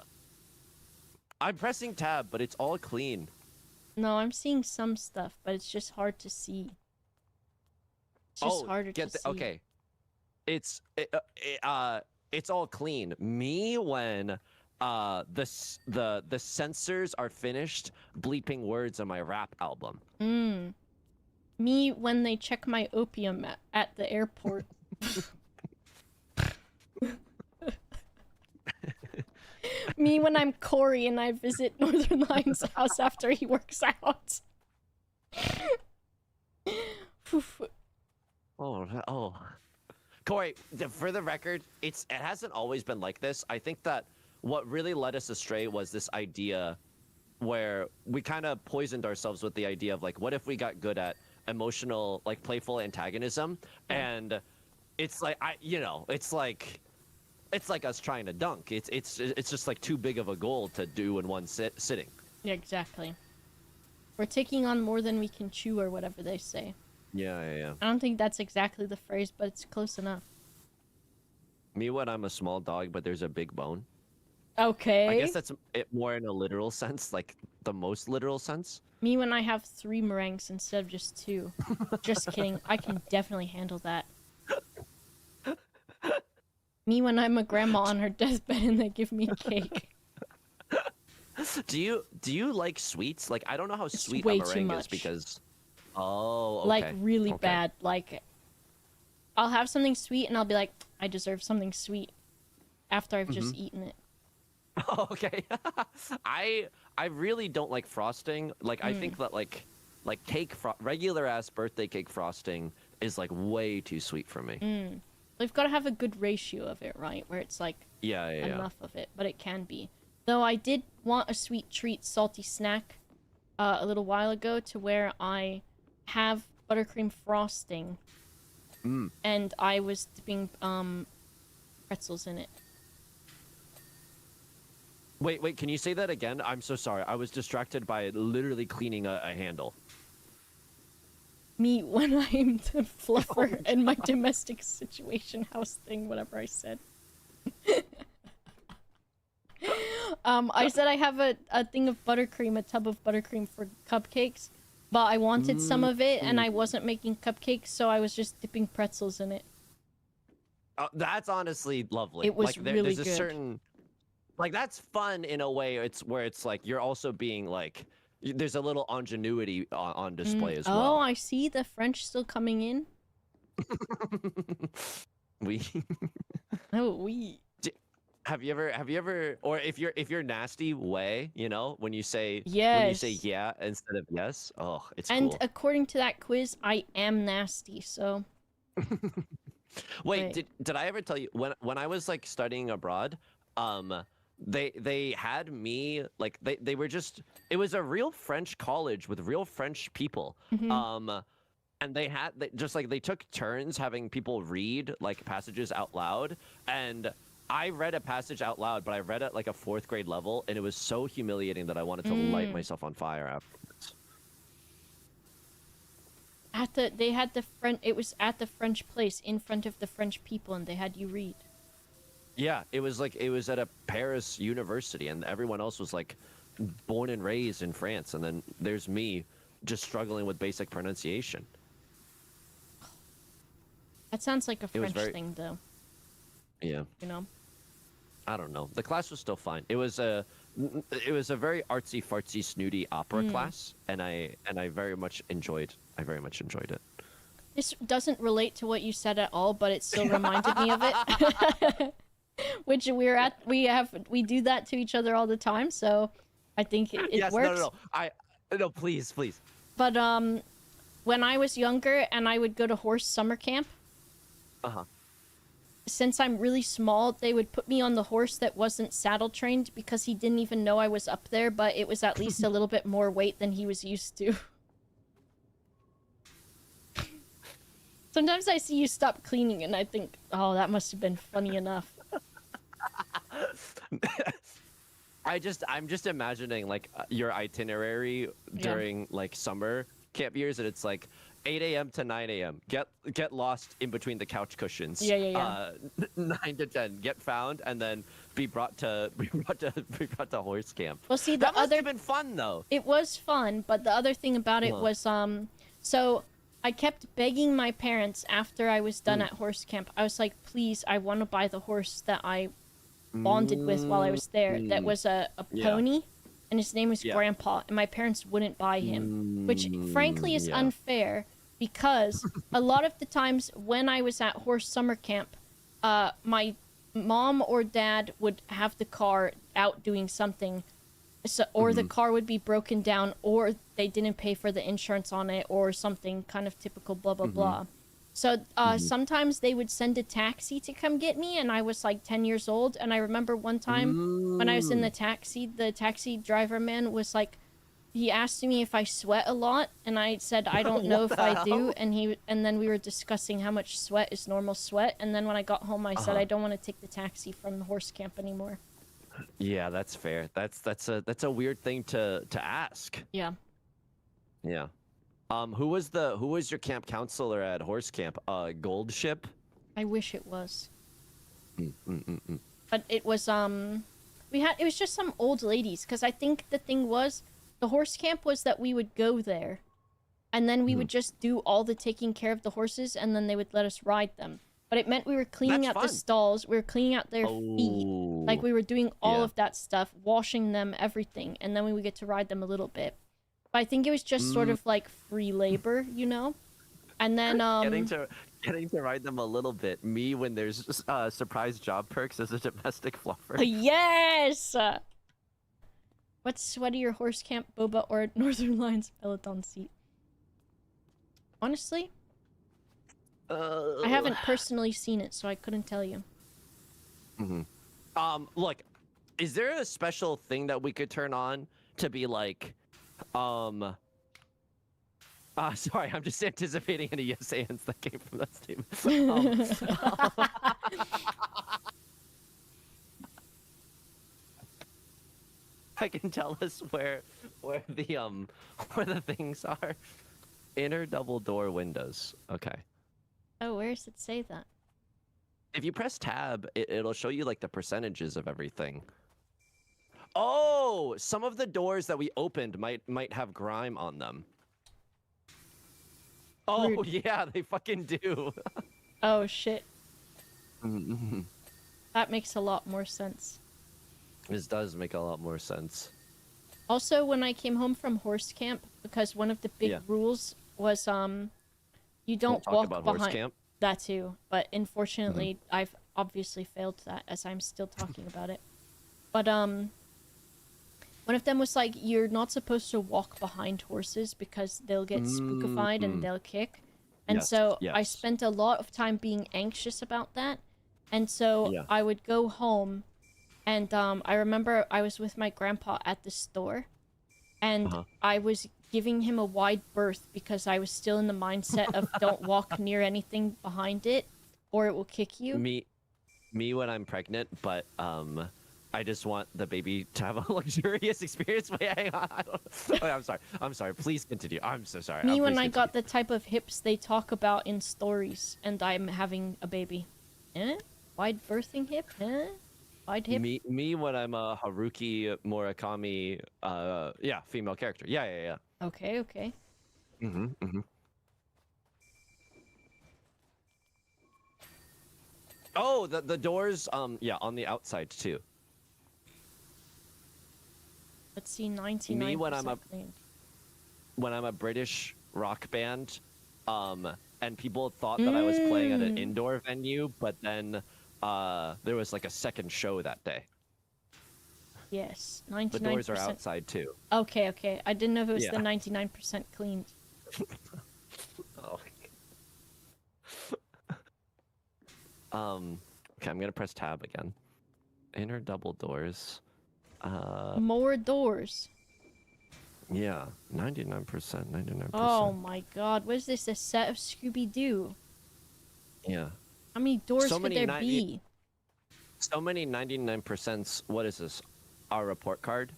pressing tab, but it's all clean. No, I'm seeing some stuff, but it's just hard to see. It's just harder to see. Okay. It's all clean. Me when the censors are finished bleeping words on my rap album. Me when they check my opium at the airport. Me when I'm Corey and I visit Northern Line's house after he works out. Oh. Corey, for the record, it hasn't always been like this. I think that what really led us astray was this idea where we kind of poisoned ourselves with the idea of like, what if we got good at emotional, like playful antagonism? And it's like, it's like us trying to dunk. It's just like too big of a goal to do in one sitting. Yeah, exactly. We're taking on more than we can chew, or whatever they say. Yeah. I don't think that's exactly the phrase, but it's close enough. Me when I'm a small dog, but there's a big bone. Okay. I guess that's it more in a literal sense, like the most literal sense. Me when I have 3 meringues instead of just 2. Just kidding. I can definitely handle that. Me when I'm a grandma on her deathbed and they give me cake. Do you like sweets? Like, I don't know how sweet way a meringue too much. is because... Oh, okay. Like, really bad. Like, I'll have something sweet and I'll be like, I deserve something sweet after I've just eaten it. Oh, okay. I really don't like frosting. Like, I think that, like cake, regular-ass birthday cake frosting is, like, way too sweet for me. They've got to have a good ratio of it, right? Where it's like enough of it, but it can be. Though I did want a sweet treat salty snack a little while ago to where I have buttercream frosting and I was dipping pretzels in it. Wait, can you say that again? I'm so sorry. I was distracted by literally cleaning a handle. Me when I'm the fluffer in my domestic situation house thing, whatever I said. I said I have a thing of buttercream, a tub of buttercream for cupcakes, but I wanted some of it and I wasn't making cupcakes, so I was just dipping pretzels in it. That's honestly lovely. It was really there's good. A certain, like, that's fun in a way. It's where it's like you're also being like, there's a little ingenuity on display as well. Oh, I see the French still coming in. We. Oh, we. Have you ever, or if you're nasty way, you know, when you say yeah instead of yes, oh, it's and cool. According to that quiz, I am nasty, so. Wait, did I ever tell you when I was like studying abroad, they had me like they were just, it was a real French college with real French people. And they took turns having people read like passages out loud, and I read a passage out loud, but I read it like a 4th grade level, and it was so humiliating that I wanted to light myself on fire afterwards. It was at the French place in front of the French people, and they had you read. Yeah, it was at a Paris university, and everyone else was like born and raised in France, and then there's me just struggling with basic pronunciation. That sounds like a French thing, though. Yeah. You know? I don't know. The class was still fine. It was a very artsy fartsy snooty opera class, and I very much enjoyed it. This doesn't relate to what you said at all, but it still reminded me of it. Which we do that to each other all the time, so I think it works. No, please. But when I was younger and I would go to horse summer camp, since I'm really small, they would put me on the horse that wasn't saddle trained because he didn't even know I was up there, but it was at least a little bit more weight than he was used to. Sometimes I see you stop cleaning and I think, oh, that must have been funny enough. I'm just imagining like your itinerary during like summer camp years, and it's like 8 a.m. to 9 a.m. Get lost in between the couch cushions. Yeah. 9 to 10, get found, and then be brought to horse camp. Well, see, that must have been fun though. It was fun, but the other thing about it was so I kept begging my parents after I was done at horse camp. I was like, please, I want to buy the horse that I bonded with while I was there. That was a pony, and his name was Grandpa, and my parents wouldn't buy him, which frankly is unfair because a lot of the times when I was at horse summer camp, my mom or dad would have the car out doing something, or the car would be broken down, or they didn't pay for the insurance on it, or something kind of typical blah blah blah. So sometimes they would send a taxi to come get me, and I was like 10 years old. And I remember one time when I was in the taxi driver man was like, he asked me if I sweat a lot, and I said I don't know if I do, and then we were discussing how much sweat is normal sweat, and then when I got home I said I don't want to take the taxi from the horse camp anymore. Yeah, that's fair. That's a weird thing to ask. Yeah. Yeah. Who was your camp counselor at horse camp? Gold Ship? I wish it was. But it was it was just some old ladies, because I think the thing was, the horse camp was that we would go there, and then we would just do all the taking care of the horses, and then they would let us ride them. But it meant we were cleaning out the stalls, we were cleaning out their feet, like we were doing all of that stuff, washing them, everything, and then we would get to ride them a little bit. But I think it was just sort of like free labor, you know? And then getting to ride them a little bit. Me when there's surprise job perks as a domestic fluffer. Yes. What's sweatier, horse camp, boba, or Northern Lions Peloton seat? Honestly, I haven't personally seen it, so I couldn't tell you. Look, is there a special thing that we could turn on to be like, sorry, I'm just anticipating any yes ands that came from that statement. I can tell us where the things are. Inner double door windows. Okay. Oh, where does it say that? If you press tab, it'll show you like the percentages of everything. Oh, some of the doors that we opened might have grime on them. Oh, Rude. yeah, they fucking do. Oh, shit. That makes a lot more sense. This does make a lot more sense. Also, when I came home from horse camp, because one of the big rules was, you don't talk walk about behind... horse camp? That too, but unfortunately, I've obviously failed that, as I'm still talking about it. But, one of them was like, you're not supposed to walk behind horses because they'll get spookified and they'll kick. And so I spent a lot of time being anxious about that. And so I would go home, and I remember I was with my grandpa at the store, and I was giving him a wide berth because I was still in the mindset of don't walk near anything behind it or it will kick you. Me when I'm pregnant, but I just want the baby to have a luxurious experience. Wait, hang on. I'm sorry. Please continue. I'm so sorry. Me when I got the type of hips they talk about in stories and I'm having a baby. Eh? Wide birthing hip? Eh? Wide hip? Me when I'm a Haruki Murakami, female character. Yeah. Okay. Oh, the doors, on the outside too. Let's see, 99% Me clean. when I'm a British rock band, and people thought that I was playing at an indoor venue, but then there was like a second show that day. Yes, 99%. The doors are outside too. Okay. I didn't know if it was the 99% cleaned. Oh. Okay, I'm gonna press tab again. Inner double doors. More doors. Yeah, 99%. Oh my god, what is this, a set of Scooby-Doo? Yeah. How many doors could there be? So many 99%. What is this? Our report card?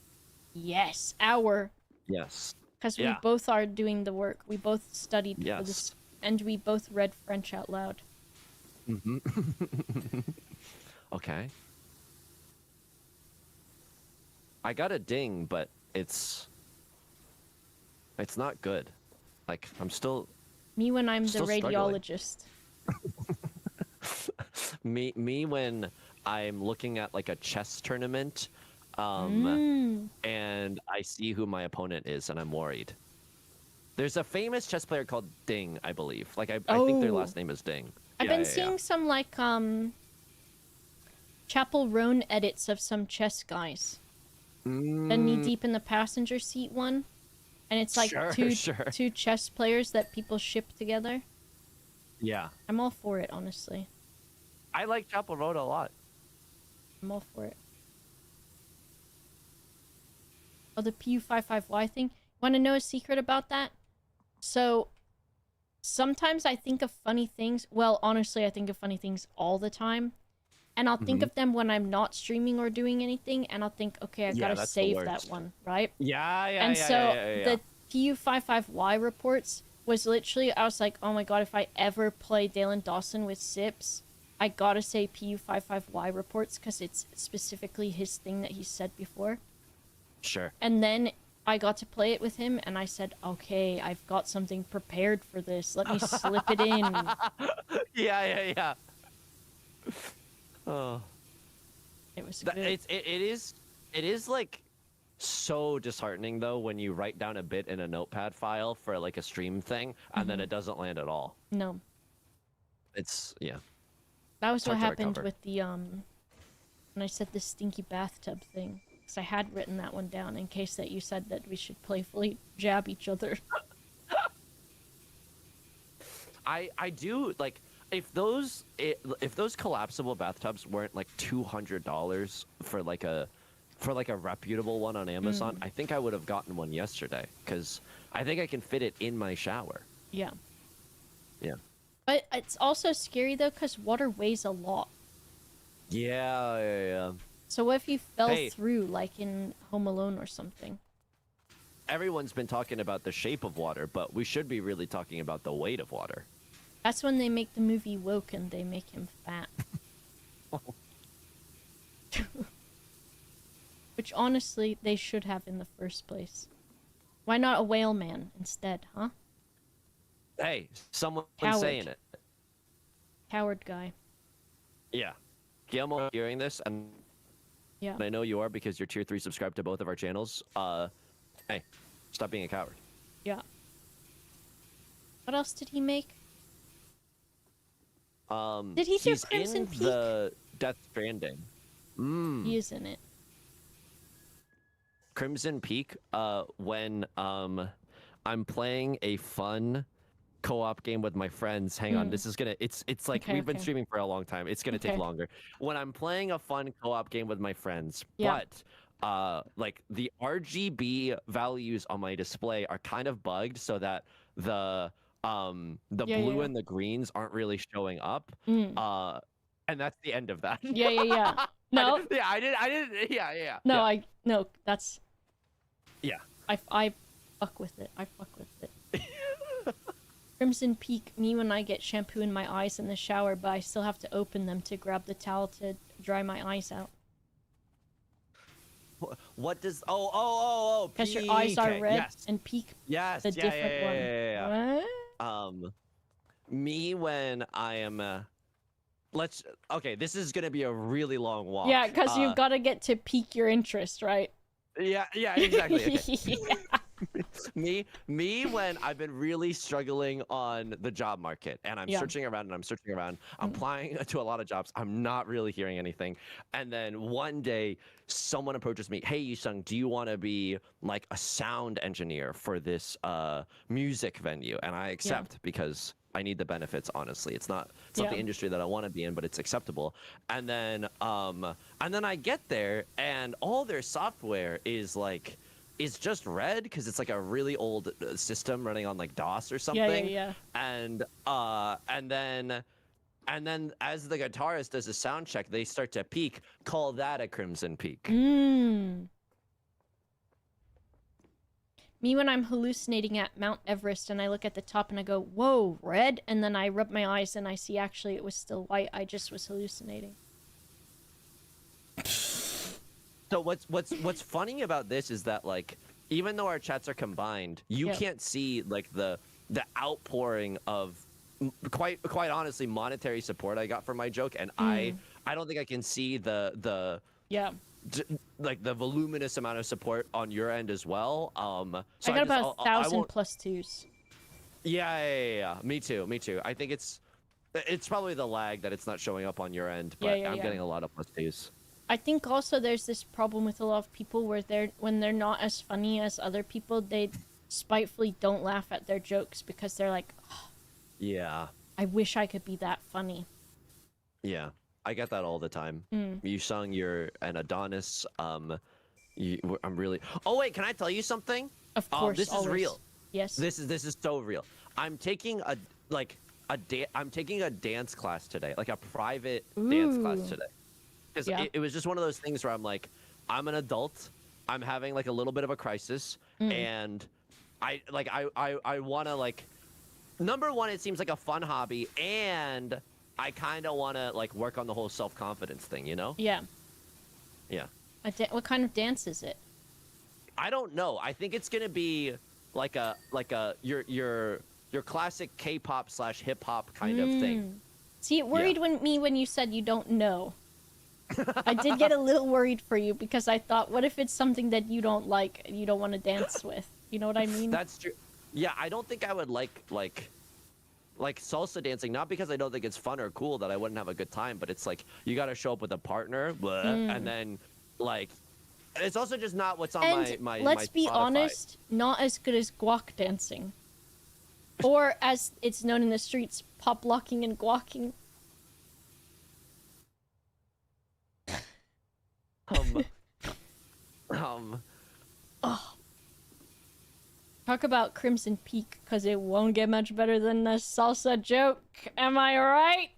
Yes, our. Yes. Because we both are doing the work. We both studied for this, and we both read French out loud. Okay. I got a ding, but it's not good. Like, I'm still... Me when I'm the radiologist. me when I'm looking at, like, a chess tournament, and I see who my opponent is, and I'm worried. There's a famous chess player called Ding, I believe. Like, I think their last name is Ding. I've been seeing some, like, Chapel Roan edits of some chess guys. The knee-deep in the passenger seat one. And it's like two chess players that people ship together. Yeah. I'm all for it, honestly. I like Chapel Roan a lot. I'm all for it. Oh, the PU55Y thing. Want to know a secret about that? So, sometimes I think of funny things. Well, honestly, I think of funny things all the time. And I'll think of them when I'm not streaming or doing anything. And I'll think, okay, I gotta save that one, right? Yeah. The PU55Y reports was literally, I was like, oh my god, if I ever play Dalen Dawson with Sips, I gotta say PU55Y reports because it's specifically his thing that he said before. Sure. And then I got to play it with him, and I said, okay, I've got something prepared for this. Let me slip it in. Yeah. Oh. It was good. It is like so disheartening though when you write down a bit in a notepad file for like a stream thing and then it doesn't land at all. No. It's That was what happened with the when I said the stinky bathtub thing. Because I had written that one down in case that you said that we should playfully jab each other. I do like if those collapsible bathtubs weren't like $200 for like a reputable one on Amazon, I think I would have gotten one yesterday because I think I can fit it in my shower. Yeah. Yeah. But it's also scary though because water weighs a lot. Yeah. So what if you fell through like in Home Alone or something? Everyone's been talking about the shape of water, but we should be really talking about the weight of water. That's when they make the movie Woke and they make him fat. Which honestly, they should have in the first place. Why not a whale man instead, huh? Hey, someone's Coward. saying it. Coward guy. Yeah. Guillermo, hearing this, and Yeah. I know you are because you're tier 3 subscribed to both of our channels. Hey, stop being a coward. Yeah. What else did he make? Did he do He's Crimson in Peak? the Death Stranding. He is in it. Crimson Peak, when I'm playing a fun co-op game with my friends. Hang on, this is gonna it's like Okay, we've been okay. streaming for a long time. It's gonna take Okay. longer. When I'm playing a fun co-op game with my friends, Yeah. but like the RGB values on my display are kind of bugged so that the Yeah, blue yeah. and the greens aren't really showing up. And that's the end of that. Yeah. No. I didn't. Yeah. No, yeah. no, that's... Yeah. I fuck with it. I fuck with it. Crimson Peak, me when I get shampoo in my eyes in the shower, but I still have to open them to grab the towel to dry my eyes out. What does? Oh. Because your eyes are PK, red yes. and Peak Yes. the yeah, different yeah, one. yeah. What? Me when I am. Okay, this is gonna be a really long walk. Yeah, because you've got to get to pique your interest, right? Yeah, exactly. Okay. Yeah. me when I've been really struggling on the job market and I'm Yeah. searching around I'm applying to a lot of jobs, I'm not really hearing anything, and then one day someone approaches me, hey Yusung, do you want to be like a sound engineer for this music venue? And I accept because I need the benefits. Honestly, it's not the industry that I want to be in, but it's acceptable. And then I get there and all their software is just red because it's like a really old system running on like DOS or something. Yeah. And then as the guitarist does a sound check, they start to peak. Call that a Crimson Peak. Me when I'm hallucinating at Mount Everest and I look at the top and I go, whoa, red? And then I rub my eyes and I see actually it was still white. I just was hallucinating. So what's funny about this is that like even though our chats are combined, you can't see like the outpouring of quite honestly monetary support I got for my joke, and I don't think I can see the like the voluminous amount of support on your end as well. So I got about 1,000 plus twos. Yeah. Me too. I think it's probably the lag that it's not showing up on your end, but I'm getting a lot of plus twos. I think also there's this problem with a lot of people where when they're not as funny as other people, they spitefully don't laugh at their jokes because they're like, oh, yeah, I wish I could be that funny. Yeah, I get that all the time. Yusung, you're an Adonis. I'm really. Oh wait, can I tell you something? Of course, this always. is real. Yes. This is so real. I'm taking I'm taking a dance class today, like a private dance class today. Because it was just one of those things where I'm like, I'm an adult, I'm having like a little bit of a crisis, and I want to like, number one, it seems like a fun hobby, and I kind of want to like work on the whole self-confidence thing, you know? Yeah. Yeah. What kind of dance is it? I don't know. I think it's gonna be like your classic K-pop / hip hop kind of thing. See, it worried when you said you don't know. I did get a little worried for you because I thought, what if it's something that you don't like and you don't want to dance with? You know what I mean? That's true. Yeah, I don't think I would like salsa dancing, not because I don't think it's fun or cool that I wouldn't have a good time, but it's like you got to show up with a partner, and then like it's also just not what's on my let's be Spotify. honest, not as good as guac dancing. Or as it's known in the streets, pop locking and guacking. Oh. Talk about Crimson Peak, because it won't get much better than the salsa joke. Am I right?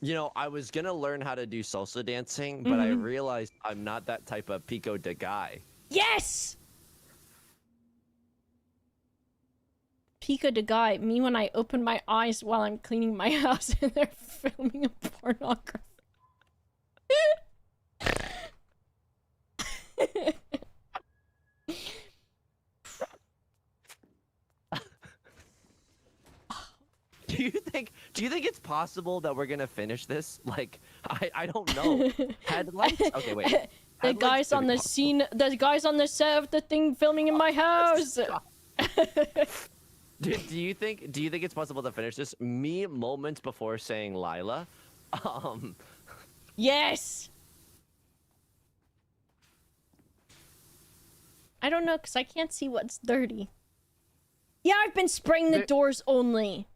You know, I was gonna learn how to do salsa dancing, but I realized I'm not that type of pico de guy. Yes! Pico de guy, me when I open my eyes while I'm cleaning my house and they're filming a pornography. Do you think it's possible that we're gonna finish this? Like, I don't know. Headlights? Okay, wait. The guys on the scene, the guys on the set of the thing filming in my house. Do you think it's possible to finish this? Me moments before saying Lila. Yes. I don't know, cause I can't see what's dirty. Yeah, I've been spraying the doors only.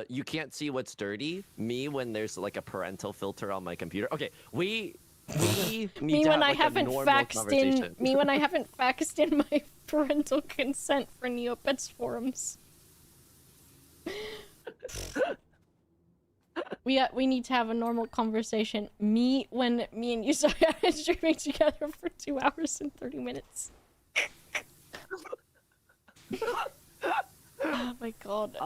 You can't see what's dirty. Me when there's like a parental filter on my computer. Okay, we need me to when have, I like, haven't faxed in me when I conversation. haven't faxed in my parental consent for Neopets forums. We need to have a normal conversation. Me when me and you started streaming together for 2 hours and 30 minutes. Oh my god.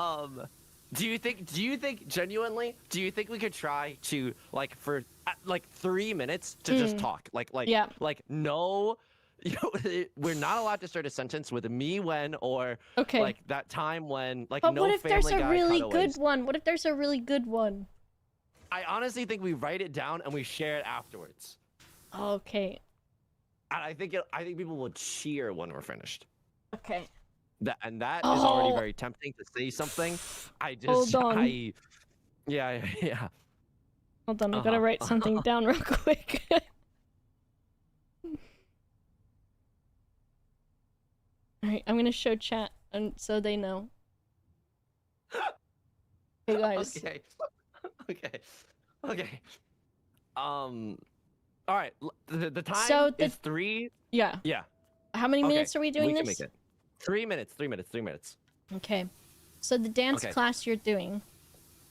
Do you think genuinely? Do you think we could try to like for like 3 minutes to just talk? Yeah. Like no, we're not allowed to start a sentence with me when or Okay. like that time when like But no what if there's Family a Guy really cutaways. good one? What if there's a really good one? I honestly think we write it down and we share it afterwards. Okay. And I think people will cheer when we're finished. Okay. That is already Oh. very tempting to say something. Hold on. Yeah. Hold on, I gotta write something down real quick. Alright, I'm gonna show chat and so they know. Hey guys. Okay. All right. The time So is 3. Yeah. Yeah. How many Okay, minutes are we doing we can this? make it. 3 minutes. 3 minutes. 3 minutes. Okay. So the dance Okay. class you're doing,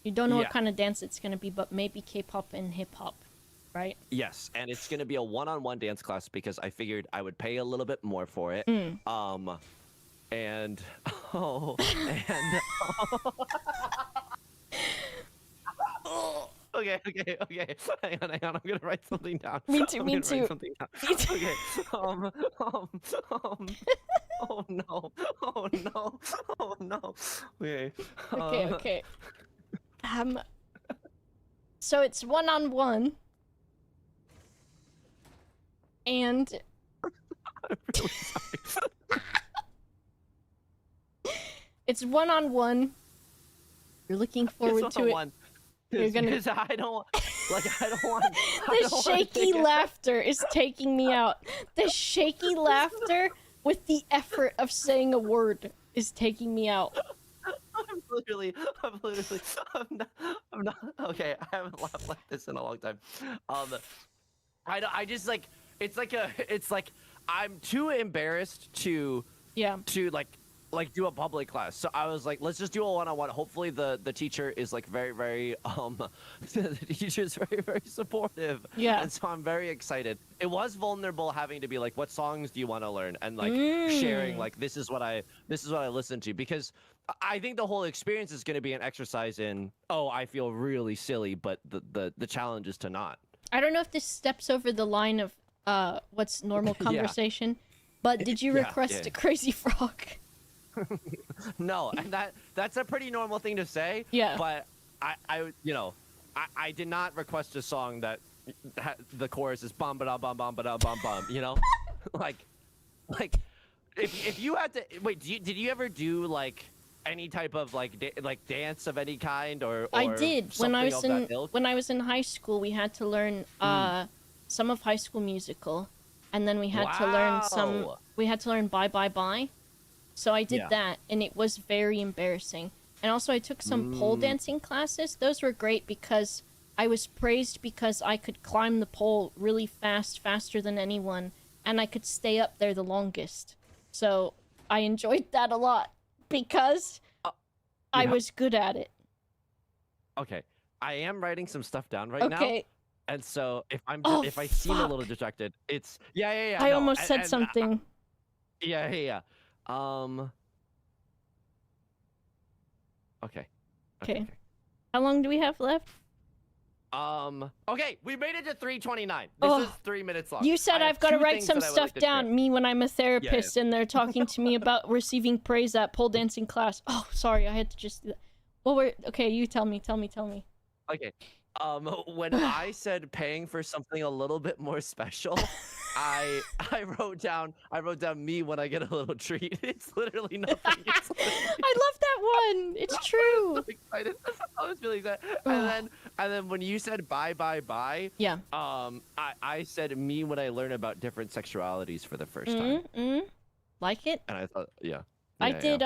you don't know Yeah. what kind of dance it's gonna be, but maybe K-pop and hip-hop, right? Yes, and it's gonna be a one-on-one dance class because I figured I would pay a little bit more for it. Mm. And okay. Hang on. I'm gonna write something down. Me too, I'm me gonna too. Write something down. Me too. Okay. Oh no. Okay. Okay. So it's one-on-one. And I'm really sorry. it's one-on-one. You're looking forward to it. You're gonna- Because I don't want. The shaky laughter is taking me out. The shaky laughter with the effort of saying a word is taking me out. I'm not. Okay, I haven't laughed like this in a long time. I just like. It's like I'm too embarrassed to do a public class. So I was like, let's just do a one-on-one. Hopefully the teacher is like very the teacher's very supportive. Yeah. And so I'm very excited. It was vulnerable having to be like, what songs do you want to learn? And like sharing like this is what I listen to, because I think the whole experience is going to be an exercise in, I feel really silly, but the challenge is to not. I don't know if this steps over the line of what's normal conversation, but did you request a Crazy Frog? No, and that's a pretty normal thing to say. Yeah. But I did not request a song that the chorus is bum ba da bum bum ba da bum bum. You know, like if you had to wait, did you ever do like any type of like dance of any kind or I did when I was in ilk? when I was in high school. We had to learn some of High School Musical, and then we had to learn some. Wow. We had to learn Bye Bye Bye. So I did that, and it was very embarrassing. And also I took some pole dancing classes. Those were great because I was praised because I could climb the pole really fast, faster than anyone, and I could stay up there the longest. So I enjoyed that a lot because I was good at it. Okay, I am writing some stuff down right now. Okay. And so if if I seem a little distracted, it's yeah. I almost said something. Yeah. Okay. How long do we have left? Okay, we made it to 3:29. This is 3 minutes long. You said I've got to write some stuff down. Me when I'm a therapist and they're talking to me about receiving praise at pole dancing class. Oh, sorry, I had to just do that. Well, okay, you tell me. Okay. When I said paying for something a little bit more special, I wrote down me when I get a little treat. It's literally nothing. I love that one. It's true. So excited. I was really excited. And then when you said bye, yeah. I said me when I learn about different sexualities for the first time. Like it? And I thought, I did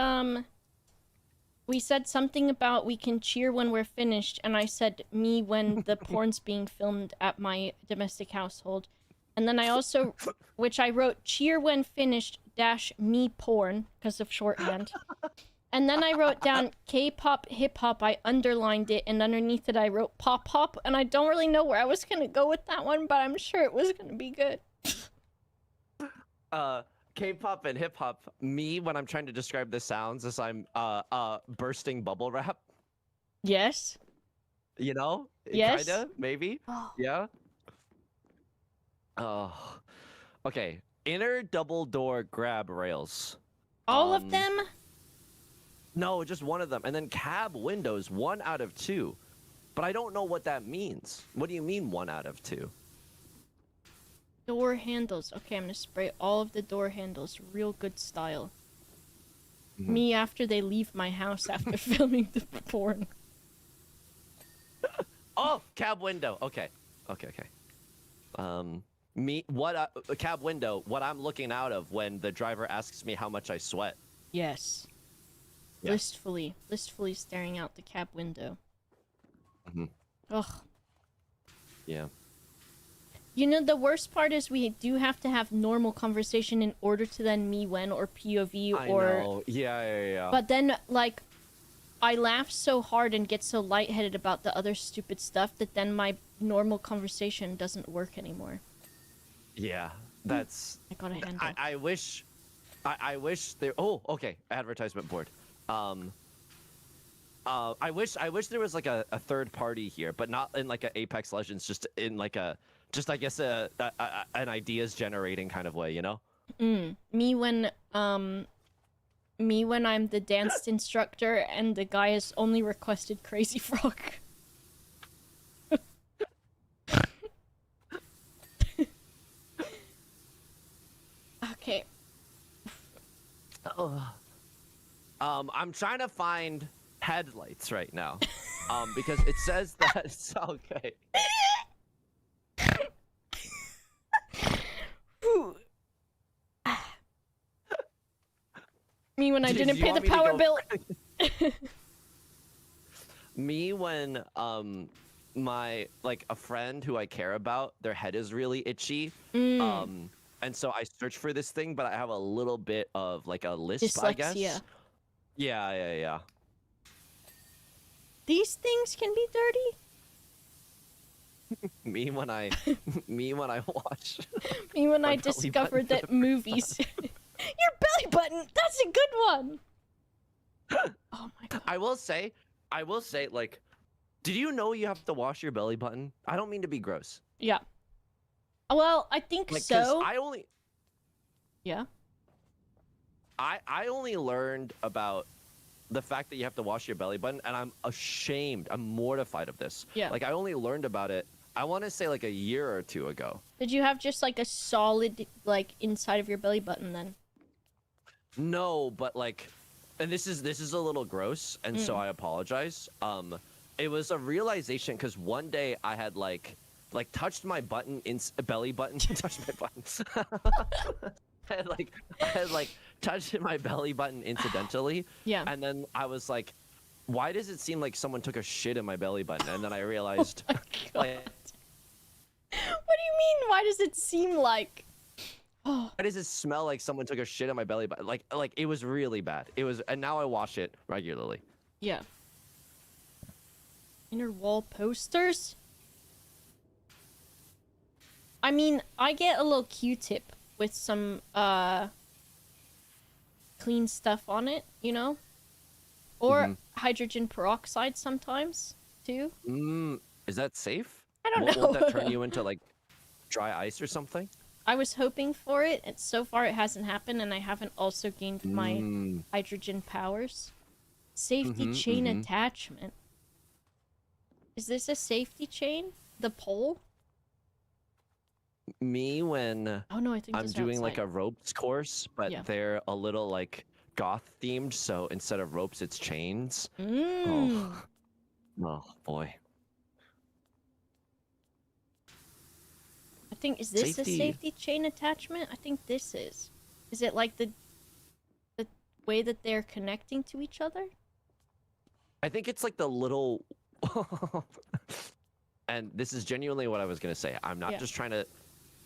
we said something about we can cheer when we're finished, and I said me when the porn's being filmed at my domestic household. And then I also, which I wrote cheer when finished - me porn because of shorthand. And then I wrote down K-pop, hip-hop, I underlined it, and underneath it I wrote pop-pop, and I don't really know where I was gonna go with that one, but I'm sure it was gonna be good. K-pop and hip-hop, me when I'm trying to describe the sounds as I'm bursting bubble wrap. Yes. You know? Yes. Kinda, maybe. Oh. Yeah. Oh. Okay. Inner double door grab rails. All of them? No, just one of them. And then cab windows, 1 out of 2. But I don't know what that means. What do you mean 1 out of 2? Door handles. Okay, I'm gonna spray all of the door handles real good style. Me after they leave my house after filming the porn. Oh, cab window. Okay. Me what cab window, what I'm looking out of when the driver asks me how much I sweat. Yes. Yeah. Listfully staring out the cab window. Ugh. Yeah. You know, the worst part is we do have to have normal conversation in order to then me when or POV or... I know. Yeah. But then, like, I laugh so hard and get so lightheaded about the other stupid stuff that then my normal conversation doesn't work anymore. Yeah, that's... I gotta handle. I wish there... Oh, okay. Advertisement board. I wish there was like a third party here, but not in like a Apex Legends, just in like a... Just, I guess, an ideas generating kind of way, you know? Me when I'm the dance instructor and the guy has only requested Crazy Frog. Okay. I'm trying to find headlights right now. Because it says that it's okay. Me when I didn't pay the power bill. Me when my a friend who I care about, their head is really itchy. And so I search for this thing, but I have a little bit of like a lisp, dyslexia. I guess. Yeah. These things can be dirty. Me when I watch. Me when I discovered that movies. Your belly button. That's a good one. Oh my god. I will say, like, did you know you have to wash your belly button? I don't mean to be gross. Yeah. Well, I think like, so. Yeah. I only learned about the fact that you have to wash your belly button, and I'm ashamed. I'm mortified of this. Yeah. Like, I only learned about it, I want to say, like, a year or two ago. Did you have just, like, a solid, like, inside of your belly button, then? No, but, like... And this is a little gross, and so I apologize. It was a realization, because one day I had, like touched my button, belly button, touched my button. I had like touched my belly button incidentally. Yeah. And then I was like, why does it seem like someone took a shit in my belly button? And then I realized, Oh my God. like, What do you mean? Why does it seem like? Oh. why does it smell like someone took a shit in my belly button? Like it was really bad. It was, and now I wash it regularly. Yeah. Inner wall posters? I mean, I get a little Q-tip with some, clean stuff on it, you know? Or hydrogen peroxide sometimes, too. Is that safe? I don't know. Won't that turn you into, like, dry ice or something? I was hoping for it, and so far it hasn't happened, and I haven't also gained my hydrogen powers. Safety chain attachment. Is this a safety chain? The pole? Me, when Oh no, I think I'm this is doing like outside. a ropes course, but Yeah. they're a little like goth themed, so instead of ropes, it's chains. Mm. Oh boy. I think, is this Safety. a safety chain attachment? I think this is. Is it like the way that they're connecting to each other? I think it's like the little. And this is genuinely what I was gonna say. I'm not Yeah. just trying to,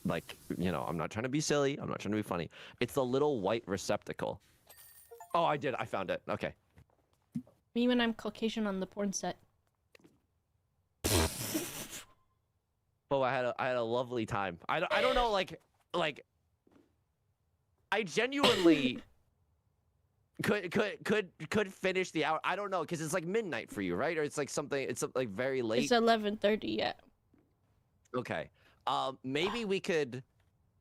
like, I'm not trying to be silly. I'm not trying to be funny. It's the little white receptacle. Oh, I did. I found it. Okay. Me when I'm Caucasian on the porn set. Oh, I had a lovely time. I don't know, like I genuinely could finish the hour. I don't know, because it's like midnight for you, right? Or it's like something. It's like very late. It's 11:30 yet. Okay. Maybe we could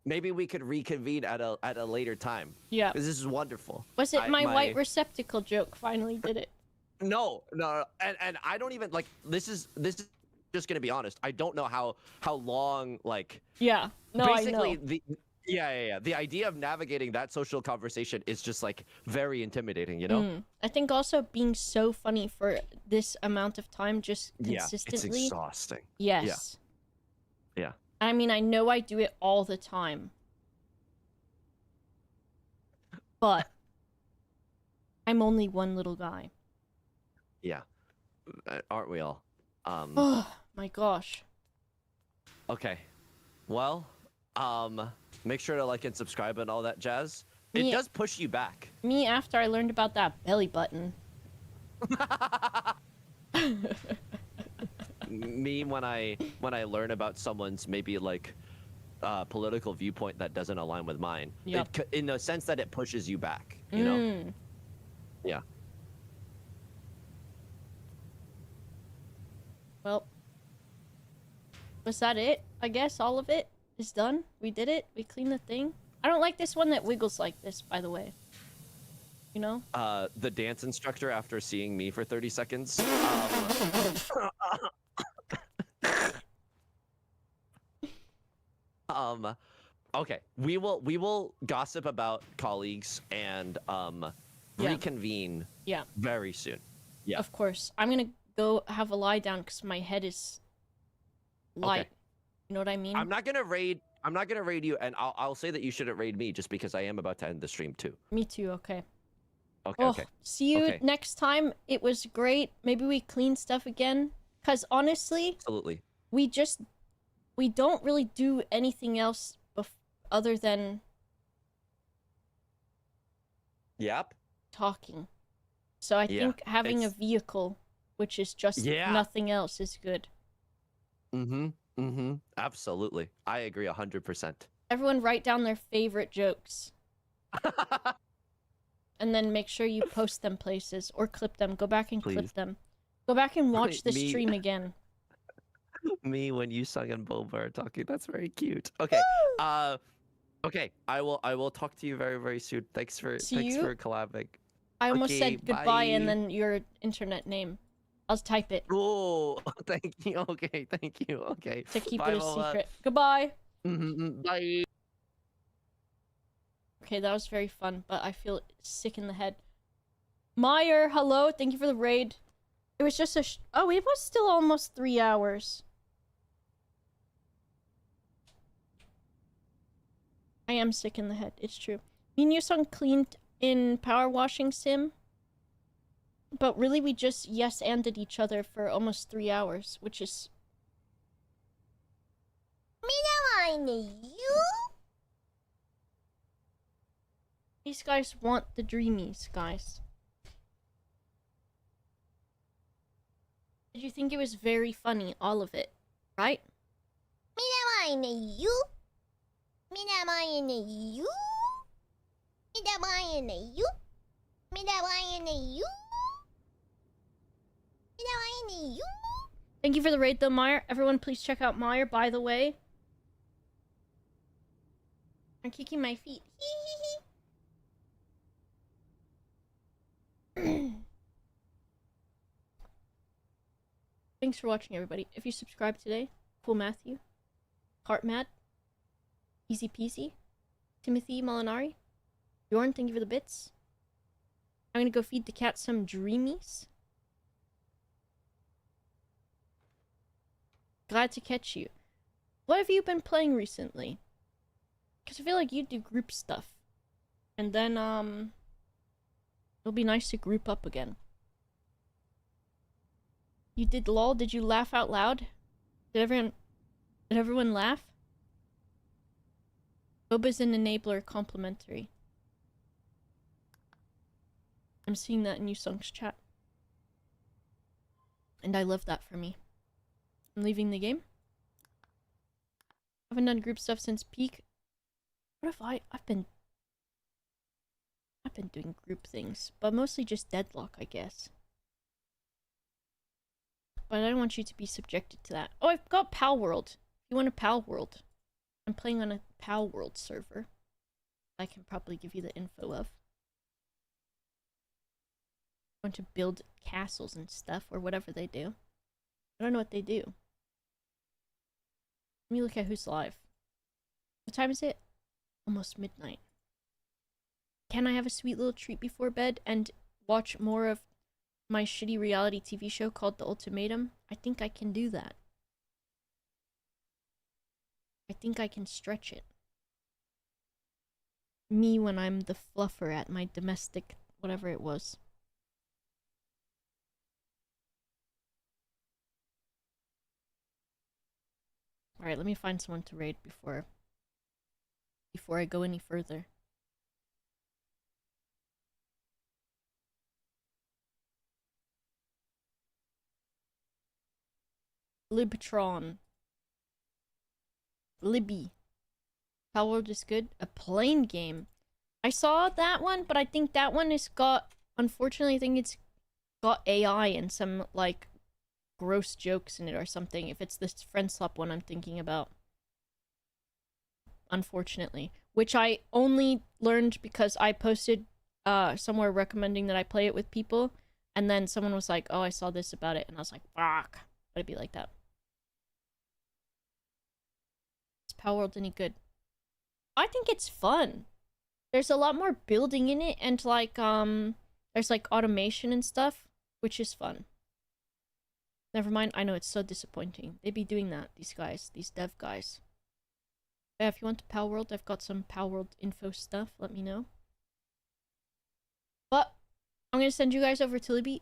reconvene at a later time. Yeah. Because this is wonderful. Was it my white receptacle joke finally did it? No, and I don't even like. This is just gonna be honest. I don't know how long, like. Yeah. No, basically I know. Yeah. The idea of navigating that social conversation is just like very intimidating, you know? I think also being so funny for this amount of time, just consistently. Yeah, it's exhausting. Yes. Yeah. I mean, I know I do it all the time. But I'm only one little guy. Yeah. Aren't we all? Oh my gosh. Okay. Well, make sure to like and subscribe and all that jazz. It Me- does push you back. Me after I learned about that belly button. Me when I learn about someone's maybe like political viewpoint that doesn't align with mine. Yep. In the sense that it pushes you back, you know? Yeah. Well, was that it? I guess all of it is done. We did it. We cleaned the thing. I don't like this one that wiggles like this, by the way. You know? The dance instructor after seeing me for 30 seconds. Okay. We will gossip about colleagues and reconvene very soon. Yeah. Of course. I'm gonna go have a lie down because my head is light. Okay. You know what I mean? I'm not gonna raid you, and I'll say that you shouldn't raid me just because I am about to end the stream too. Me too, okay. Okay, Oh, okay. see you Okay. next time. It was great. Maybe we clean stuff again. Because honestly, Absolutely. we don't really do anything else other than Yep. talking. So I think having a vehicle, which is just nothing else, is good. Absolutely. I agree 100%. Everyone write down their favorite jokes. And then make sure you post them places or clip them. Go back and clip Please. them. Go back and watch the Me- stream again. Me when you sung and Boba are talking. That's very cute. Okay. Okay. I will talk to you very, very soon. Thanks for collabing. I almost Okay, said goodbye and bye. then your internet name. I'll type it Oh, thank you. Okay, thank you. Okay. to keep Bye, it a Boba. secret. Goodbye. Bye. Okay, that was very fun, but I feel sick in the head. Meyer, hello. Thank you for the raid. It was just oh, it was still almost 3 hours. I am sick in the head. It's true. Me and Yusung cleaned in Power Washing Sim. But really, we just yes-anded each other for almost 3 hours, which is... These guys want the dreamies, guys. Did you think it was very funny, all of it, right? Thank you for the raid, though, Meyer. Everyone, please check out Meyer, by the way. I'm kicking my feet. Thanks for watching, everybody. If you subscribe today, Cool Matthew, Heartmad, Easy Peasy, Timothy Molinari, Bjorn, thank you for the bits. I'm gonna go feed the cat some dreamies. Glad to catch you. What have you been playing recently? Because I feel like you do group stuff. And then, it'll be nice to group up again. You did LOL? Did you laugh out loud? Did everyone laugh? Boba's an enabler complimentary. I'm seeing that in Yusung's chat. And I love that for me. I'm leaving the game. Haven't done group stuff since peak. What if I've been doing group things, but mostly just Deadlock, I guess. But I don't want you to be subjected to that. Oh, I've got Pal World. If you want a Pal World, I'm playing on a Pal World server. I can probably give you the info of. I want to build castles and stuff, or whatever they do. I don't know what they do. Let me look at who's live. What time is it? Almost midnight. Can I have a sweet little treat before bed and watch more of my shitty reality TV show called The Ultimatum? I think I can do that. I think I can stretch it. Me when I'm the fluffer at my domestic, whatever it was. Alright, let me find someone to raid before I go any further. Libtron. Libby. Pal World is good. A plane game. I saw that one, but I think that one is unfortunately, I think it's got AI and some, like, gross jokes in it or something, if it's this friend swap one I'm thinking about. Unfortunately. Which I only learned because I posted somewhere recommending that I play it with people, and then someone was like, oh, I saw this about it, and I was like, fuck. But it'd be like that. Is Pal World any good? I think it's fun. There's a lot more building in it, and like, there's like automation and stuff, which is fun. Never mind, I know it's so disappointing. They be doing that, these guys, these dev guys. Yeah, if you want to Pal World, I've got some Pal World info stuff, let me know. But, I'm gonna send you guys over to Libby.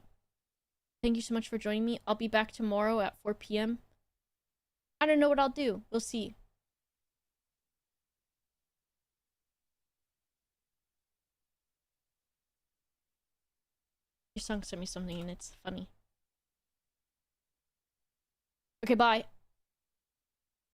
Thank you so much for joining me. I'll be back tomorrow at 4 p.m. I don't know what I'll do. We'll see. Your song sent me something and it's funny. Okay, bye.